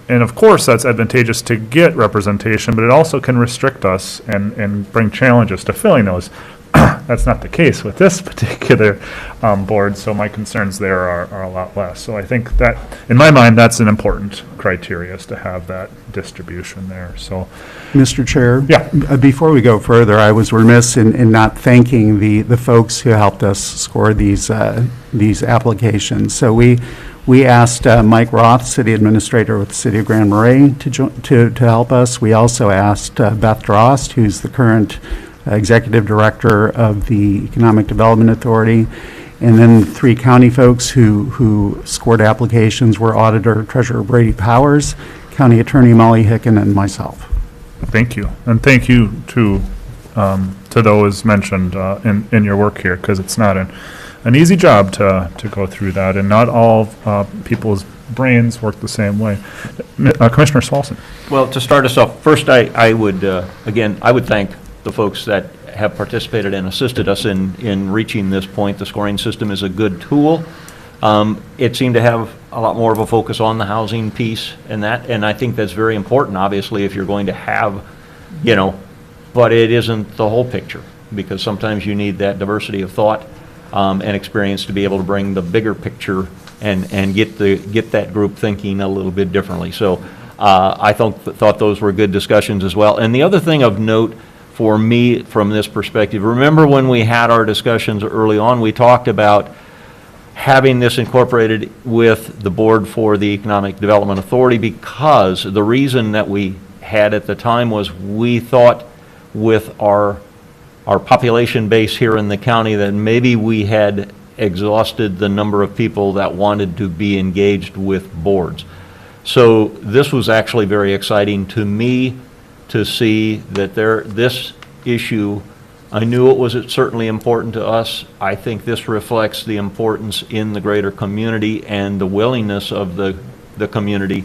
And of course, that's advantageous to get representation, but it also can restrict us and bring challenges to filling those. That's not the case with this particular board, so my concerns there are a lot less. So I think that, in my mind, that's an important criteria, is to have that distribution there. So, Mr. Chair? Yeah. Before we go further, I was remiss in not thanking the folks who helped us score these applications. So we asked Mike Roth, City Administrator with the City of Grand Marais, to help us. We also asked Beth Drost, who's the current Executive Director of the Economic Development Authority. And then 3 county folks who scored applications were Auditor Treasurer Brady Powers, County Attorney Molly Hicken, and myself. thank you. And thank you to those mentioned in your work here, because it's not an easy job to go through that, and not all people's brains work the same way. Commissioner Swalson. Well, to start us off, first I would, again, I would thank the folks that have participated and assisted us in reaching this point. The scoring system is a good tool. It seemed to have a lot more of a focus on the housing piece and I think that's very important, obviously, if you're going to have, but it isn't the whole picture, because sometimes you need that diversity of thought and experience to be able to bring the bigger picture and get that group thinking a little bit differently. So I thought those were good discussions as well. And the other thing of note for me from this perspective, remember when we had our discussions early on, we talked about having this incorporated with the board for the Economic Development Authority, because the reason that we had at the time was we thought with our population base here in the county that maybe we had exhausted the number of people that wanted to be engaged with boards. So this was actually very exciting to me to see that this issue, I knew it was certainly important to us. I think this reflects the importance in the greater community and the willingness of the community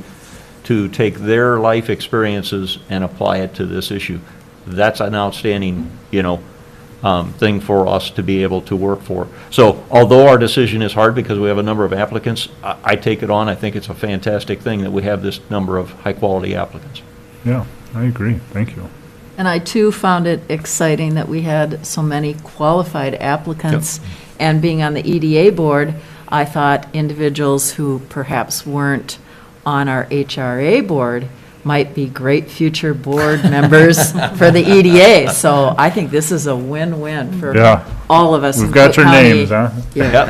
to take their life experiences and apply it to this issue. That's an outstanding, thing for us to be able to work for. So although our decision is hard because we have a number of applicants, I take it on. I think it's a fantastic thing that we have this number of high-quality applicants. Yeah, I agree. Thank you. And I too found it exciting that we had so many qualified applicants. Yep. And being on the EDA board, I thought individuals who perhaps weren't on our HRA board might be great future board members for the EDA. So I think this is a win-win for all of us. We've got your names, huh? Yeah.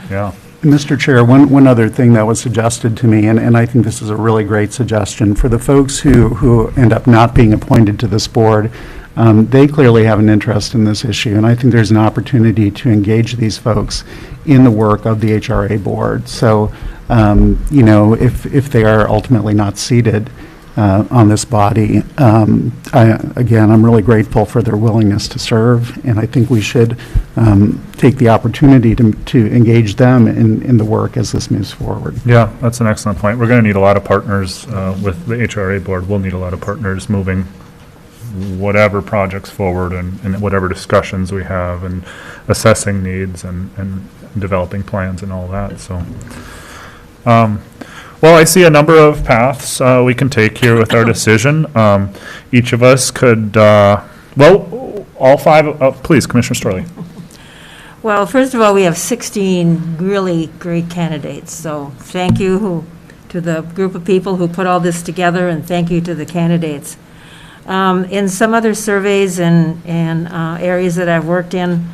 Yeah. Mr. Chair, one other thing that was suggested to me, and I think this is a really great suggestion, for the folks who end up not being appointed to this board, they clearly have an interest in this issue, and I think there's an opportunity to engage these folks in the work of the HRA board. So, if they are ultimately not seated, on this body. Again, I'm really grateful for their willingness to serve, and I think we should take the opportunity to engage them in the work as this moves forward. Yeah, that's an excellent point. We're going to need a lot of partners with the HRA board. We'll need a lot of partners moving whatever projects forward and whatever discussions we have and assessing needs and developing plans and all that, so. Well, I see a number of paths we can take here with our decision. Each of us could, well, all five, please, Commissioner Storley. Well, first of all, we have 16 really great candidates, so thank you to the group of people who put all this together, and thank you to the candidates. In some other surveys and areas that I've worked in,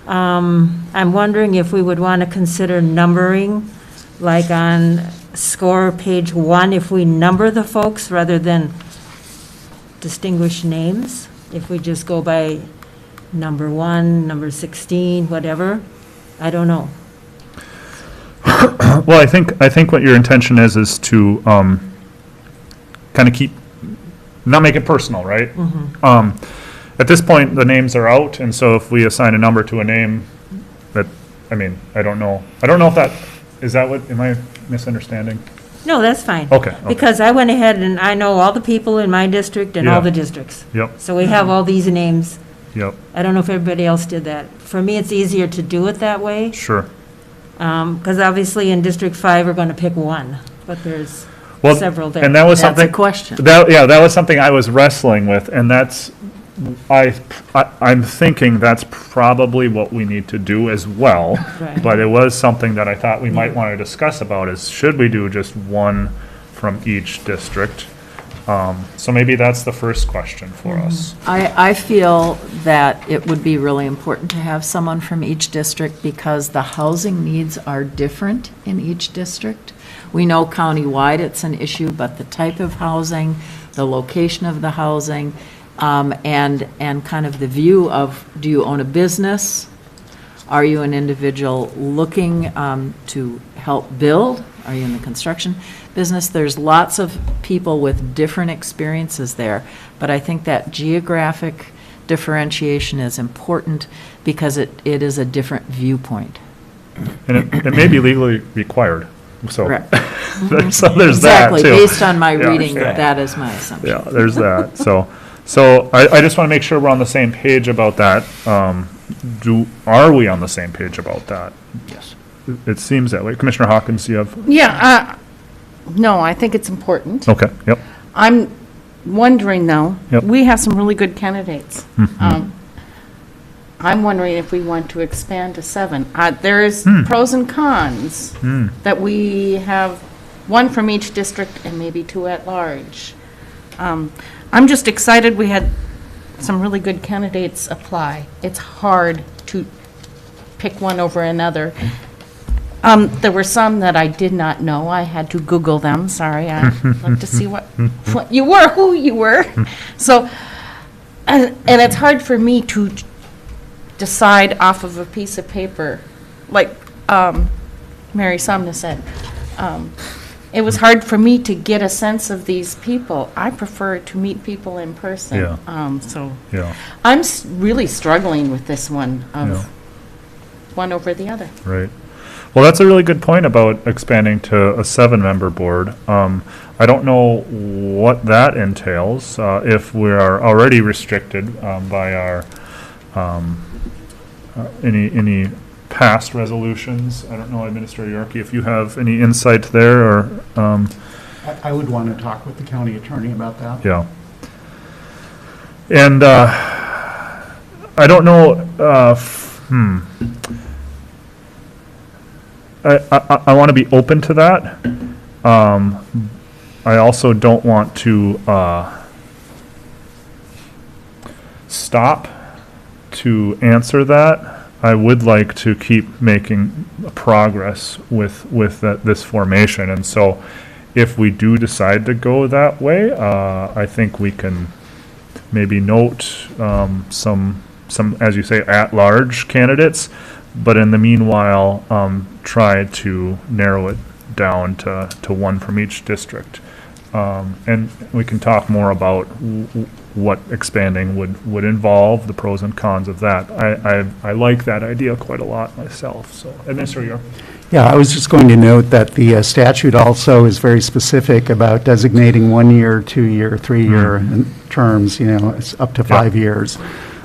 I'm wondering if we would want to consider numbering, like on score page 1, if we number the folks rather than distinguish names, if we just go by number 1, number 16, whatever, I don't know. Well, I think what your intention is to kind of keep, not make it personal, right? At this point, the names are out, and so if we assign a number to a name, that, I mean, I don't know if that, is that what, am I misunderstanding? No, that's fine. Okay. Because I went ahead and I know all the people in my district and all the districts. Yep. So we have all these names. Yep. I don't know if everybody else did that. For me, it's easier to do it that way. Sure. Because obviously in District 5, we're going to pick one, but there's several there. And that was That's a something. question. That was something I was wrestling with, and that's, I'm thinking that's probably what we need to do as well. Right. But it was something that I thought we might want to discuss about is, should we do just one from each district? So maybe that's the first question for us. I feel that it would be really important to have someone from each district because the housing needs are different in each district. We know countywide it's an issue, but the type of housing, the location of the housing, and kind of the view of, do you own a business? Are you an individual looking to help build? Are you in the construction business? There's lots of people with different experiences there, but I think that geographic differentiation is important because it is a different viewpoint. And it may be legally required, so. Correct. So there's that, too. Exactly, based on my Yeah. reading, that is my assumption. Yeah, there's that. So I just want to make sure we're on the same page about that. Are we on the same page about that? Yes. It seems that way. Commissioner Hawkins, you have? Yeah, no, I think it's important. Okay, yep. I'm wondering, though, Yep. we have some really good candidates. Mhm. I'm wondering if we want to expand to 7. There is pros and cons that we have one from each district and maybe 2 at large. I'm just excited we had some really good candidates apply. It's hard to pick one over another. There were some that I did not know. I had to Google them. Sorry, I looked to see what you were, who you were. So, and it's hard for me to decide off of a piece of paper, like Mary Sumner said. It was hard for me to get a sense of these people. I prefer to meet people in person. Yeah. So Yeah, I'm really struggling with this one of Yeah. one over the other. right. Well, that's a really good point about expanding to a 7-member board. I don't know what that entails, if we are already restricted by our, any past resolutions. I don't know, Administrator Yorkie, if you have any insight there, or, I would want to talk with the county attorney about that. yeah. And I don't know, I want to be open to that. I also don't want to stop to answer that. I would like to keep making progress with this formation, and so if we do decide to go that way, I think we can maybe note some, as you say, at-large candidates, but in the meanwhile, try to narrow it down to one from each district. And we can talk more about what expanding would involve, the pros and cons of that. I like that idea quite a lot myself, so. Administrator York? Yeah, I was just going to note that the statute also is very specific about designating 1 year, 2 year, 3 year terms, it's up to 5 years.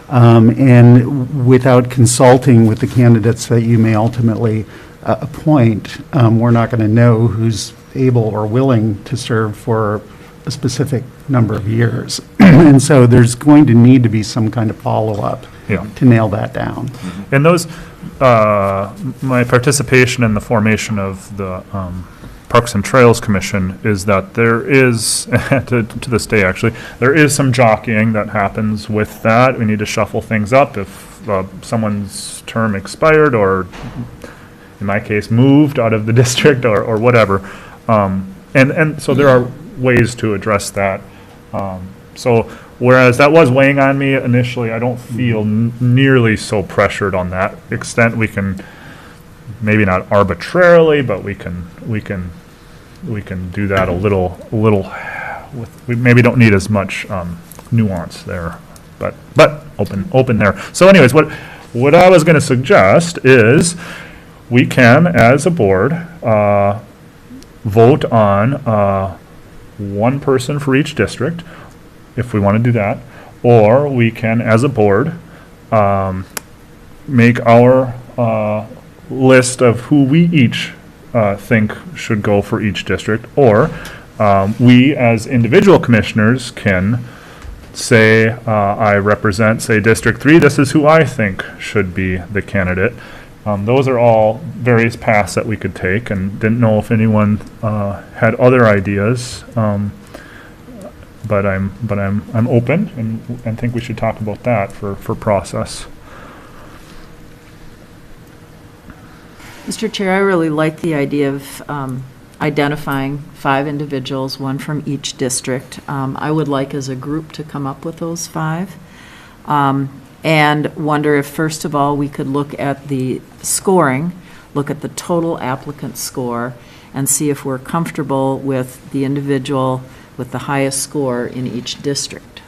And without consulting with the candidates that you may ultimately appoint, we're not going to know who's able or willing to serve for a specific number of years. And so there's going to need to be some kind of follow-up to nail that down. And those, my participation in the formation of the Parks and Trails Commission is that there is, to this day actually, there is some jockeying that happens with that. We need to shuffle things up if someone's term expired or, in my case, moved out of the district or whatever. And so there are ways to address that. So whereas that was weighing on me initially, I don't feel nearly so pressured on that extent. We can, maybe not arbitrarily, but we can do that a little we maybe don't need as much nuance there, but open there. So anyways, what I was going to suggest is we can, as a board, vote on one person for each district, if we want to do that, or we can, as a board, make our list of who we each think should go for each district, or we, as individual commissioners, can say, I represent, say, District 3, this is who I think should be the candidate. Those are all various paths that we could take, and didn't know if anyone had other ideas. But I'm open and think we should talk about that for process. Mr. Chair, I really like the idea of identifying 5 individuals, one from each district. I would like as a group to come up with those 5. And wonder if, first of all, we could look at the scoring, look at the total applicant score, and see if we're comfortable with the individual with the highest score in each district.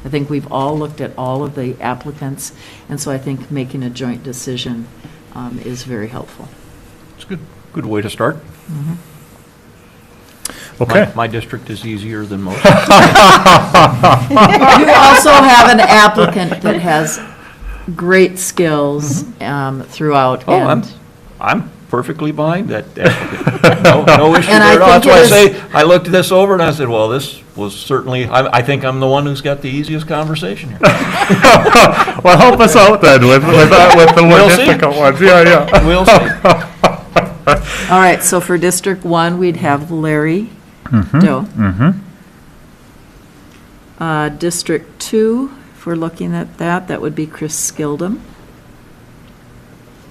I think we've all looked at all of the applicants, and so I think making a joint decision is very helpful. It's a good way to start. Okay. My district is easier than most. You also have an applicant that has great skills throughout. Oh, and I'm perfectly behind that applicant. No issue And there at all. I That's think why I say, I looked this over and I said, well, this was certainly, I think I'm the one who's got the easiest conversation here. Well, help us out then with the more We'll see. difficult ones. Yeah. We'll see. all right, so for District 1, we'd have Larry Doe. District 2, if we're looking at that, that would be Chris Skildum.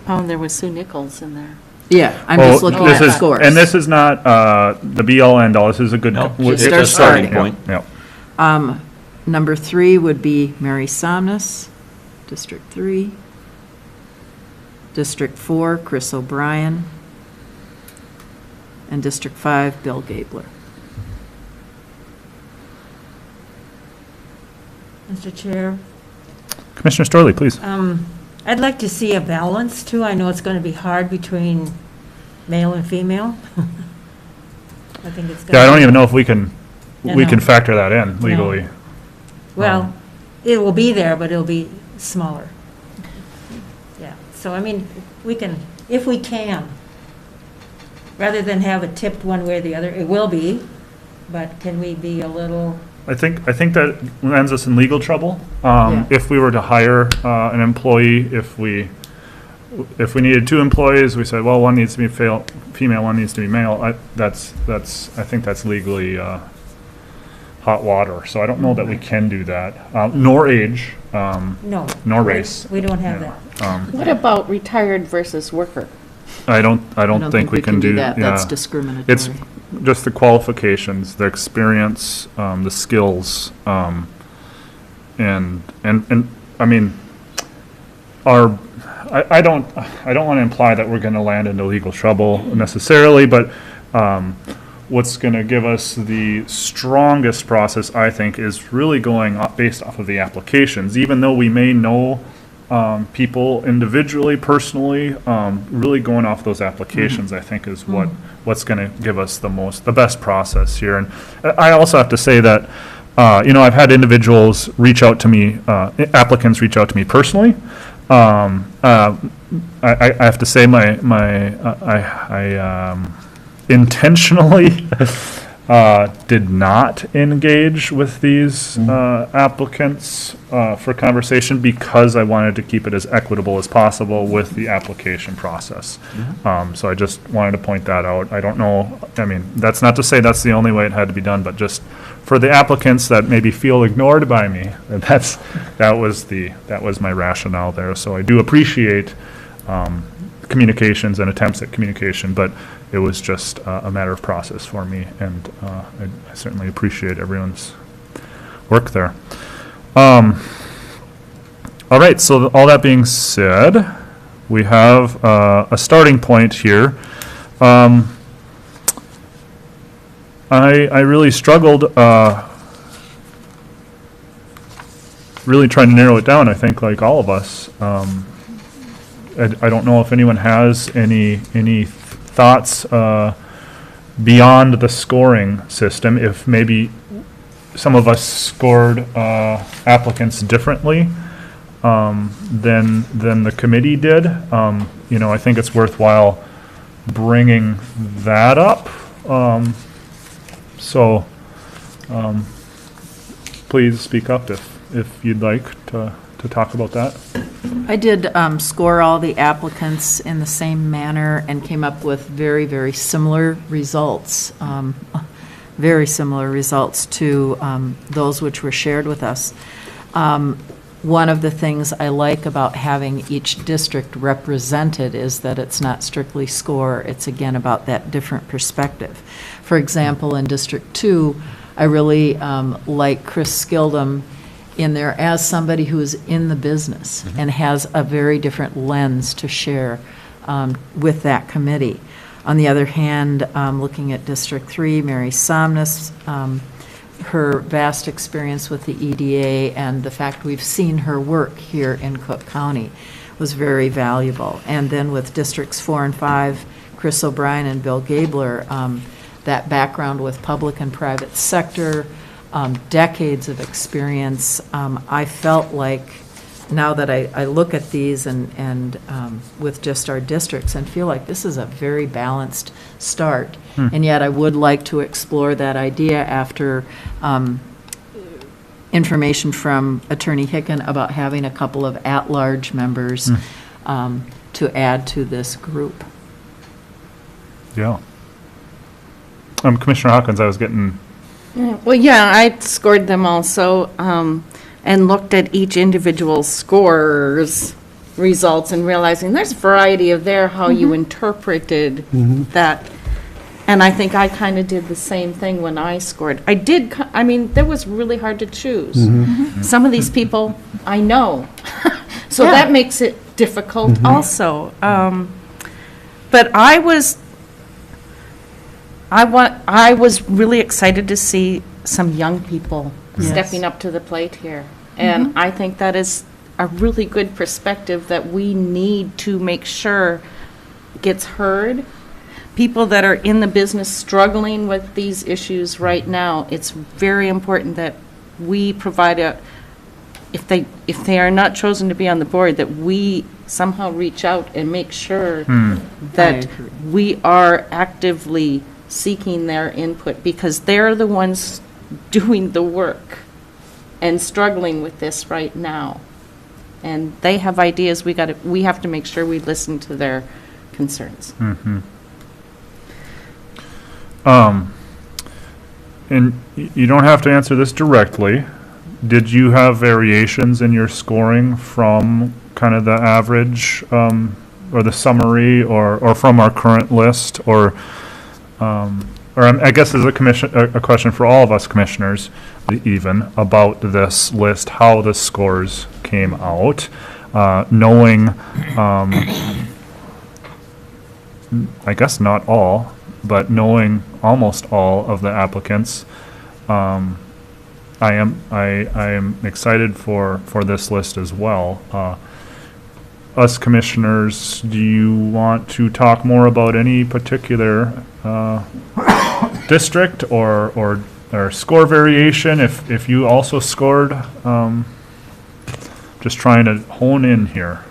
Oh, there was Sue Nichols in there. Yeah, I'm just looking at the scores. And this is not the be-all, end-all. This is a good. No, it's it's a a starting point. Yeah. Number 3 would be Mary Somnus, District 3. District 4, Chris O'Brien. And District 5, Bill Gabler. Mr. Chair, Commissioner Storley, please. I'd like to see a balance, too. I know it's going to be hard between male and female. I think it's going to... Yeah, I don't even know if we can No. factor that in legally. Well, it will be there, but it'll be smaller. Yeah, so I mean, we can, if we can, rather than have it tipped one way or the other, it will be, but can we be a little... I think that lands us in legal trouble. Yeah. If we were to hire an employee, if we needed 2 employees, we said, well, one needs to be female, one needs to be male. I think that's legally hot water. So I don't know that we can do that. Nor age, No. nor race. We don't have Yeah. that. What about retired versus worker? I don't think we can do that. That's yeah. discriminatory. It's just the qualifications, the experience, the skills, and I mean, I don't want to imply that we're going to land into legal trouble necessarily, but what's going to give us the strongest process, I think, is really going based off of the applications. Even though we may know people individually, personally, really going off those applications, I think, is what's going to give us the best process here. And I also have to say that, I've had individuals reach out to me, applicants reach out to me personally. I have to say I intentionally did not engage with these applicants for conversation because I wanted to keep it as equitable as possible with the application process. So I just wanted to point that out. I don't know, that's not to say that's the only way it had to be done, but just for the applicants that maybe feel ignored by me, that was my rationale there. So I do appreciate communications and attempts at communication, but it was just a matter of process for me, and I certainly appreciate everyone's work there. All right, so all that being said, we have a starting point here. I really struggled really trying to narrow it down, I think, like all of us. I don't know if anyone has any thoughts beyond the scoring system, if maybe some of us scored applicants differently than the committee did. I think it's worthwhile bringing that up. So please speak up if you'd like to talk about that. I did score all the applicants in the same manner and came up with very, very similar results, to those which were shared with us. One of the things I like about having each district represented is that it's not strictly score, it's again about that different perspective. For example, in District 2, I really like Chris Skildum in there as somebody who is in the business and has a very different lens to share with that committee. On the other hand, looking at District 3, Mary Somnus, her vast experience with the EDA and the fact we've seen her work here in Cook County was very valuable. And then with Districts 4 and 5, Chris O'Brien and Bill Gabler, that background with public and private sector, decades of experience. I felt like now that I look at these and with just our districts and feel like this is a very balanced start. And yet I would like to explore that idea after information from Attorney Hicken about having a couple of at-large members to add to this group. Yeah. Commissioner Hawkins, I was getting... Well, yeah, I scored them also and looked at each individual scorer's results and realizing there's a variety of how you interpreted that. And I think I kind of did the same thing when I scored. There was really hard to choose. Some of these people I know, so that makes it difficult also. But I was really excited to see some young people stepping up to the plate here. And I think that is a really good perspective that we need to make sure gets heard. People that are in the business struggling with these issues right now, it's very important that we provide if they are not chosen to be on the board, that we somehow reach out and make sure that we are actively seeking their input, because they're the ones doing the work and struggling with this right now. And they have ideas. We have to make sure we listen to their concerns. And you don't have to answer this directly. Did you have variations in your scoring from kind of the average or the summary or from our current list, or I guess as a question for all of us commissioners, even about this list, how the scores came out, knowing, I guess not all, but knowing almost all of the applicants. I am excited for this list as well. Us commissioners, do you want to talk more about any particular district or score variation? If you also scored, just trying to hone in here.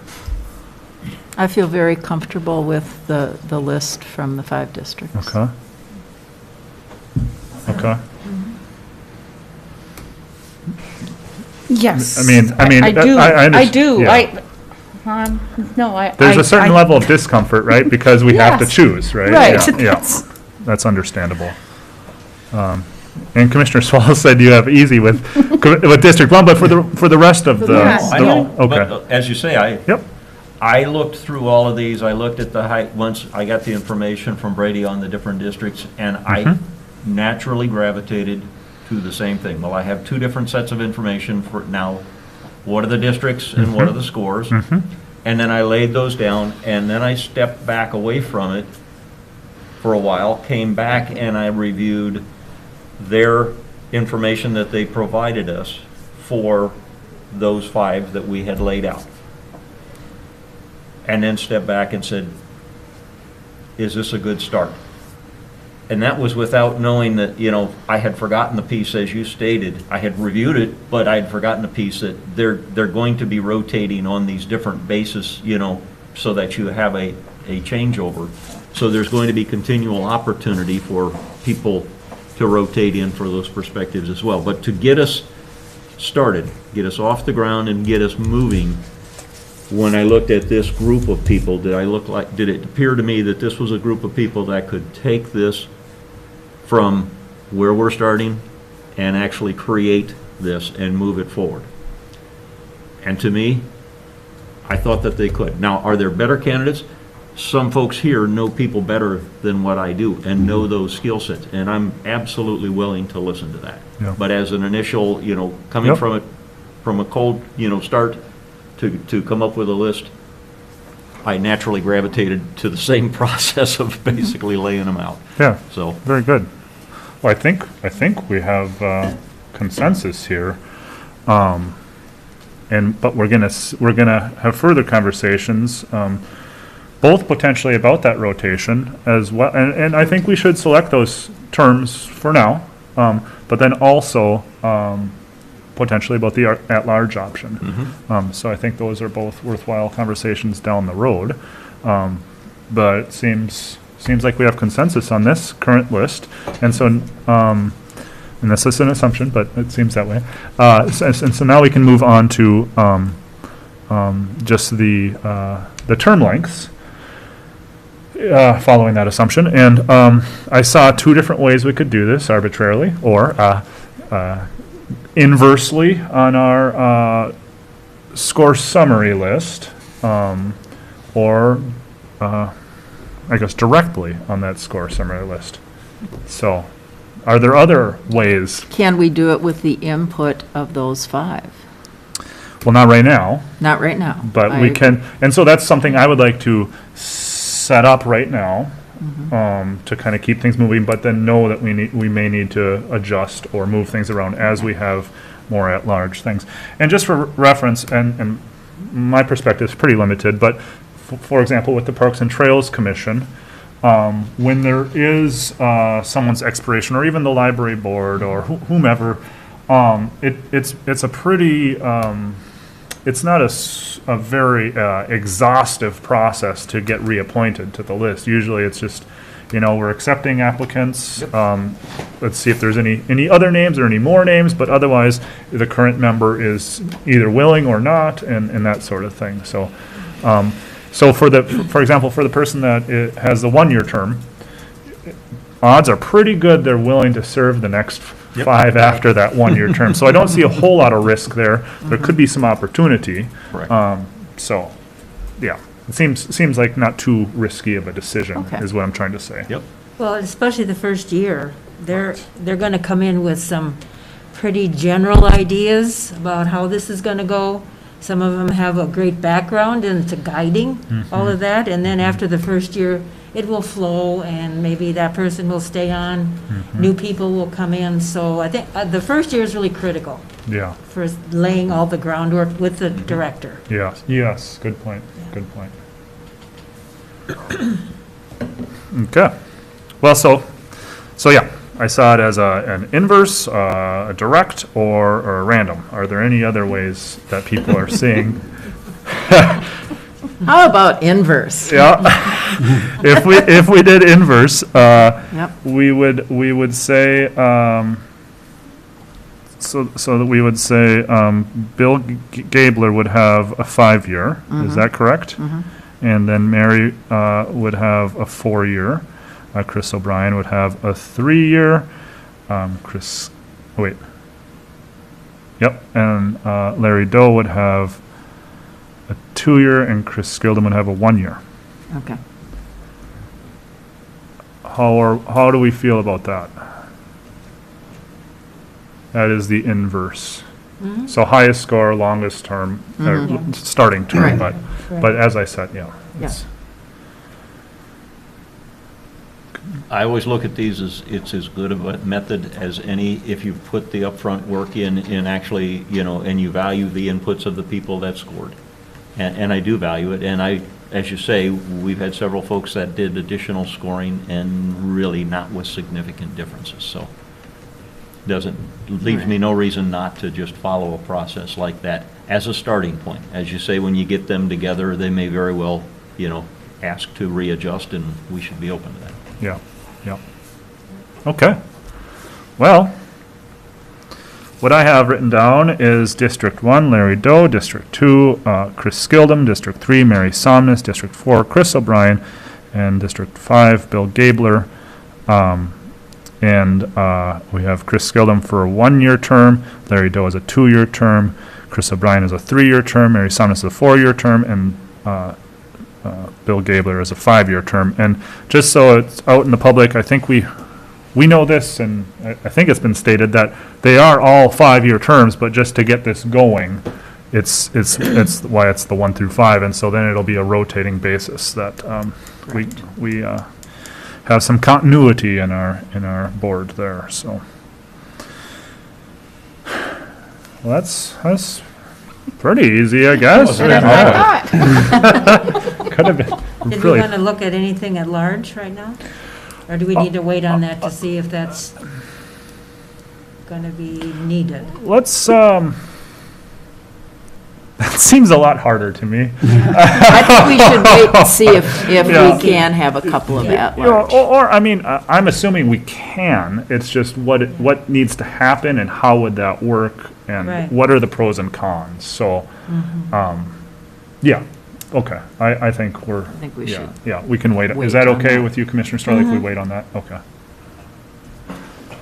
I feel very comfortable with the list from the 5 districts. Okay. Okay. Yes. I mean, I do, I I do, yeah. No, I. There's I- a certain I- level of discomfort, right? Because we have to Yes. choose, right? Right, Yeah, yeah. that's- That's understandable. And Commissioner Swallow said you have easy with District 1, but for the rest of the. Yes. I know, Okay. but as you say, Yep. I looked through all of these, I looked at the height, once I got the information from Brady on the different districts, and I naturally gravitated to the same thing. Well, I have 2 different sets of information for now, what are the districts and what are the scores? And then I laid those down, and then I stepped back away from it for a while, came back and I reviewed their information that they provided us for those 5 that we had laid out. And then stepped back and said, is this a good start? And that was without knowing that, I had forgotten the piece, as you stated. I had reviewed it, but I had forgotten the piece that they're going to be rotating on these different bases, so that you have a changeover. So there's going to be continual opportunity for people to rotate in for those perspectives as well. But to get us started, get us off the ground and get us moving, when I looked at this group of people, did it appear to me that this was a group of people that could take this from where we're starting and actually create this and move it forward? And to me, I thought that they could. Now, are there better candidates? Some folks here know people better than what I do and know those skill sets, and I'm absolutely willing to listen to that. Yeah. But as an initial, coming Yep. from a cold, start to come up with a list, I naturally gravitated to the same process of basically laying them out. Yeah. So, Very good. Well, I think we have consensus here. But we're gonna have further conversations, both potentially about that rotation as well. And I think we should select those terms for now, but then also potentially about the at-large option. So I think those are both worthwhile conversations down the road. But it seems like we have consensus on this current list. And so, and this is an assumption, but it seems that way. And so now we can move on to just the term lengths following that assumption. And I saw 2 different ways we could do this arbitrarily or inversely on our score summary list, or I guess directly on that score summary list. So, are there other ways? Can we do it with the input of those 5? Well, not right now, Not right now. but we can, and so that's something I would like to set up right now, to kind of keep things moving, but then know that we may need to adjust or move things around as we have more at-large things. And just for reference, and my perspective is pretty limited, but for example, with the Parks and Trails Commission, when there is someone's expiration, or even the library board or whomever, it's a pretty, it's not a very exhaustive process to get reappointed to the list. Usually it's just, we're accepting applicants. Let's see if there's any other names or any more names, but otherwise the current member is either willing or not, and that sort of thing. So, for example, for the person that has the 1-year term, odds are pretty good they're willing to serve the next 5 after that 1-year term. So I don't see a whole lot of risk there. There could be some opportunity. correct. So, yeah, it seems like not too risky of a decision, Okay. is what I'm trying to say. Yep. Well, especially the first year, they're going to come in with some pretty general ideas about how this is going to go. Some of them have a great background into guiding all of that, and then after the first year, it will flow, and maybe that person will stay on, new people will come in. So I think the first year is really critical Yeah, for laying all the groundwork with the director. yes, good point, good point. Okay, well, so yeah, I saw it as an inverse, a direct, or a random. Are there any other ways that people are seeing? How about inverse? Yeah, if we did inverse, Yep. we would say, so that we would say, Bill Gabler would have a 5-year, is that correct? And then Mary would have a 4-year. Chris O'Brien would have a 3-year. And Larry Doe would have a 2-year, and Chris Skildum would have a 1-year. Okay. How do we feel about that? That is the inverse. So highest score, longest term, or starting term, Right. but as I said, yeah. Yeah. it's- I always look at these as, it's as good of a method as any, if you put the upfront work in actually, and you value the inputs of the people that scored. And I do value it, and as you say, we've had several folks that did additional scoring and really not with significant differences, so leaves me no reason not to just follow a process like that as a starting point. As you say, when you get them together, they may very well, ask to readjust, and we should be open to that. Yeah. Okay. Well, what I have written down is District 1, Larry Doe, District 2, Chris Skildum, District 3, Mary Somnus, District 4, Chris O'Brien, and District 5, Bill Gabler. And we have Chris Skildum for a 1-year term, Larry Doe is a 2-year term, Chris O'Brien is a 3-year term, Mary Somnus is a 4-year term, and Bill Gabler is a 5-year term. And just so it's out in the public, I think we know this, and I think it's been stated that they are all 5-year terms, but just to get this going, it's why it's the 1 through 5, and so then it'll be a rotating basis that we have some continuity in our board there. So, well, that's pretty easy, I guess. Better than I thought. Could have been Did we really. want to look at anything at large right now? Or do we need to wait on that to see if that's going to be needed? Let's. That seems a lot harder to me. I think we should wait and see if Yeah. we can have a couple of at You know, large. or I mean, I'm assuming we can. It's just what needs to happen and how would that work and Right. what are the pros and cons. So, yeah, okay. I think we're. I think we yeah, should Yeah, we can wait. wait Is that on okay that. with you, Commissioner Starley, if we wait on that? Okay.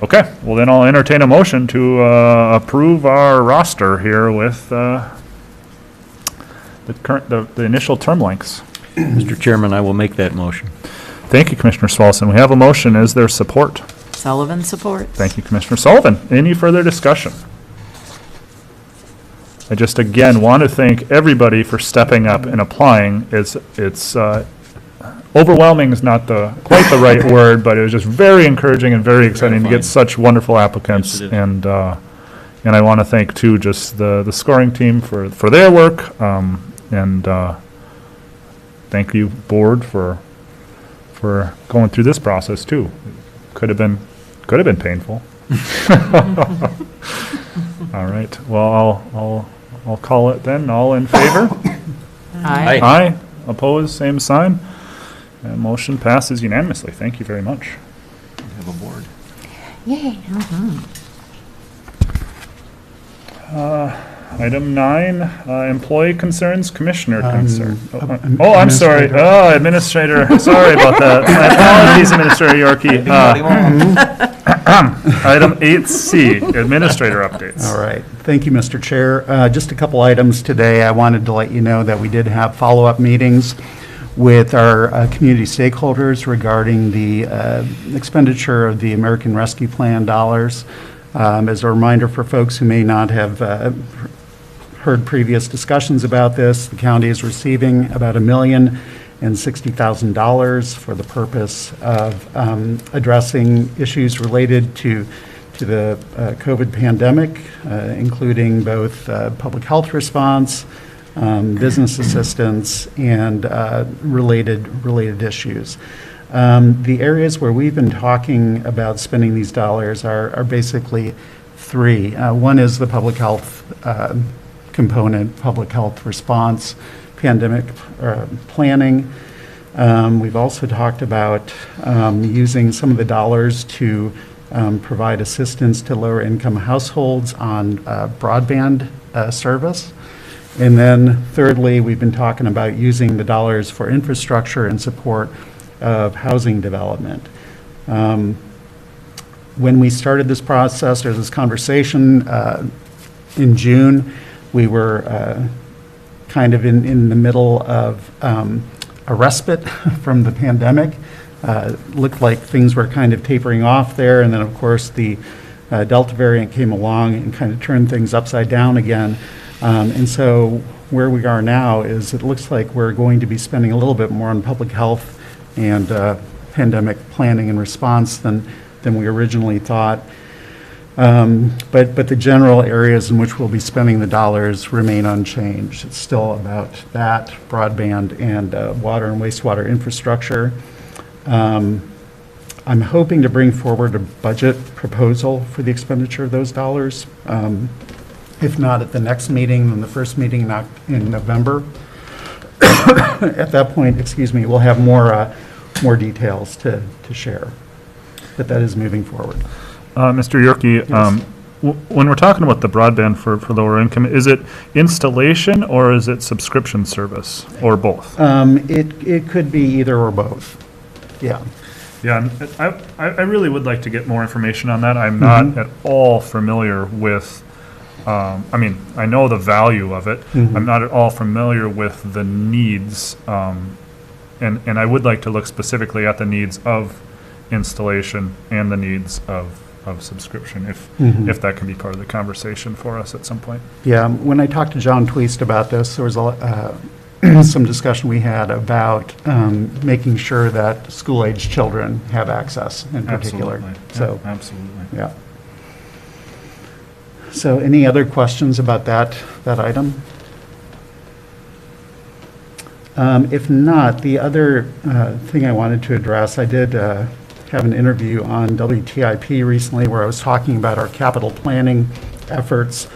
Okay, well then I'll entertain a motion to approve our roster here with the initial term lengths. Mr. Chairman, I will make that motion. Thank you, Commissioner Swalson. We have a motion. Is there support? Sullivan supports. Thank you, Commissioner Sullivan. Any further discussion? I just again want to thank everybody for stepping up and applying. It's overwhelming is not quite the right word, but it was just very encouraging and very exciting to get such wonderful applicants. Yes, it is. And I want to thank too just the scoring team for their work. And thank you, board, for going through this process too. Could have been painful. All right. Well, I'll call it then. All in favor? Aye. Aye. Opposed? Same sign. And motion passes unanimously. Thank you very much. Have a board. Yay. Item 9, employee concerns, commissioner concern. Administrator. Oh, I'm sorry. Oh, administrator, sorry about that. My apologies, Administrator Yorkie. Item 8C, administrator updates. All right. Thank you, Mr. Chair. Just a couple items today. I wanted to let you know that we did have follow-up meetings with our community stakeholders regarding the expenditure of the American Rescue Plan dollars. As a reminder for folks who may not have heard previous discussions about this, the county is receiving about $1 million and $60,000 for the purpose of addressing issues related to the COVID pandemic, including both public health response, business assistance, and related issues. The areas where we've been talking about spending these dollars are basically three. One is the public health component, public health response, pandemic planning. We've also talked about using some of the dollars to provide assistance to lower income households on broadband service. And then thirdly, we've been talking about using the dollars for infrastructure and support of housing development. When we started this process or this conversation in June, we were kind of in the middle of a respite from the pandemic. Looked like things were kind of tapering off there, and then of course the Delta variant came along and kind of turned things upside down again. And so where we are now is it looks like we're going to be spending a little bit more on public health and pandemic planning and response than we originally thought. But the general areas in which we'll be spending the dollars remain unchanged. It's still about that, broadband and water and wastewater infrastructure. I'm hoping to bring forward a budget proposal for the expenditure of those dollars. If not at the next meeting, then the first meeting in November. At that point, excuse me, we'll have more details to share. But that is moving forward. Mr. Yorkie, Yes. When we're talking about the broadband for lower income, is it installation or is it subscription service, or both? It could be either or both. Yeah. Yeah, and I really would like to get more information on that. I'm not at all familiar with, I mean, I know the value of it. I'm not at all familiar with the needs, and I would like to look specifically at the needs of installation and the needs of subscription, if that can be part of the conversation for us at some point. Yeah, when I talked to John Tweest about this, there was some discussion we had about making sure that school-age children have access in particular. Absolutely. So, Yeah, absolutely. yeah. So any other questions about that item? If not, the other thing I wanted to address, I did have an interview on WTIP recently where I was talking about our capital planning efforts.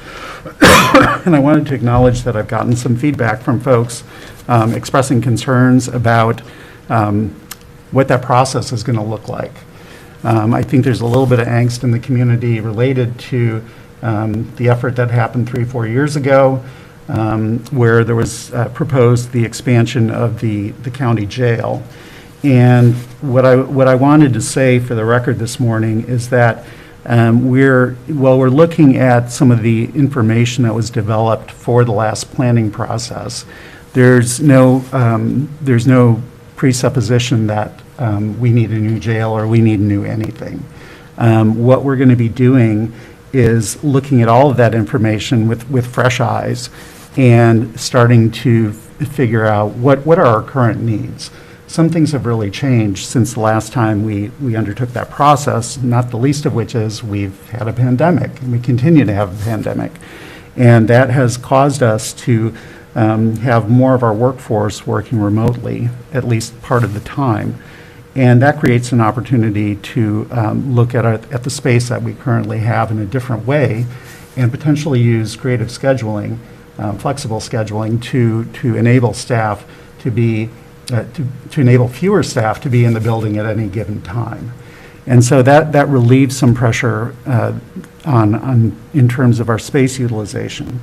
And I wanted to acknowledge that I've gotten some feedback from folks expressing concerns about what that process is going to look like. I think there's a little bit of angst in the community related to the effort that happened 3-4 years ago, where there was proposed the expansion of the county jail. And what I wanted to say for the record this morning is that we're looking at some of the information that was developed for the last planning process. There's no presupposition that we need a new jail or we need new anything. What we're going to be doing is looking at all of that information with fresh eyes and starting to figure out what are our current needs. Some things have really changed since the last time we undertook that process, not the least of which is we've had a pandemic, and we continue to have a pandemic. And that has caused us to have more of our workforce working remotely, at least part of the time. And that creates an opportunity to look at the space that we currently have in a different way and potentially use creative scheduling, flexible scheduling to enable staff to be to enable fewer staff to be in the building at any given time. And so that relieves some pressure in terms of our space utilization.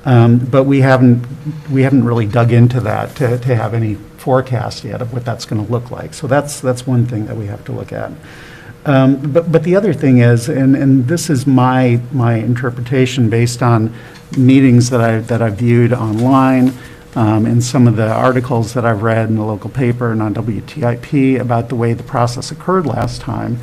But we haven't really dug into that to have any forecast yet of what that's going to look like. So that's one thing that we have to look at. But the other thing is, and this is my interpretation based on meetings that I've viewed online, and some of the articles that I've read in the local paper and on WTIP about the way the process occurred last time,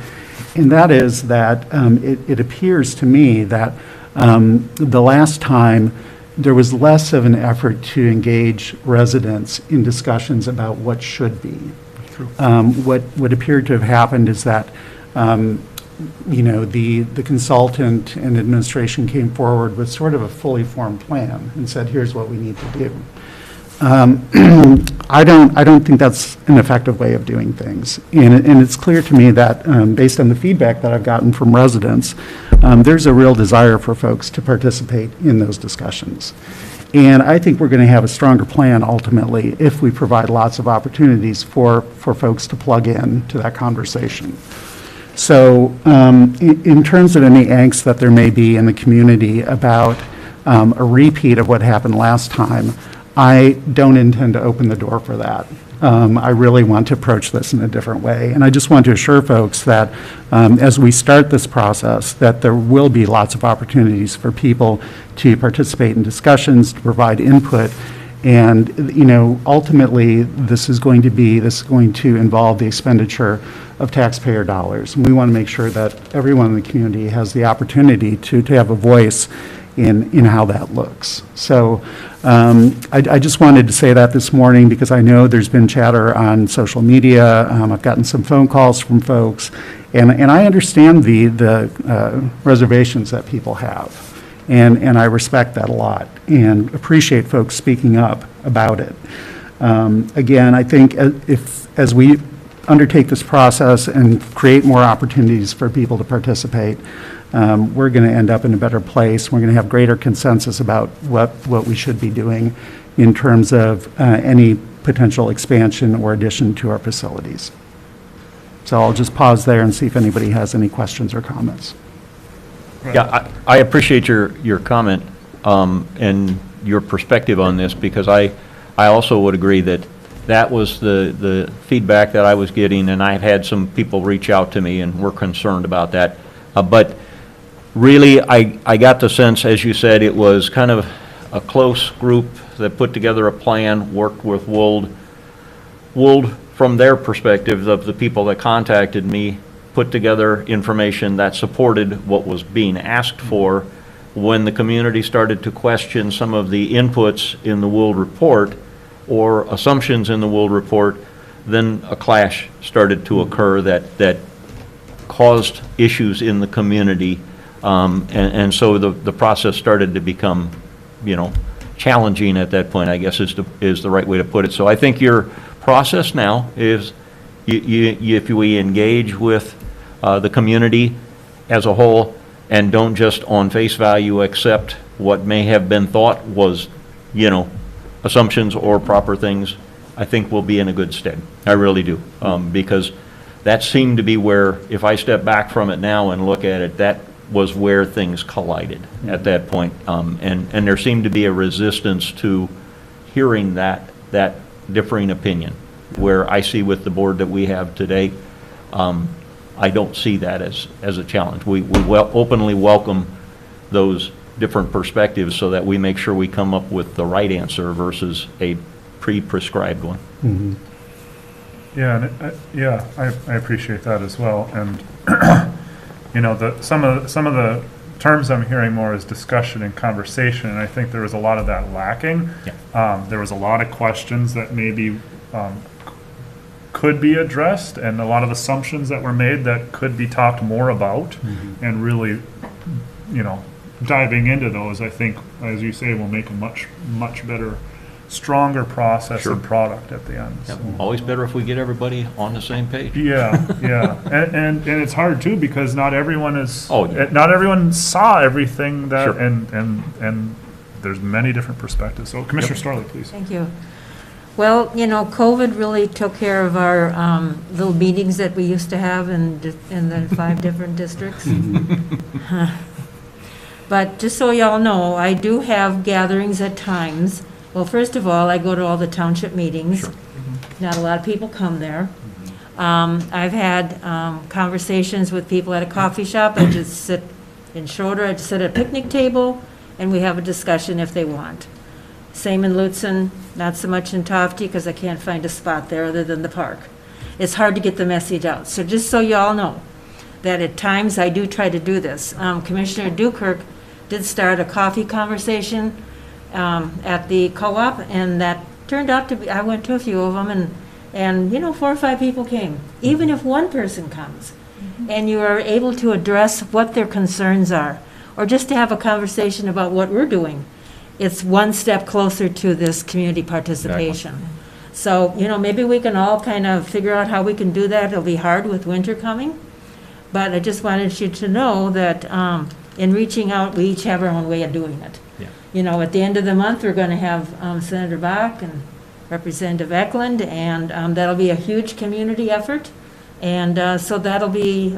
and that is that it appears to me that the last time there was less of an effort to engage residents in discussions about what should be. What appeared to have happened is that, the consultant and administration came forward with sort of a fully formed plan and said, here's what we need to do. I don't think that's an effective way of doing things. And it's clear to me that, based on the feedback that I've gotten from residents, there's a real desire for folks to participate in those discussions. And I think we're going to have a stronger plan ultimately if we provide lots of opportunities for folks to plug in to that conversation. So in terms of any angst that there may be in the community about a repeat of what happened last time, I don't intend to open the door for that. I really want to approach this in a different way. And I just want to assure folks that as we start this process, that there will be lots of opportunities for people to participate in discussions, to provide input. And, ultimately, this is going to involve the expenditure of taxpayer dollars. And we want to make sure that everyone in the community has the opportunity to have a voice in how that looks. So I just wanted to say that this morning because I know there's been chatter on social media. I've gotten some phone calls from folks, and I understand the reservations that people have. And I respect that a lot and appreciate folks speaking up about it. Again, I think as we undertake this process and create more opportunities for people to participate, we're going to end up in a better place. We're going to have greater consensus about what we should be doing in terms of any potential expansion or addition to our facilities. So I'll just pause there and see if anybody has any questions or comments. Yeah, I appreciate your comment and your perspective on this, because I also would agree that was the feedback that I was getting, and I've had some people reach out to me and were concerned about that. But really, I got the sense, as you said, it was kind of a close group that put together a plan, worked with Wold. Wold, from their perspective, of the people that contacted me, put together information that supported what was being asked for. When the community started to question some of the inputs in the Wold report or assumptions in the Wold report, then a clash started to occur that caused issues in the community. And so the process started to become, challenging at that point, I guess is the right way to put it. So I think your process now is if we engage with the community as a whole and don't just on face value accept what may have been thought was, assumptions or proper things, I think we'll be in a good stead. I really do. Because that seemed to be where, if I step back from it now and look at it, that was where things collided at that point. And there seemed to be a resistance to hearing that differing opinion. Where I see with the board that we have today, I don't see that as a challenge. We openly welcome those different perspectives so that we make sure we come up with the right answer versus a pre-prescribed one. Mm-hmm. Yeah, and I appreciate that as well. And some of the terms I'm hearing more is discussion and conversation, and I think there was a lot of that lacking. Yeah. There was a lot of questions that maybe could be addressed, and a lot of assumptions that were made that could be talked more about, and really, diving into those, I think, as you say, will make a much better, stronger process and product at the end. Yep. So, always better if we get everybody on the same page. Yeah, and it's hard too, because not everyone is. Not everyone saw everything that, and there's many different perspectives. So, Commissioner Starley, please. Thank you. Well, COVID really took care of our little meetings that we used to have in the 5 different districts. But just so y'all know, I do have gatherings at times. Well, first of all, I go to all the township meetings. Sure. Not a lot of people come there. I've had conversations with people at a coffee shop. I just sit in Schroeder, I just sit at a picnic table, and we have a discussion if they want. Same in Lutson, not so much in Toffee, because I can't find a spot there other than the park. It's hard to get the message out. So just so you all know, that at times I do try to do this. Commissioner Dukirk did start a coffee conversation at the co-op, and that turned out to be, I went to a few of them, and 4 or 5 people came. Even if one person comes, and you are able to address what their concerns are, or just to have a conversation about what we're doing, it's one step closer to this community participation. So, maybe we can all kind of figure out how we can do that. It'll be hard with winter coming, but I just wanted you to know that in reaching out, we each have our own way of doing it. Yeah. At the end of the month, we're going to have Senator Bach and Representative Eklund, and that'll be a huge community effort. And so that'll be,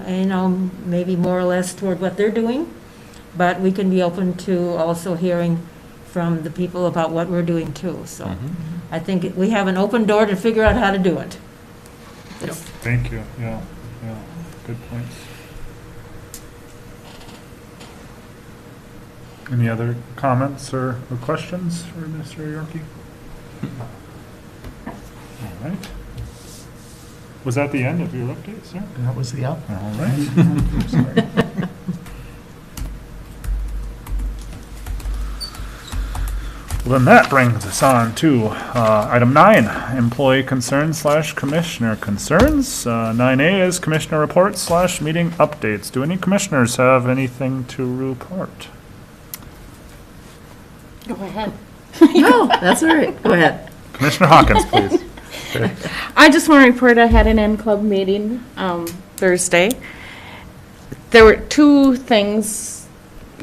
maybe more or less toward what they're doing, but we can be open to also hearing from the people about what we're doing too. So I think we have an open door to figure out how to do it. Thank you. Yeah. Good points. Any other comments or questions for Mr. Yorkie? All right. Was that the end of your update, sir? That was the up. All right. Sorry. Well, then that brings us on to item 9, employee concerns / commissioner concerns. 9A is commissioner reports / meeting updates. Do any commissioners have anything to report? Go ahead. No, that's all right. Go ahead. Commissioner Hawkins, please. I just want to report I had an N Club meeting Thursday. There were 2 things.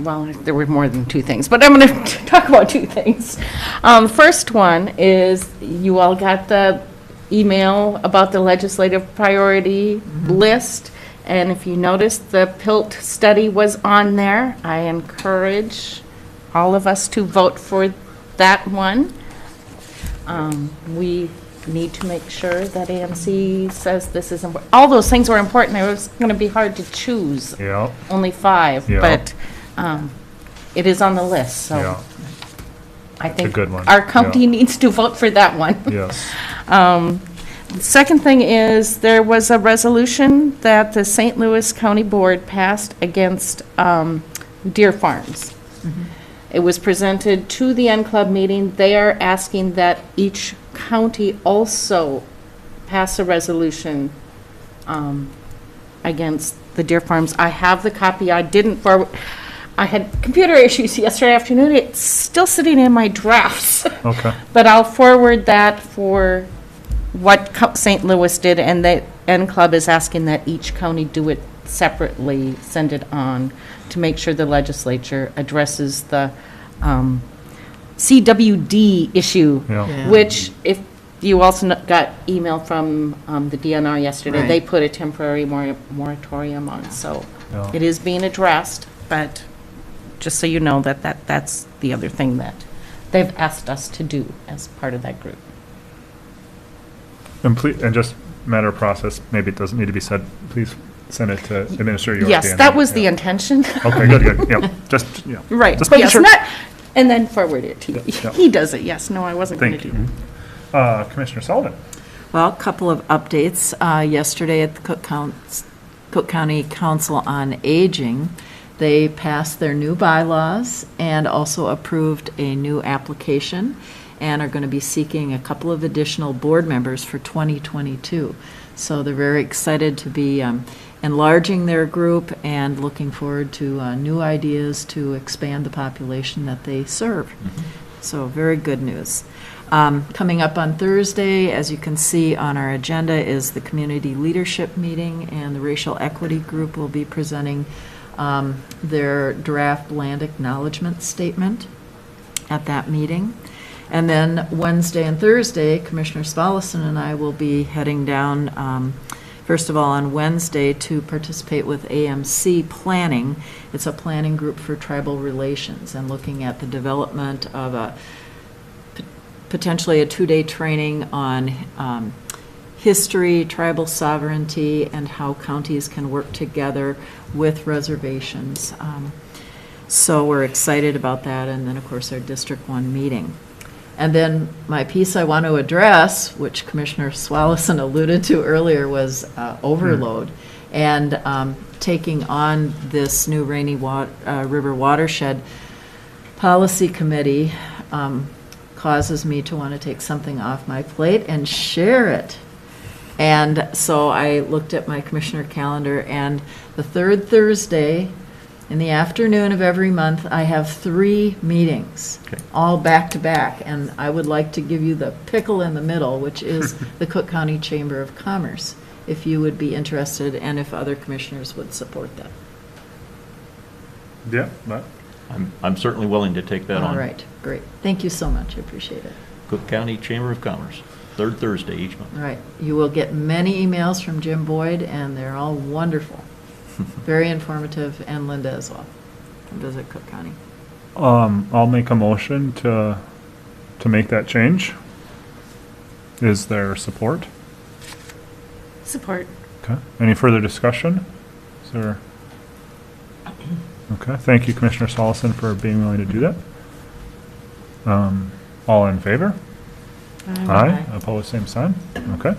Well, there were more than 2 things, but I'm going to talk about 2 things. First one is you all got the email about the legislative priority list, and if you noticed, the PILT study was on there. I encourage all of us to vote for that one. We need to make sure that AMC says this is important. All those things were important. It was going to be hard to choose. Yeah. Only 5, Yeah. but it is on the list, so Yeah. I a think good one. our county Yeah. needs to vote for that one. Yes. The second thing is, there was a resolution that the St. Louis County Board passed against deer farms. It was presented to the N Club meeting. They are asking that each county also pass a resolution against the deer farms. I have the copy. I didn't forward. I had computer issues yesterday afternoon. It's still sitting in my drafts. Okay. But I'll forward that for what St. Louis did, and the N Club is asking that each county do it separately, send it on, to make sure the legislature addresses the CWD issue, Yeah. which, if you also got email from the DNR yesterday, Right. they put a temporary moratorium on, so Yeah. it is being addressed, but just so you know that's the other thing that they've asked us to do as part of that group. And just matter of process, maybe it doesn't need to be said, please send it to Administrator Yorkie. Yes, that was the intention. Okay, good, yeah, just, yeah. Right, Just but making yes, sure. and then forward it to you. Yeah. He does it, yes, no, I wasn't going to Thank do you. that. Commissioner Sullivan. Well, a couple of updates. Yesterday at the Cook County Council on Aging, they passed their new bylaws and also approved a new application and are going to be seeking a couple of additional board members for 2022. So they're very excited to be enlarging their group and looking forward to new ideas to expand the population that they serve. So very good news. Coming up on Thursday, as you can see on our agenda, is the community leadership meeting, and the racial equity group will be presenting their draft land acknowledgement statement at that meeting. And then Wednesday and Thursday, Commissioner Spallison and I will be heading down, first of all, on Wednesday to participate with AMC Planning. It's a planning group for tribal relations and looking at the development of potentially a 2-day training on history, tribal sovereignty, and how counties can work together with reservations. So we're excited about that, and then, of course, our District 1 meeting. And then my piece I want to address, which Commissioner Swallison alluded to earlier, was overload. And taking on this new Rainy River Watershed Policy Committee, causes me to want to take something off my plate and share it. And so I looked at my commissioner calendar, and the third Thursday in the afternoon of every month, I have 3 meetings, all back to back. And I would like to give you the pickle in the middle, which is the Cook County Chamber of Commerce, if you would be interested and if other commissioners would support that. Yeah, that, I'm certainly willing to take that on. All right, great. Thank you so much. I appreciate it. Cook County Chamber of Commerce, third Thursday each month. All right. You will get many emails from Jim Boyd, and they're all wonderful. Very informative, and Linda as well, from Visit Cook County. I'll make a motion to make that change. Is there support? Support. Okay. Any further discussion? Is there? Okay. Thank you, Commissioner Solison, for being willing to do that. All in favor? Aye. Opposed, same sign. Okay.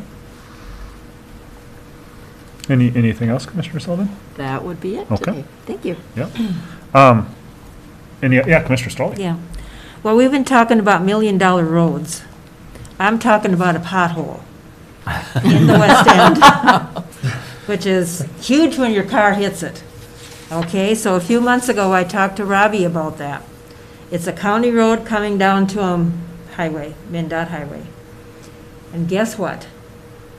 Anything else, Commissioner Sullivan? That would be it Okay. today. Thank you. Yeah. Commissioner Stoley? Yeah. Well, we've been talking about $1 million roads. I'm talking about a pothole in the West End, which is huge when your car hits it. Okay, so a few months ago, I talked to Robbie about that. It's a county road coming down to highway, MnDOT highway. And guess what?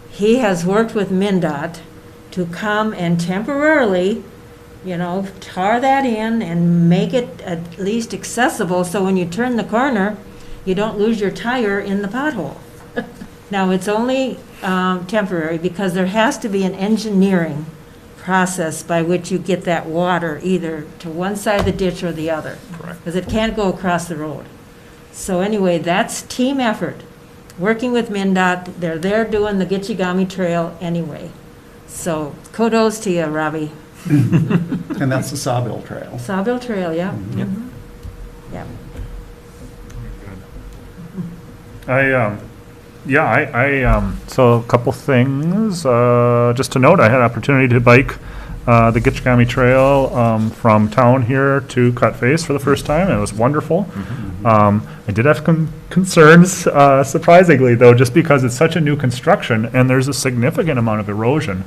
He has worked with MnDOT to come and temporarily, tar that in and make it at least accessible, so when you turn the corner, you don't lose your tire in the pothole. Now, it's only temporary, because there has to be an engineering process by which you get that water either to one side of the ditch or the other. Correct. Because it can't go across the road. So anyway, that's team effort. Working with MnDOT, they're there doing the Gitchigami Trail anyway. So kudos to you, Robbie. And that's the Sawbill Trail. Sawbill Trail, yeah. Yep. Mhm. Yeah. So a couple things, just to note, I had an opportunity to bike the Gitchigami Trail from town here to Cut Face for the first time, and it was wonderful. I did have concerns, surprisingly, though, just because it's such a new construction, and there's a significant amount of erosion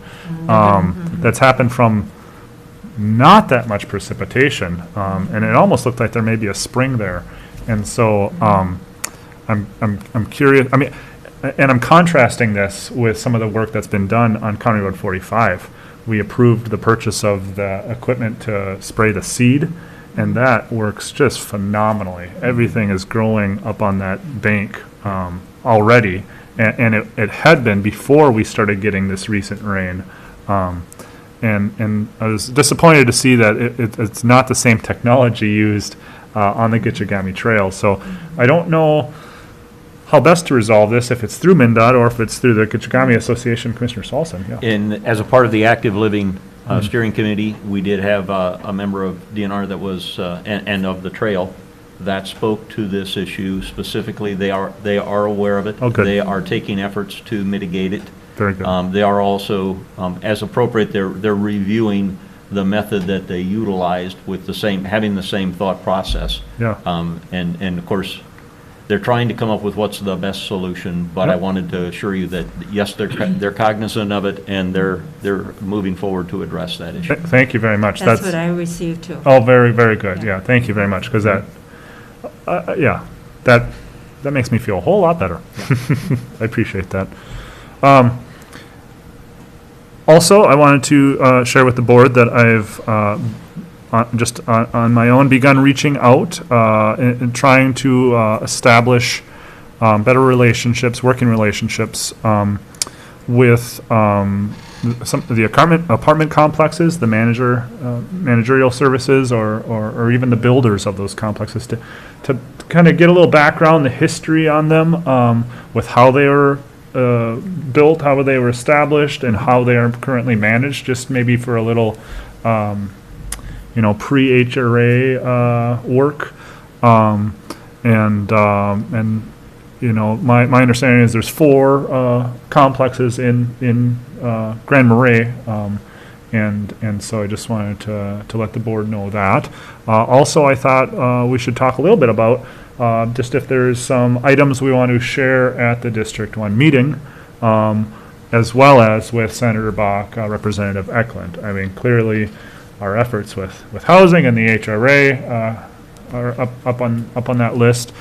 that's happened from not that much precipitation, and it almost looked like there may be a spring there. And so I'm curious. I mean, and I'm contrasting this with some of the work that's been done on County Road 45. We approved the purchase of the equipment to spray the seed, and that works just phenomenally. Everything is growing up on that bank already, and it had been before we started getting this recent rain. And I was disappointed to see that it's not the same technology used on the Gitchigami Trail. So I don't know how best to resolve this, if it's through MnDOT or if it's through the Gitchigami Association. Commissioner Saulson, yeah. And as a part of the Active Living Steering Committee, we did have a member of DNR that was, and of the trail, that spoke to this issue specifically. They are aware of it. Oh, good. They are taking efforts to mitigate it. Very good. They are also, as appropriate, they're reviewing the method that they utilized with having the same thought process. Yeah. And of course, they're trying to come up with what's the best solution, but I wanted to assure you that, yes, they're cognizant of it, and they're moving forward to address that issue. Thank you very much. That's what I received too. Oh, very, very good. Yeah, thank you very much, because that makes me feel a whole lot better. I appreciate that. Also, I wanted to share with the board that I've just on my own begun reaching out and trying to establish better relationships, working relationships with some of the apartment complexes, the managerial services, or even the builders of those complexes, to kind of get a little background, the history on them, with how they were built, how they were established, and how they are currently managed, just maybe for a little pre-HRA work, and my understanding is there's 4 complexes in Grand Marais, and so I just wanted to let the board know that. Also, I thought we should talk a little bit about just if there's some items we want to share at the District 1 meeting, as well as with Senator Bach, Representative Eklund. I mean, clearly, our efforts with housing and the HRA are up on that list.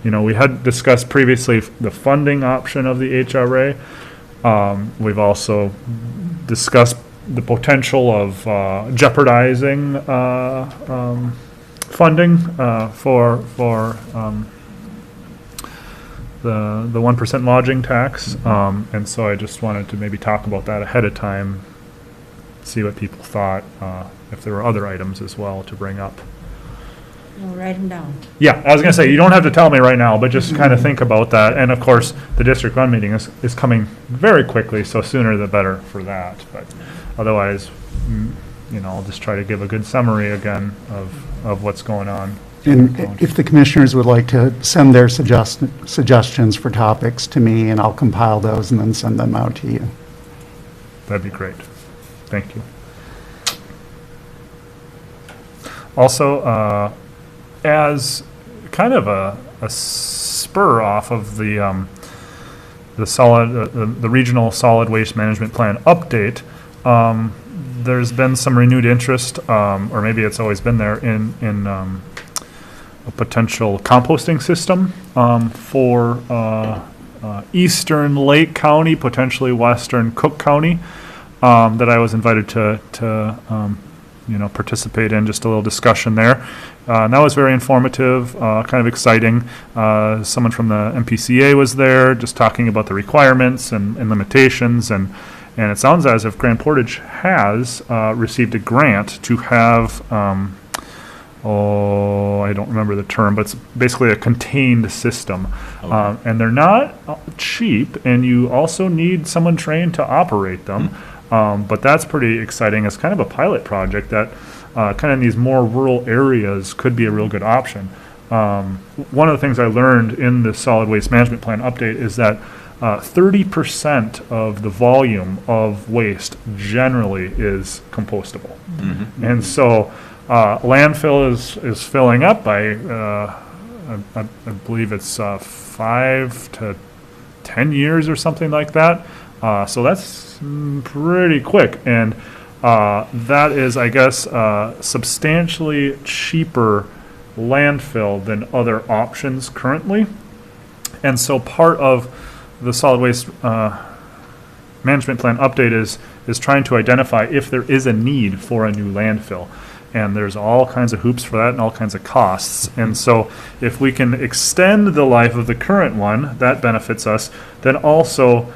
You know, we had discussed previously the funding option of the HRA. We've also discussed the potential of jeopardizing funding for the 1% lodging tax. And so I just wanted to maybe talk about that ahead of time, see what people thought, if there were other items as well to bring up. We'll write them down. Yeah, I was going to say, you don't have to tell me right now, but just kind of think about that. And of course, the District 1 meeting is coming very quickly, so sooner the better for that. But otherwise, you know, I'll just try to give a good summary again of what's going on. And if the commissioners would like to send their suggestions for topics to me, and I'll compile those and then send them out to you. That'd be great. Thank you. Also, as kind of a spur off of the regional solid waste management plan update, there's been some renewed interest, or maybe it's always been there, in a potential composting system for eastern Lake County, potentially western Cook County, that I was invited to participate in. Just a little discussion there. And that was very informative, kind of exciting. Someone from the MPCA was there, just talking about the requirements and limitations, and it sounds as if Grand Portage has received a grant to have, I don't remember the term, but it's basically a contained system. Okay. And they're not cheap, and you also need someone trained to operate them. But that's pretty exciting. It's kind of a pilot project that kind of in these more rural areas could be a real good option. One of the things I learned in the solid waste management plan update is that 30% of the volume of waste generally is compostable. Mm-hmm. And so landfill is filling up. I believe it's 5 to 10 years or something like that. So that's pretty quick. And that is, I guess, substantially cheaper landfill than other options currently. And so part of the solid waste management plan update is trying to identify if there is a need for a new landfill. And there's all kinds of hoops for that and all kinds of costs. And so if we can extend the life of the current one, that benefits us. Then also,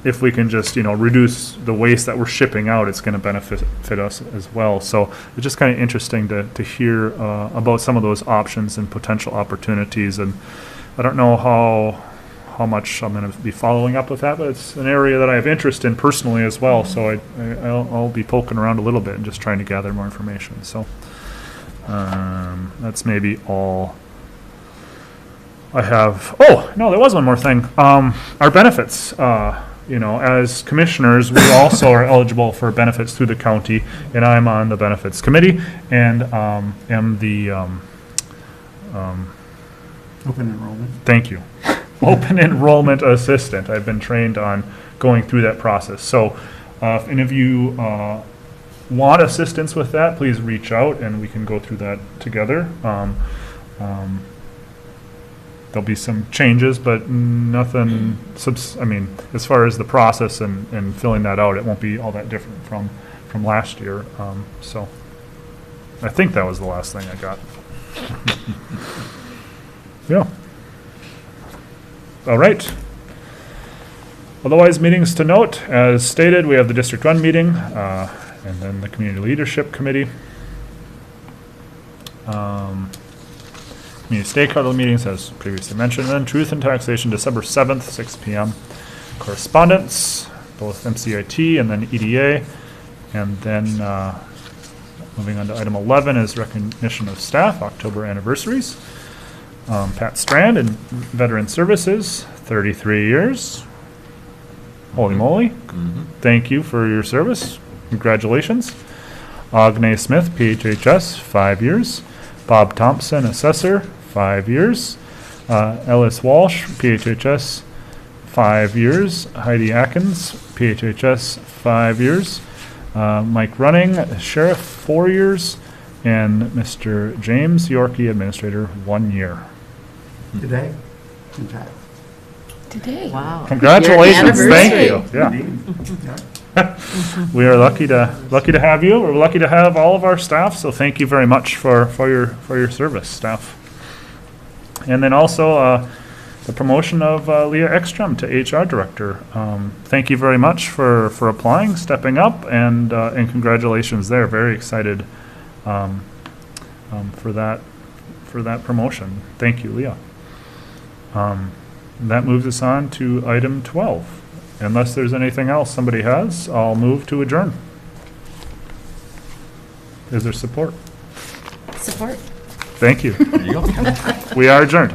if we can just, reduce the waste that we're shipping out, it's going to benefit us as well. So it's just kind of interesting to hear about some of those options and potential opportunities. And I don't know how much I'm going to be following up with that, but it's an area that I have interest in personally as well. So I'll be poking around a little bit and just trying to gather more information. So that's maybe all I have. Oh, no, there was one more thing. Our benefits, as commissioners, we also are eligible for benefits through the county, and I'm on the benefits committee and am the Open enrollment. Thank you. Open enrollment assistant. I've been trained on going through that process. So if any of you want assistance with that, please reach out and we can go through that together. There'll be some changes, but nothing, as far as the process and filling that out, it won't be all that different from last year. So I think that was the last thing I got. Yeah. All right. Otherwise, meetings to note, as stated, we have the District 1 meeting, and then the Community Leadership Committee. Community stakeholder meetings, as previously mentioned, and then Truth and Taxation, December 7th, 6 p.m. Correspondence, both MCIT and then EDA. And then moving on to item 11 is recognition of staff, October anniversaries. Pat Strand in Veteran Services, 33 years. Holy moly. Mm-hmm. Thank you for your service. Congratulations. Agne Smith, PHHS, 5 years. Bob Thompson, Assessor, 5 years. Ellis Walsh, PHHS, 5 years. Heidi Atkins, PHHS, 5 years. Mike Running, Sheriff, 4 years. And Mr. James Yorkie, Administrator, 1 year. Today. In fact. Today. Wow. Congratulations, Your thank you. Yeah. We are lucky to have you. We're lucky to have all of our staff, so thank you very much for your service, staff. And then also the promotion of Leah Ekstrom to HR Director. Thank you very much for applying, stepping up, and congratulations there. Very excited for that promotion. Thank you, Leah. That moves us on to item 12. Unless there's anything else somebody has, I'll move to adjourn. Is there support? Support. Thank you. There you go. We are adjourned.